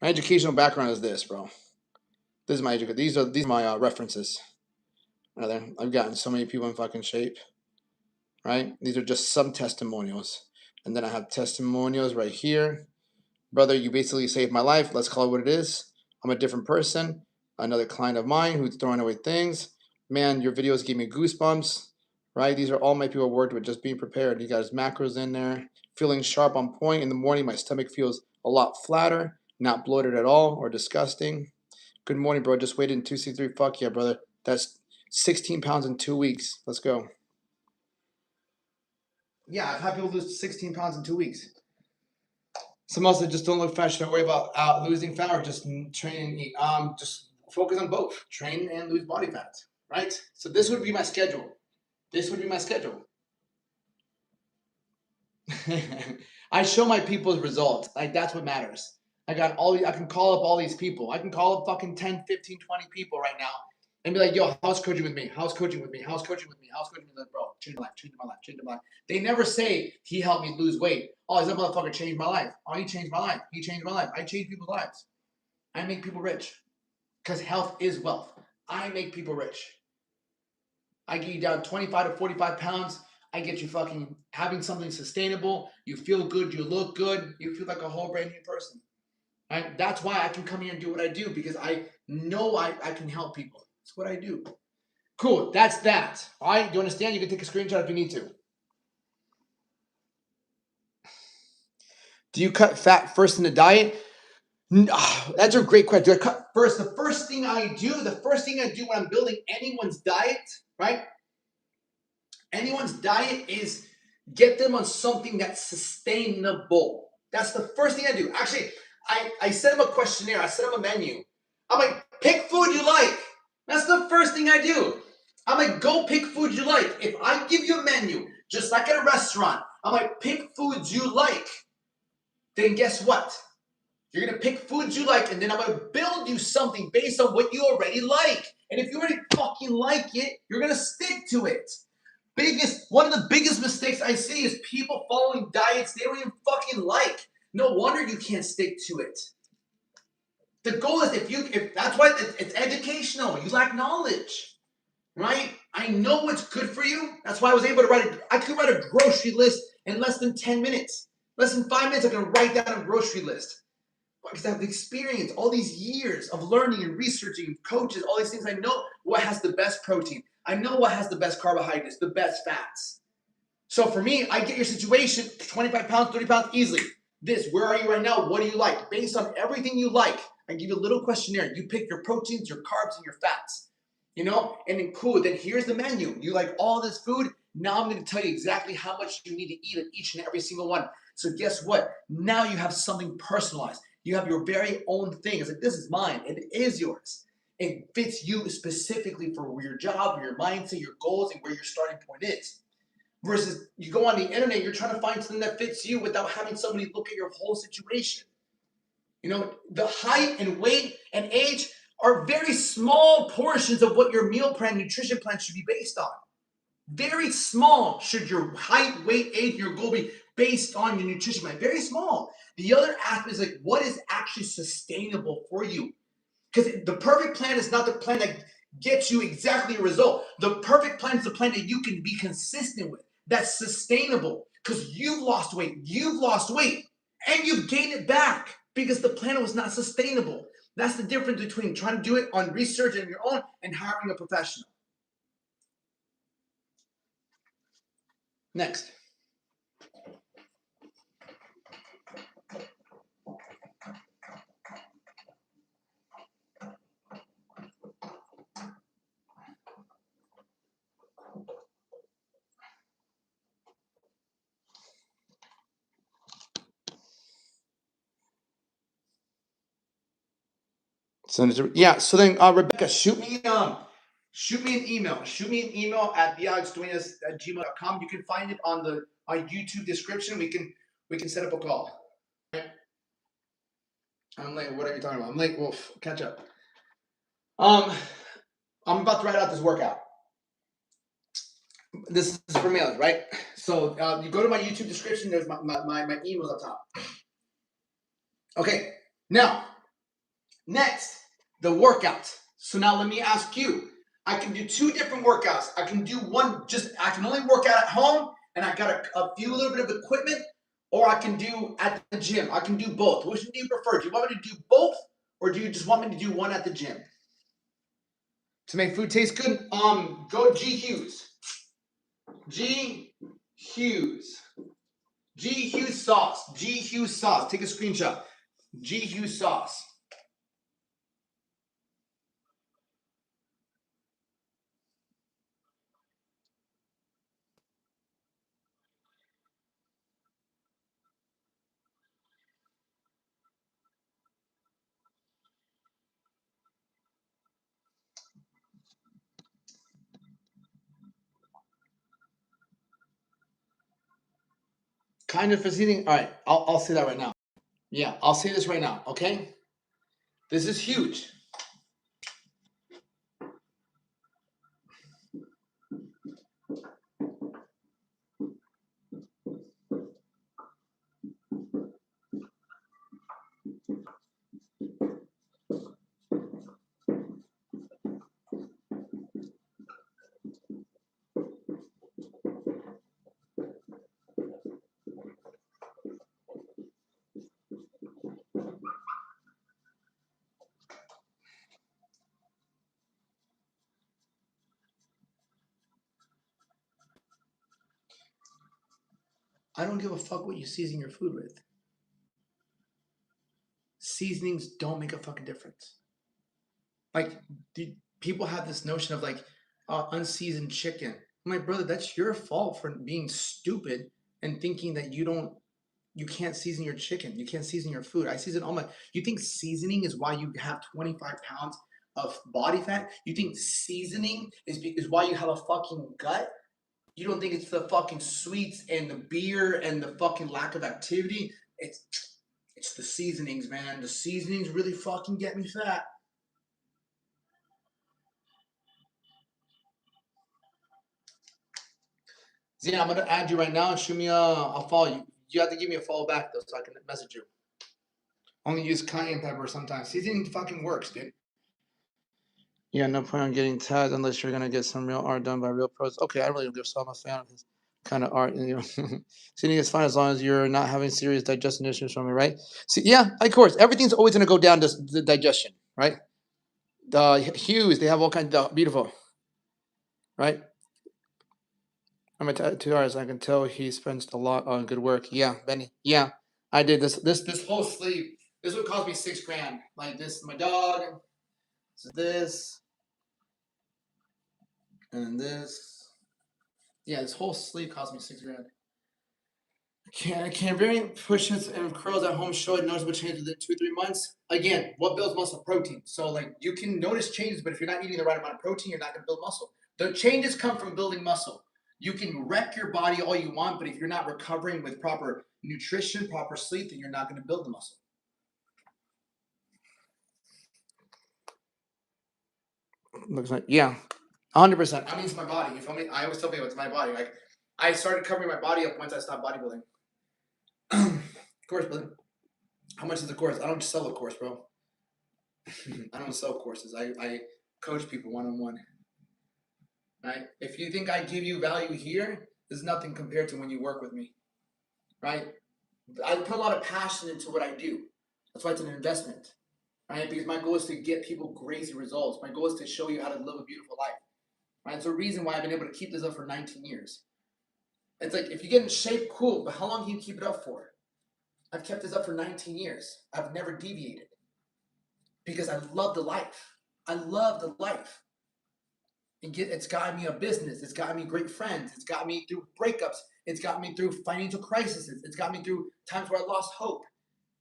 My educational background is this, bro. This is my education. These are my references. Brother, I've gotten so many people in fucking shape. Right? These are just some testimonials. And then I have testimonials right here. Brother, you basically saved my life. Let's call it what it is. I'm a different person. Another client of mine who's throwing away things. Man, your videos gave me goosebumps. Right? These are all my people worked with. Just being prepared. You got his macros in there. Feeling sharp on point. In the morning, my stomach feels a lot flatter. Not bloated at all or disgusting. Good morning, bro. Just waited in 263. Fuck yeah, brother. That's 16 pounds in 2 weeks. Let's go. Yeah, I've had people lose 16 pounds in 2 weeks. Some also just don't look fat. Don't worry about losing fat or just train and eat. Just focus on both. Train and lose body fat. Right? So this would be my schedule. This would be my schedule. I show my people's results. Like, that's what matters. I can call up all these people. I can call up fucking 10, 15, 20 people right now and be like, yo, how's coaching with me? How's coaching with me? How's coaching with me? How's coaching with me? Like, bro, change my life, change my life, change my life. They never say he helped me lose weight. Oh, that motherfucker changed my life. Oh, he changed my life. He changed my life. I change people's lives. I make people rich because health is wealth. I make people rich. I get you down 25 to 45 pounds. I get you fucking having something sustainable. You feel good. You look good. You feel like a whole brand new person. Right? That's why I can come here and do what I do, because I know I can help people. That's what I do. Cool. That's that. All right. Do you understand? You can take a screenshot if you need to. Do you cut fat first in the diet? That's a great question. Do I cut first? The first thing I do when I'm building anyone's diet, right? Anyone's diet is get them on something that's sustainable. That's the first thing I do. Actually, I sent them a questionnaire. I sent them a menu. I'm like, pick food you like. That's the first thing I do. I'm like, go pick food you like. If I give you a menu, just like at a restaurant, I'm like, pick foods you like. Then guess what? You're going to pick foods you like, and then I'm going to build you something based on what you already like. And if you already fucking like it, you're going to stick to it. One of the biggest mistakes I see is people following diets they don't even fucking like. No wonder you can't stick to it. The goal is if that's why it's educational. You lack knowledge, right? I know what's good for you. That's why I was able to I could write a grocery list in less than 10 minutes. Less than 5 minutes, I can write down a grocery list. Because I have experience, all these years of learning and researching, coaches, all these things. I know what has the best protein. I know what has the best carbohydrates, the best fats. So for me, I get your situation, 25 pounds, 30 pounds, easily. Where are you right now? What do you like? Based on everything you like, I give you a little questionnaire. You pick your proteins, your carbs, and your fats. And then cool, then here's the menu. You like all this food? Now I'm going to tell you exactly how much you need to eat of each and every single one. So guess what? Now you have something personalized. You have your very own thing. It's like, this is mine. It is yours. It fits you specifically for your job, your mindset, your goals, and where your starting point is. Versus you go on the internet, you're trying to find something that fits you without having somebody look at your whole situation. The height and weight and age are very small portions of what your meal plan, nutrition plan should be based on. Very small should your height, weight, age, your goal be based on your nutrition plan. Very small. The other aspect is like, what is actually sustainable for you? Because the perfect plan is not the plan that gets you exactly a result. The perfect plan is the plan that you can be consistent with. That's sustainable. Because you've lost weight, and you've gained it back because the plan was not sustainable. That's the difference between trying to do it on research and your own and hiring a professional. Next. So then Rebecca, shoot me an email. Shoot me an email at thealexduenas@gmail.com. You can find it on the YouTube description. We can set up a call. I'm late. What are you talking about? I'm late. Wolf, catch up. I'm about to write out this workout. This is for males, right? So you go to my YouTube description. There's my emails up top. Okay. Now, next, the workout. So now let me ask you. I can do 2 different workouts. I can do one, I can only work out at home, and I got a little bit of equipment, or I can do at the gym. I can do both. Which do you prefer? Do you want me to do both, or do you just want me to do one at the gym? To make food taste good, go G Hughes. G Hughes. G Hughes sauce. G Hughes sauce. Take a screenshot. G Hughes sauce. Kind of seasoning. All right, I'll say that right now. Yeah, I'll say this right now. Okay, this is huge. I don't give a fuck what you season your food with. Seasonings don't make a fucking difference. Like, people have this notion of like unseasoned chicken. I'm like, brother, that's your fault for being stupid and thinking that you can't season your chicken, you can't season your food. I season all my. You think seasoning is why you have 25 pounds of body fat? You think seasoning is why you have a fucking gut? You don't think it's the fucking sweets and the beer and the fucking lack of activity? It's the seasonings, man. The seasonings really fucking get me fat. Zena, I'm gonna add you right now and shoot me I'll follow you. You have to give me a follow back though so I can message you. Only use cayenne pepper sometimes. Seasoning fucking works, dude. Yeah, no point on getting tagged unless you're gonna get some real art done by real pros. Okay, I really don't give so I'm a fan of this kind of art. You know, seasoning is fine as long as you're not having serious digestion issues from it, right? See, yeah, of course, everything's always gonna go down to the digestion, right? The hues, they have all kinds of beautiful, right? I'm a tattoo artist. I can tell he spends a lot on good work. Yeah, Benny. Yeah, I did this whole sleeve. This would cost me $6,000. Like this, my dog. So this, and this. Yeah, this whole sleeve cost me $6,000. Can variant pushes and curls at home show a noticeable change within 2-3 months? Again, what builds muscle? Protein. So like you can notice changes, but if you're not eating the right amount of protein, you're not gonna build muscle. The changes come from building muscle. You can wreck your body all you want, but if you're not recovering with proper nutrition, proper sleep, then you're not gonna build the muscle. Looks like, yeah, 100%. I mean, it's my body. You feel me? I always tell people it's my body. Like I started covering my body up once I stopped bodybuilding. Of course, brother. How much is the course? I don't sell a course, bro. I don't sell courses. I coach people one-on-one. Right? If you think I give you value here, there's nothing compared to when you work with me. Right? I put a lot of passion into what I do. That's why it's an investment. Right? Because my goal is to get people crazy results. My goal is to show you how to live a beautiful life. Right? It's a reason why I've been able to keep this up for 19 years. It's like if you get in shape, cool, but how long can you keep it up for? I've kept this up for 19 years. I've never deviated. Because I love the life. I love the life. It's gotten me a business. It's gotten me great friends. It's got me through breakups. It's got me through financial crises. It's got me through times where I lost hope.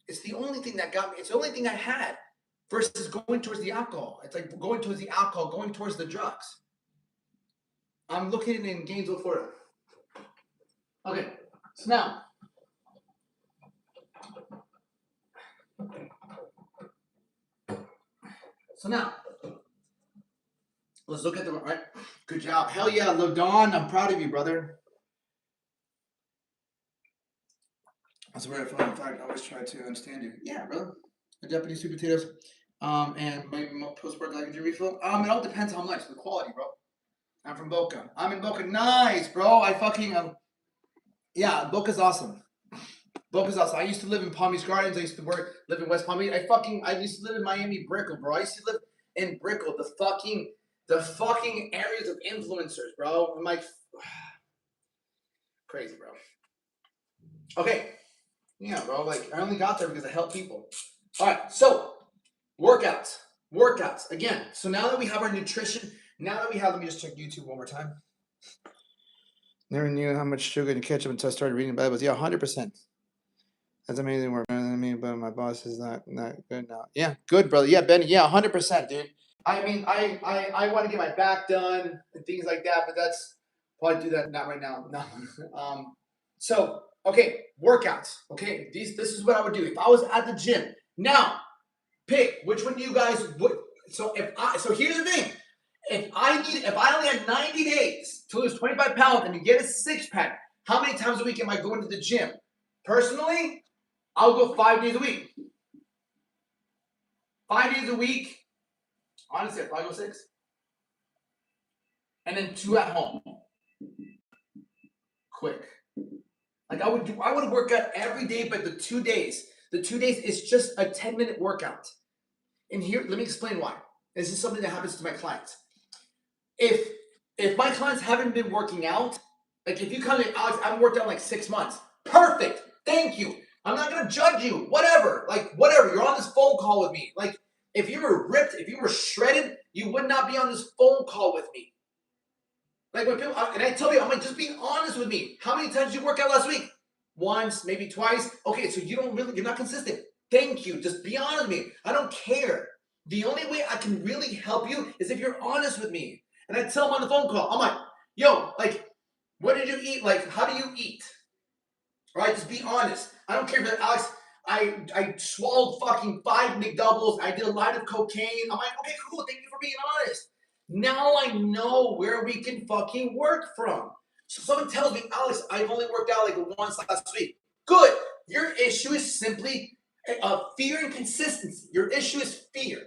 It's the only thing that got me. It's the only thing I had versus going towards the alcohol. It's like going towards the alcohol, going towards the drugs. I'm located in Gainesville, Florida. Okay, so now. Let's look at the right. Good job. Hell yeah, Lodon. I'm proud of you, brother. That's where I find. In fact, I always try to understand you. Yeah, brother. The Japanese sweet potatoes. And maybe post-work glycogen refill. It all depends how much. The quality, bro. I'm from Boca. I'm in Boca. Nice, bro. I fucking yeah, Boca's awesome. Boca's awesome. I used to live in Palm Beach Gardens. I used to live in West Palm Beach. I used to live in Miami Brickell, bro. I used to live in Brickell, the fucking areas of influencers, bro. I'm like crazy, bro. Okay. Yeah, bro. Like I only got there because I help people. All right, so workouts. Again, so now that we have our nutrition, let me just check YouTube one more time. Never knew how much sugar to catch up until I started reading Bibles. Yeah, 100%. That's amazing work, better than me, but my boss is not good now. Yeah, good, brother. Yeah, Benny. Yeah, 100%, dude. I mean, I want to get my back done and things like that, but that's probably do that not right now. No. So, okay, workouts. Okay, this is what I would do if I was at the gym. Now, pick which one you guys would. So here's the thing. If I only had 90 days to lose 25 pounds and to get a six pack, how many times a week am I going to the gym? Personally, I'll go 5 days a week. 5 days a week. Honestly, I'd probably go 6. And then 2 at home. Quick. Like I would work out every day, but the 2 days is just a 10-minute workout. And here, let me explain why. This is something that happens to my clients. If my clients haven't been working out, like if you come in, Alex, I haven't worked out in like 6 months. Perfect. Thank you. I'm not gonna judge you. Whatever. Like whatever. You're on this phone call with me. Like if you were ripped, if you were shredded, you would not be on this phone call with me. Like when people, and I tell you, I'm like, just be honest with me. How many times did you work out last week? Once, maybe twice. Okay, so you're not consistent. Thank you. Just be honest with me. I don't care. The only way I can really help you is if you're honest with me. And I tell them on the phone call, I'm like, yo, like, what did you eat? Like, how do you eat? All right, just be honest. I don't care if Alex, I swallowed fucking 5 McDoubles. I did a lot of cocaine. I'm like, okay, cool. Thank you for being honest. Now I know where we can fucking work from. So someone tells me, Alex, I've only worked out like once last week. Good. Your issue is simply fear and consistency. Your issue is fear,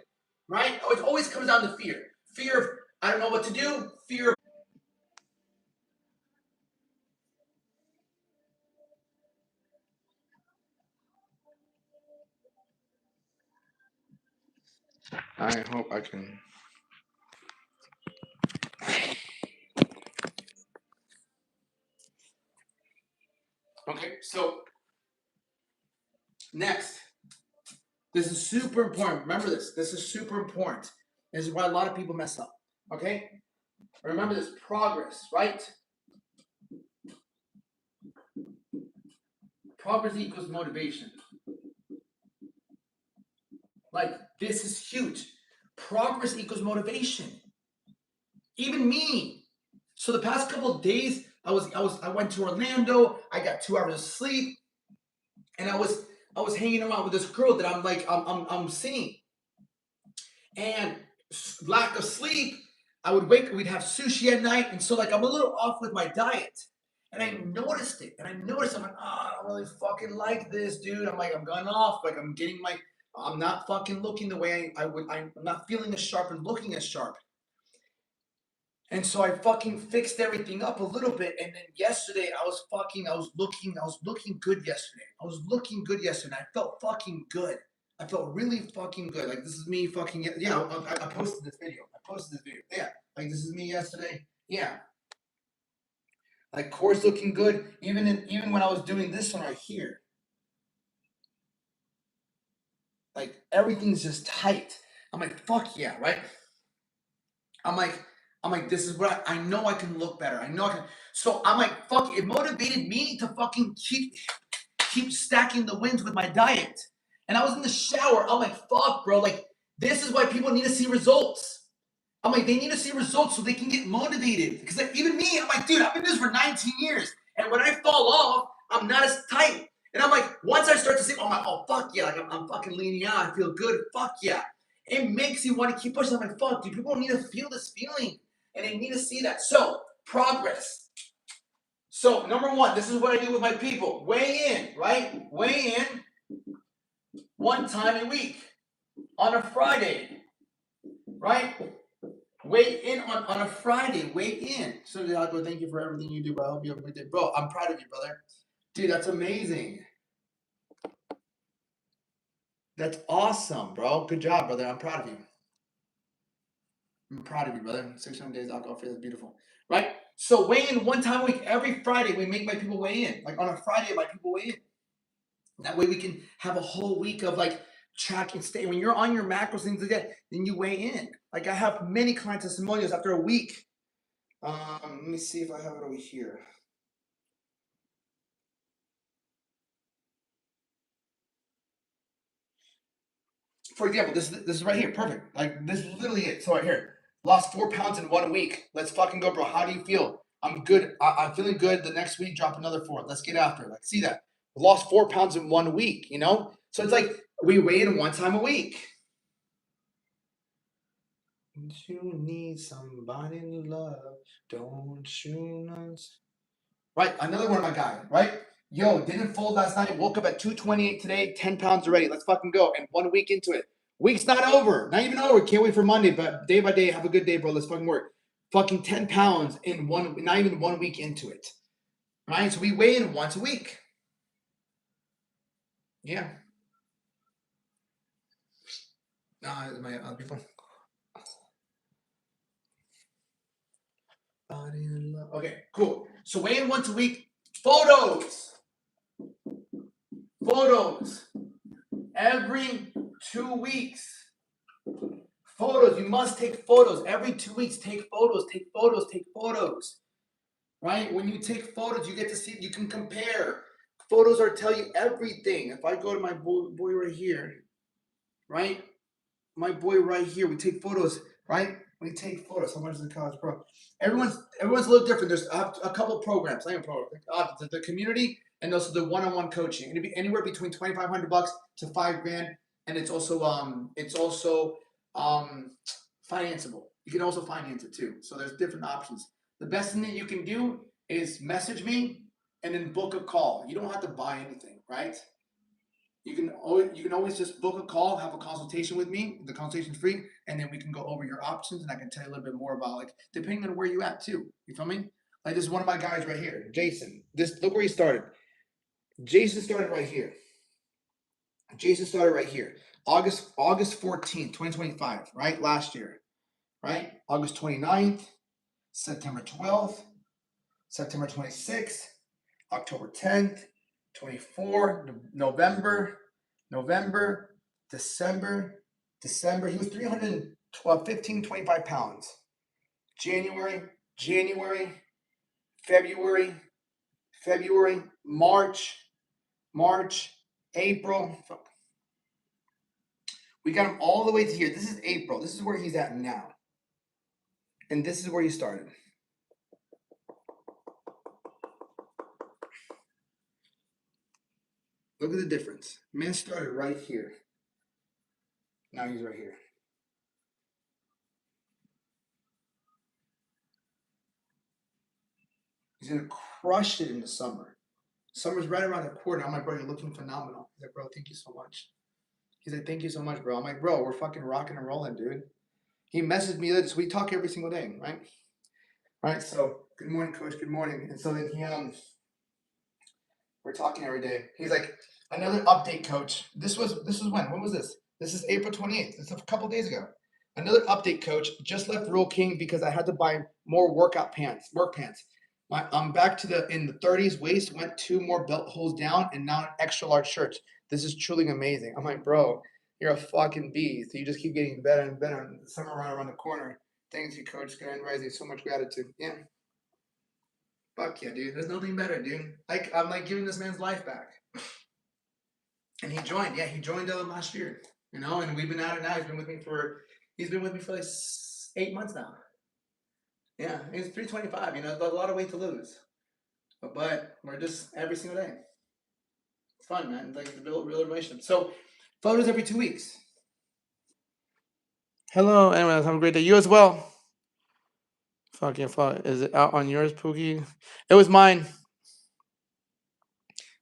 right? It always comes down to fear. Fear of, I don't know what to do. Fear of. I hope I can. Okay, so next. This is super important. Remember this. This is super important. This is why a lot of people mess up. Okay? Remember this. Progress, right? Progress equals motivation. Like, this is huge. Progress equals motivation. Even me. So the past couple of days, I went to Orlando. I got 2 hours of sleep, and I was hanging around with this girl that I'm seeing. And lack of sleep, we'd have sushi at night, and so like I'm a little off with my diet. And I noticed it, I'm like, I don't really fucking like this, dude. I'm like, I'm going off, like I'm not fucking looking the way I would. I'm not feeling as sharp and looking as sharp. And so I fucking fixed everything up a little bit. And then yesterday I was looking good yesterday. I felt fucking good. I felt really fucking good. Like this is me fucking, yeah, I posted this video. Yeah. Like this is me yesterday. Yeah. Like core's looking good. Even when I was doing this one right here. Like everything's just tight. I'm like, fuck yeah, right? I'm like, this is what I know I can look better. I know I can. So I'm like, fuck, it motivated me to fucking keep stacking the wins with my diet. And I was in the shower. I'm like, fuck, bro. Like, this is why people need to see results. I'm like, they need to see results so they can get motivated. Because like, even me, I'm like, dude, I've been doing this for 19 years. And when I fall off, I'm not as tight. And I'm like, once I start to see, oh, fuck yeah. Like, I'm fucking leaning out. I feel good. Fuck yeah. It makes you want to keep pushing. I'm like, fuck, dude, people need to feel this feeling. And they need to see that. So, progress. So, number 1, this is what I do with my people. Weigh in, right? Weigh in 1 time a week on a Friday, right? Weigh in on a Friday. Weigh in. So, Diaco, thank you for everything you do, bro. I hope you have a good day. Bro, I'm proud of you, brother. Dude, that's amazing. That's awesome, bro. Good job, brother. I'm proud of you. I'm proud of you, brother. 600 days alcohol free. That's beautiful. Right? So weigh in 1 time a week. Every Friday, we make my people weigh in. Like on a Friday, my people weigh in. That way we can have a whole week of like track and stay. When you're on your macros, things like that, then you weigh in. Like I have many client testimonials after a week. Let me see if I have it over here. For example, this is right here. Perfect. Like this is literally it. So right here. Lost 4 pounds in 1 week. Let's fucking go, bro. How do you feel? I'm good. I'm feeling good. The next week, drop another 4. Let's get after it. Like, see that. We lost 4 pounds in 1 week, you know? So it's like we weigh in 1 time a week. You need somebody to love. Don't you know? Right, another one of my guy, right? Yo, didn't fold last night. Woke up at 228 today, 10 pounds already. Let's fucking go. And 1 week into it. Week's not over. Not even over. Can't wait for Monday, but day by day, have a good day, bro. Let's fucking work. Fucking 10 pounds in not even 1 week into it. Right? So we weigh in once a week. Yeah. My other people. Okay, cool. So weigh in once a week. Photos. Photos. Every 2 weeks. Photos. You must take photos. Every 2 weeks, take photos, take photos, take photos. Right? When you take photos, you get to see, you can compare. Photos are tell you everything. If I go to my boy right here, right? My boy right here, we take photos, right? We take photos. How much is the college pro? Everyone's a little different. There's a couple of programs, the community and also the one-on-one coaching. It'd be anywhere between $2,500 to $5,000, and it's also financeable. You can also finance it too. So there's different options. The best thing that you can do is message me and then book a call. You don't have to buy anything, right? You can always just book a call, have a consultation with me. The consultation's free, and then we can go over your options, and I can tell you a little bit more about, like, depending on where you at too. You feel me? Like, this is one of my guys right here, Jason. Look where he started. Jason started right here. August 14th, 2025, right? Last year, right? August 29th, September 12th, September 26th, October 10th, 24, November, December. He was 312, 15, 25 pounds. January, February, March, April. We got him all the way to here. This is April. This is where he's at now. And this is where he started. Look at the difference. Man started right here. Now he's right here. He's going to crush it in the summer. Summer's right around the corner. I'm like, bro, you're looking phenomenal. He's like, bro, thank you so much. He's like, thank you so much, bro. I'm like, bro, we're fucking rocking and rolling, dude. He messaged me this. We talk every single day, right? Right. So, good morning, coach. Good morning. And so then we're talking every day. He's like, another update, coach. This was when? When was this? This is April 28th. This is a couple days ago. Another update, coach. Just left Rural King because I had to buy more work pants. I'm back to in the 30s. Waist went 2 more belt holes down, and now an extra large shirt. This is truly amazing. I'm like, bro, you're a fucking beast. You just keep getting better and better. And the summer around the corner. Thanks you, coach. Grand Rising. So much gratitude. Yeah. Fuck yeah, dude. There's nothing better, dude. Like, I'm like giving this man's life back. And he joined. Yeah, he joined last year. You know, and we've been at it now. He's been with me for like 8 months now. Yeah, he's 325. You know, there's a lot of weight to lose. But we're just every single day. It's fun, man. Like, to build real relationship. So, photos every 2 weeks. Hello, anyways, have a great day. You as well. Fucking fuck. Is it out on yours, Pookie? It was mine.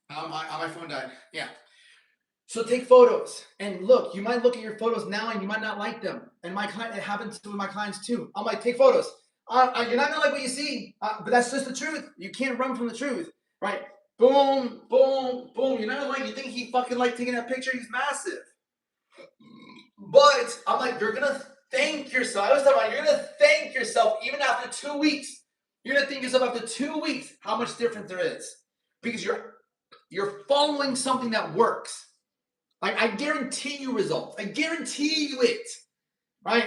My phone died. Yeah. So take photos and look. You might look at your photos now and you might not like them. And it happens to my clients too. I'm like, take photos. You're not gonna like what you see, but that's just the truth. You can't run from the truth, right? Boom, boom, boom. You're not gonna like. You think he fucking like taking that picture? He's massive. But I'm like, you're gonna thank yourself. I was talking about you're gonna thank yourself even after 2 weeks. You're gonna thank yourself after 2 weeks how much difference there is because you're following something that works. Like, I guarantee you results. I guarantee you it. Right?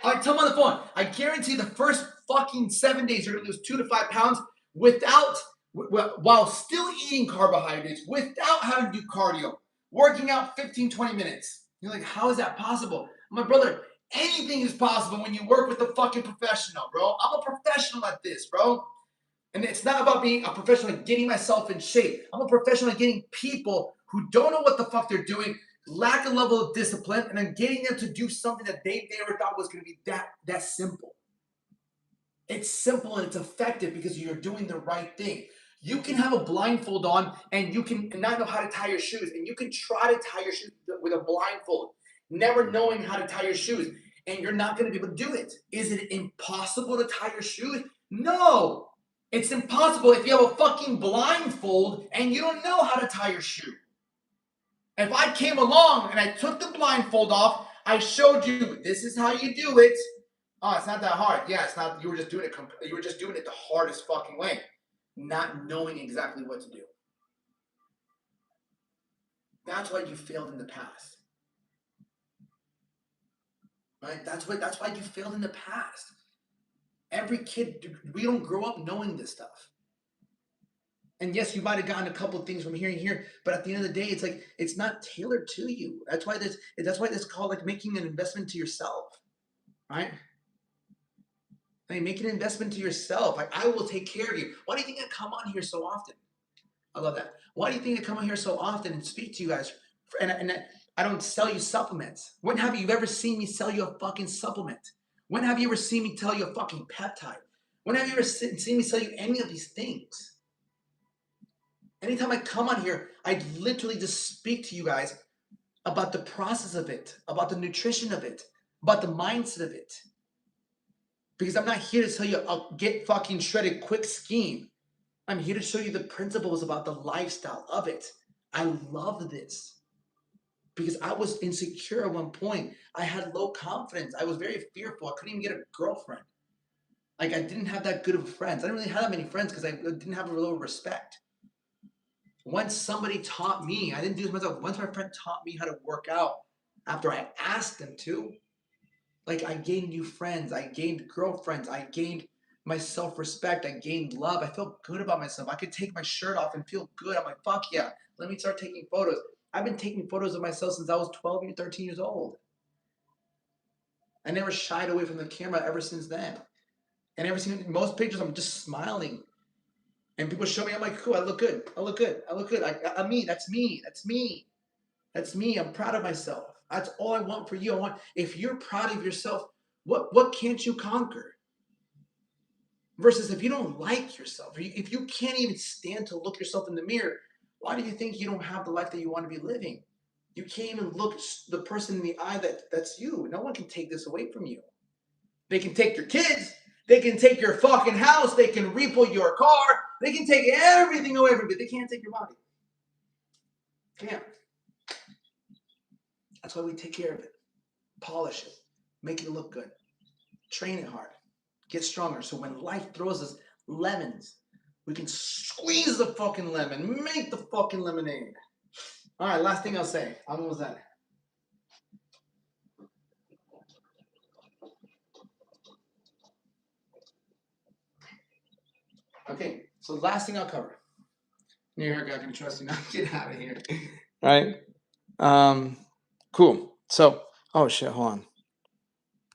I tell him on the phone, I guarantee the first fucking 7 days you're gonna lose 2 to 5 pounds while still eating carbohydrates, without having to do cardio, working out 15, 20 minutes. You're like, how is that possible? My brother, anything is possible when you work with a fucking professional, bro. I'm a professional at this, bro. And it's not about being a professional and getting myself in shape. I'm a professional at getting people who don't know what the fuck they're doing, lack a level of discipline, and then getting them to do something that they never thought was going to be that simple. It's simple and it's effective because you're doing the right thing. You can have a blindfold on and you can not know how to tie your shoes, and you can try to tie your shoes with a blindfold, never knowing how to tie your shoes, and you're not going to be able to do it. Is it impossible to tie your shoes? No. It's impossible if you have a fucking blindfold and you don't know how to tie your shoe. If I came along and I took the blindfold off, I showed you this is how you do it. Oh, it's not that hard. Yeah, it's not. You were just doing it. You were just doing it the hardest fucking way, not knowing exactly what to do. That's why you failed in the past, right? That's why you failed in the past. Every kid, we don't grow up knowing this stuff. And yes, you might have gotten a couple of things from here and here, but at the end of the day, it's like it's not tailored to you. That's why it's called like making an investment to yourself, right? I mean, make an investment to yourself. Like, I will take care of you. Why do you think I come on here so often? I love that. Why do you think I come on here so often and speak to you guys? And I don't sell you supplements. When have you ever seen me sell you a fucking supplement? When have you ever seen me tell you a fucking peptide? When have you ever seen me sell you any of these things? Anytime I come on here, I literally just speak to you guys about the process of it, about the nutrition of it, about the mindset of it. Because I'm not here to tell you a get fucking shredded quick scheme. I'm here to show you the principles about the lifestyle of it. I love this because I was insecure at one point. I had low confidence. I was very fearful. I couldn't even get a girlfriend. Like, I didn't have that good of friends. I didn't really have that many friends because I didn't have a little respect. Once somebody taught me, I didn't do this myself. Once my friend taught me how to work out after I asked them to, like, I gained new friends. I gained girlfriends. I gained my self-respect. I gained love. I felt good about myself. I could take my shirt off and feel good. I'm like, fuck yeah. Let me start taking photos. I've been taking photos of myself since I was 12 or 13 years old. I never shied away from the camera ever since then. And ever since most pictures, I'm just smiling. And people show me, I'm like, cool, I look good. I look good. I look good. I'm me. That's me. That's me. That's me. I'm proud of myself. That's all I want for you. If you're proud of yourself, what can't you conquer? Versus if you don't like yourself, if you can't even stand to look yourself in the mirror, why do you think you don't have the life that you want to be living? You can't even look the person in the eye that's you. No one can take this away from you. They can take your kids. They can take your fucking house. They can repo your car. They can take everything away from you. They can't take your body. Can't. That's why we take care of it. Polish it. Make it look good. Train it hard. Get stronger. So when life throws us lemons, we can squeeze the fucking lemon. Make the fucking lemonade. All right, last thing I'll say. I'm almost done. Okay, so last thing I'll cover. New York, I can trust you now. Get out of here. All right. Cool. So, oh shit, hold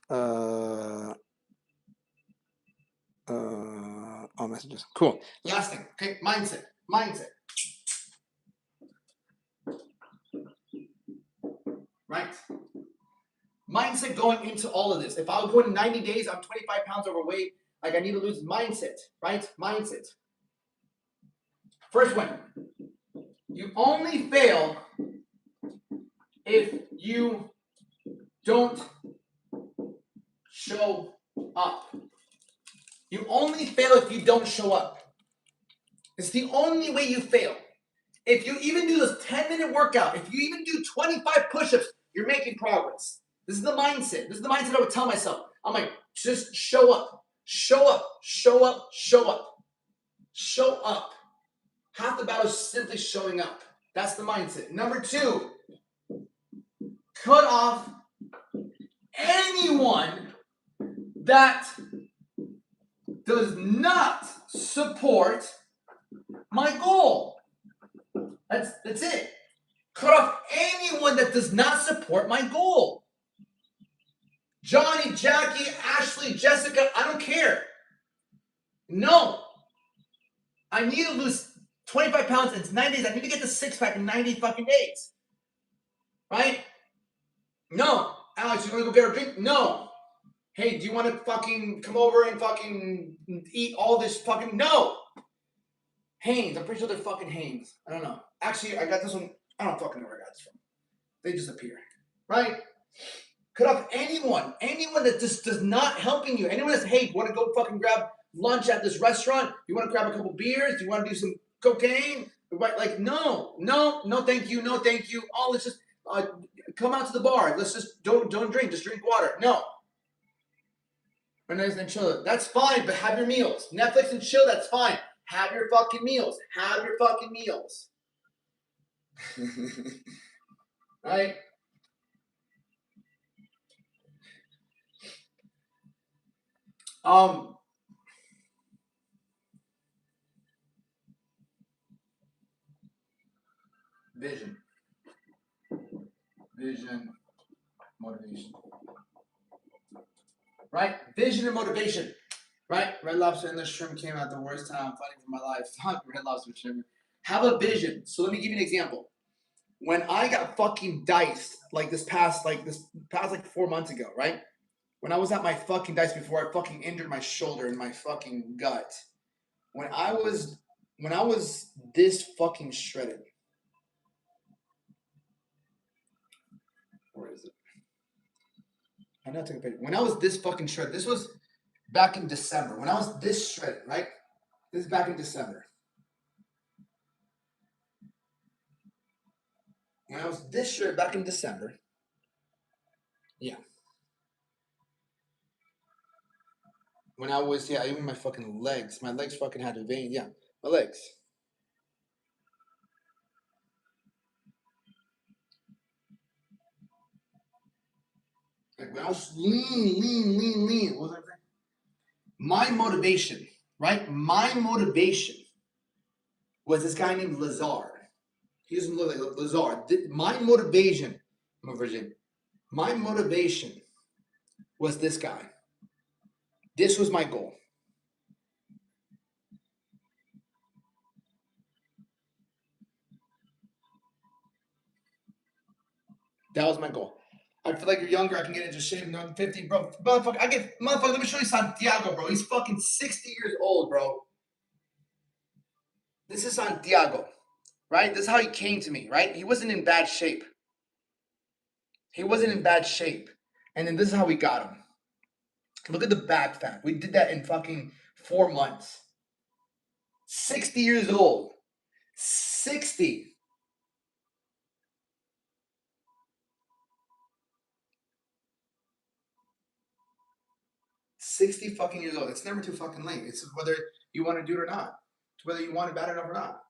on. All messages. Cool. Last thing. Okay, mindset. Right? Mindset going into all of this. If I was going 90 days, I'm 25 pounds overweight. Like, I need to lose mindset, right? Mindset. First one. You only fail if you don't show up. You only fail if you don't show up. It's the only way you fail. If you even do this 10-minute workout, if you even do 25 push-ups, you're making progress. This is the mindset. This is the mindset I would tell myself. I'm like, just show up. Show up. Show up. Show up. Show up. Half the battle is simply showing up. That's the mindset. Number 2, cut off anyone that does not support my goal. That's it. Cut off anyone that does not support my goal. Johnny, Jackie, Ashley, Jessica, I don't care. No. I need to lose 25 pounds in 90 days. I need to get the six-pack in 90 fucking days. Right? No. Alex, you want to go get a drink? No. Hey, do you want to fucking come over and fucking eat all this fucking... No. Hanes. I'm pretty sure they're fucking Hanes. I don't know. Actually, I got this one. I don't fucking know where I got this from. They just appear. Right? Cut off anyone that just does not helping you. Anyone that's, hey, you want to go fucking grab lunch at this restaurant? You want to grab a couple beers? Do you want to do some cocaine? Like, no, thank you, no, thank you. Oh, let's just come out to the bar. Let's just don't drink, just drink water. No. And chill. That's fine, but have your meals. Netflix and chill, that's fine. Have your fucking meals. Have your fucking meals. Right? Vision, motivation. Right? Vision and motivation. Right? Red Lobster and the shrimp came out the worst time fighting for my life. Fuck Red Lobster shrimp. Have a vision. So let me give you an example. When I got fucking diced, like this past 4 months ago, right? When I was at my fucking dice before I fucking injured my shoulder and my fucking gut. When I was this fucking shredded. Where is it? I'm not taking a picture. When I was this fucking shredded, this was back in December. When I was this shredded, right? This is back in December. When I was this shredded back in December. Yeah. When I was, even my fucking legs. My legs fucking had a vein. Yeah, my legs. Like when I was lean. What was I saying? My motivation, right? My motivation was this guy named Lazar. He doesn't look like Lazar. My motivation was this guy. This was my goal. That was my goal. I feel like you're younger. I can get into shape. No, I'm 50, bro. Motherfucker, let me show you Santiago, bro. He's fucking 60 years old, bro. This is Santiago, right? This is how he came to me, right? He wasn't in bad shape. And then this is how we got him. Look at the back fat. We did that in fucking 4 months. 60 years old. 60. Fucking years old. It's never too fucking late. It's whether you want to do it or not. It's whether you want it bad enough or not.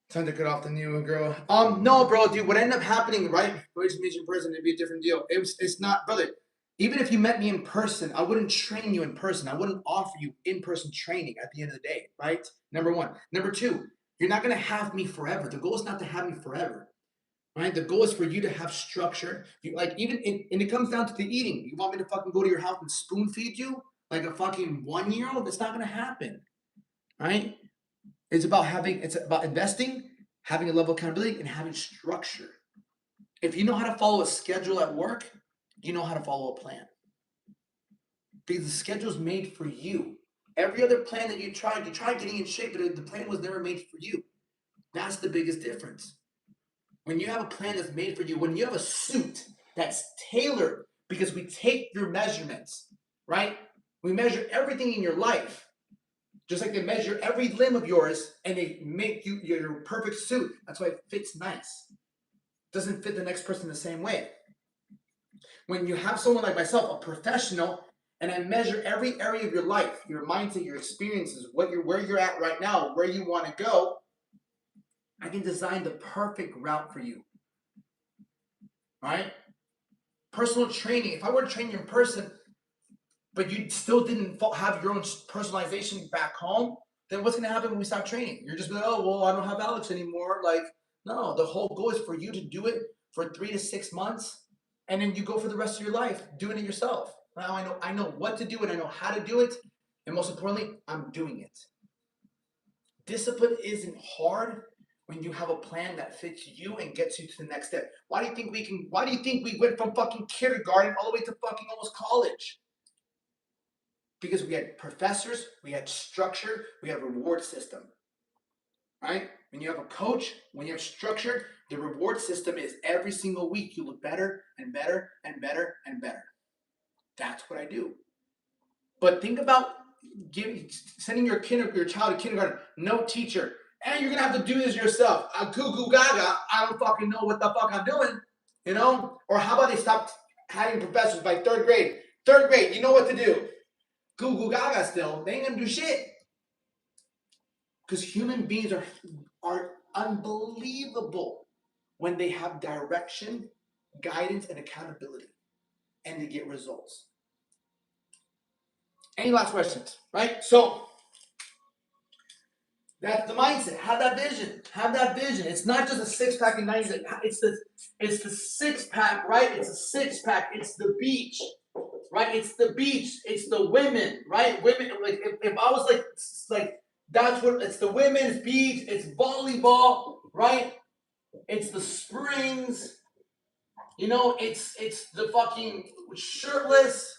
Time to cut off the new girl. No, bro, dude. What ended up happening, right? We just meet you in person, it'd be a different deal. It's not, brother. Even if you met me in person, I wouldn't train you in person. I wouldn't offer you in-person training at the end of the day, right? Number one. Number two, you're not gonna have me forever. The goal is not to have me forever, right? The goal is for you to have structure. You and it comes down to the eating. You want me to fucking go to your house and spoon feed you like a fucking 1-year-old? It's not gonna happen, right? It's about investing, having a level of accountability, and having structure. If you know how to follow a schedule at work, you know how to follow a plan. Because the schedule is made for you. Every other plan that you tried getting in shape, but the plan was never made for you. That's the biggest difference. When you have a plan that's made for you, when you have a suit that's tailored, because we take your measurements, right? We measure everything in your life. Just like they measure every limb of yours and they make you your perfect suit. That's why it fits nice. Doesn't fit the next person the same way. When you have someone like myself, a professional, and I measure every area of your life, your mindset, your experiences, where you're at right now, where you want to go, I can design the perfect route for you. Right? Personal training. If I were to train you in person, but you still didn't have your own personalization back home, then what's going to happen when we stop training? You're just like, oh, well, I don't have Alex anymore. Like, no, the whole goal is for you to do it for 3 to 6 months And then you go for the rest of your life doing it yourself. Now I know what to do and I know how to do it. And most importantly, I'm doing it. Discipline isn't hard when you have a plan that fits you and gets you to the next step. Why do you think we went from fucking kindergarten all the way to fucking almost college? Because we had professors, we had structure, we had a reward system. Right? When you have a coach, when you have structure, the reward system is every single week you look better and better and better and better. That's what I do. But think about sending your child to kindergarten, no teacher, and you're gonna have to do this yourself. Goo goo gaga, I don't fucking know what the fuck I'm doing, you know? Or how about they stop having professors by third grade? Third grade, you know what to do. Goo goo gaga still, they ain't gonna do shit. Because human beings are unbelievable when they have direction, guidance, and accountability, and they get results. Any last questions? Right? So that's the mindset. Have that vision. Have that vision. It's not just a 6-pack and 90. It's the 6-pack, right? It's a 6-pack. It's the beach, right? It's the beach. It's the women, right? Women. Like if I was like that's what it's the women's beach. It's volleyball, right? It's the springs. You know, it's the fucking shirtless.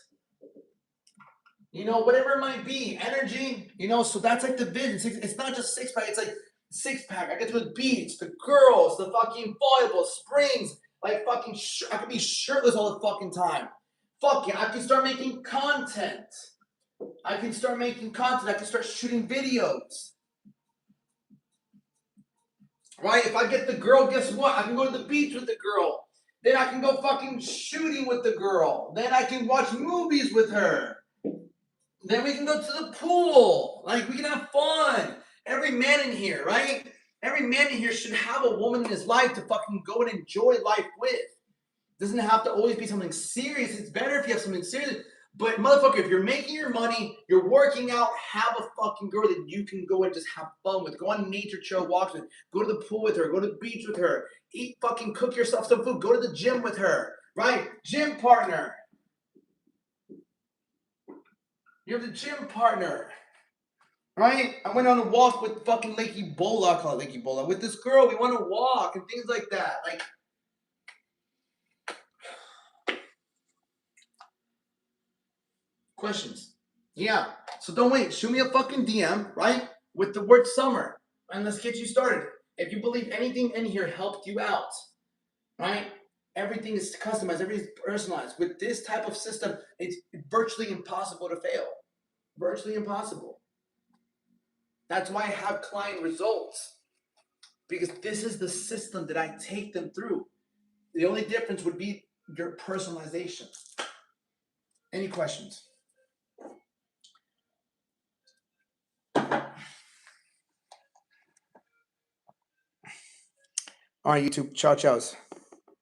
You know, whatever it might be, energy, you know, so that's like the vision. It's not just 6-pack, it's like 6-pack. I get to the beach, the girls, the fucking volleyball, springs, like fucking, I could be shirtless all the fucking time. Fuck yeah, I can start making content. I can start shooting videos. Right? If I get the girl, guess what? I can go to the beach with the girl. Then I can go fucking shooting with the girl. Then I can watch movies with her. Then we can go to the pool. Like, we can have fun. Every man in here, right? Every man in here should have a woman in his life to fucking go and enjoy life with. Doesn't have to always be something serious. It's better if you have something serious. But motherfucker, if you're making your money, you're working out, have a fucking girl that you can go and just have fun with. Go on nature trail walks with. Go to the pool with her. Go to the beach with her. Cook yourself some food. Go to the gym with her, right? Gym partner. You're the gym partner, right? I went on a walk with fucking Lake Ebola. I call it Lake Ebola. With this girl, we went on a walk and things like that. Like, questions? Yeah. So don't wait. Shoot me a fucking DM, right? With the word summer. And let's get you started. If you believe anything in here helped you out, right? Everything is customized. Everything is personalized. With this type of system, it's virtually impossible to fail. Virtually impossible. That's why I have client results. Because this is the system that I take them through. The only difference would be your personalization. Any questions? All right, YouTube. Ciao, ciao.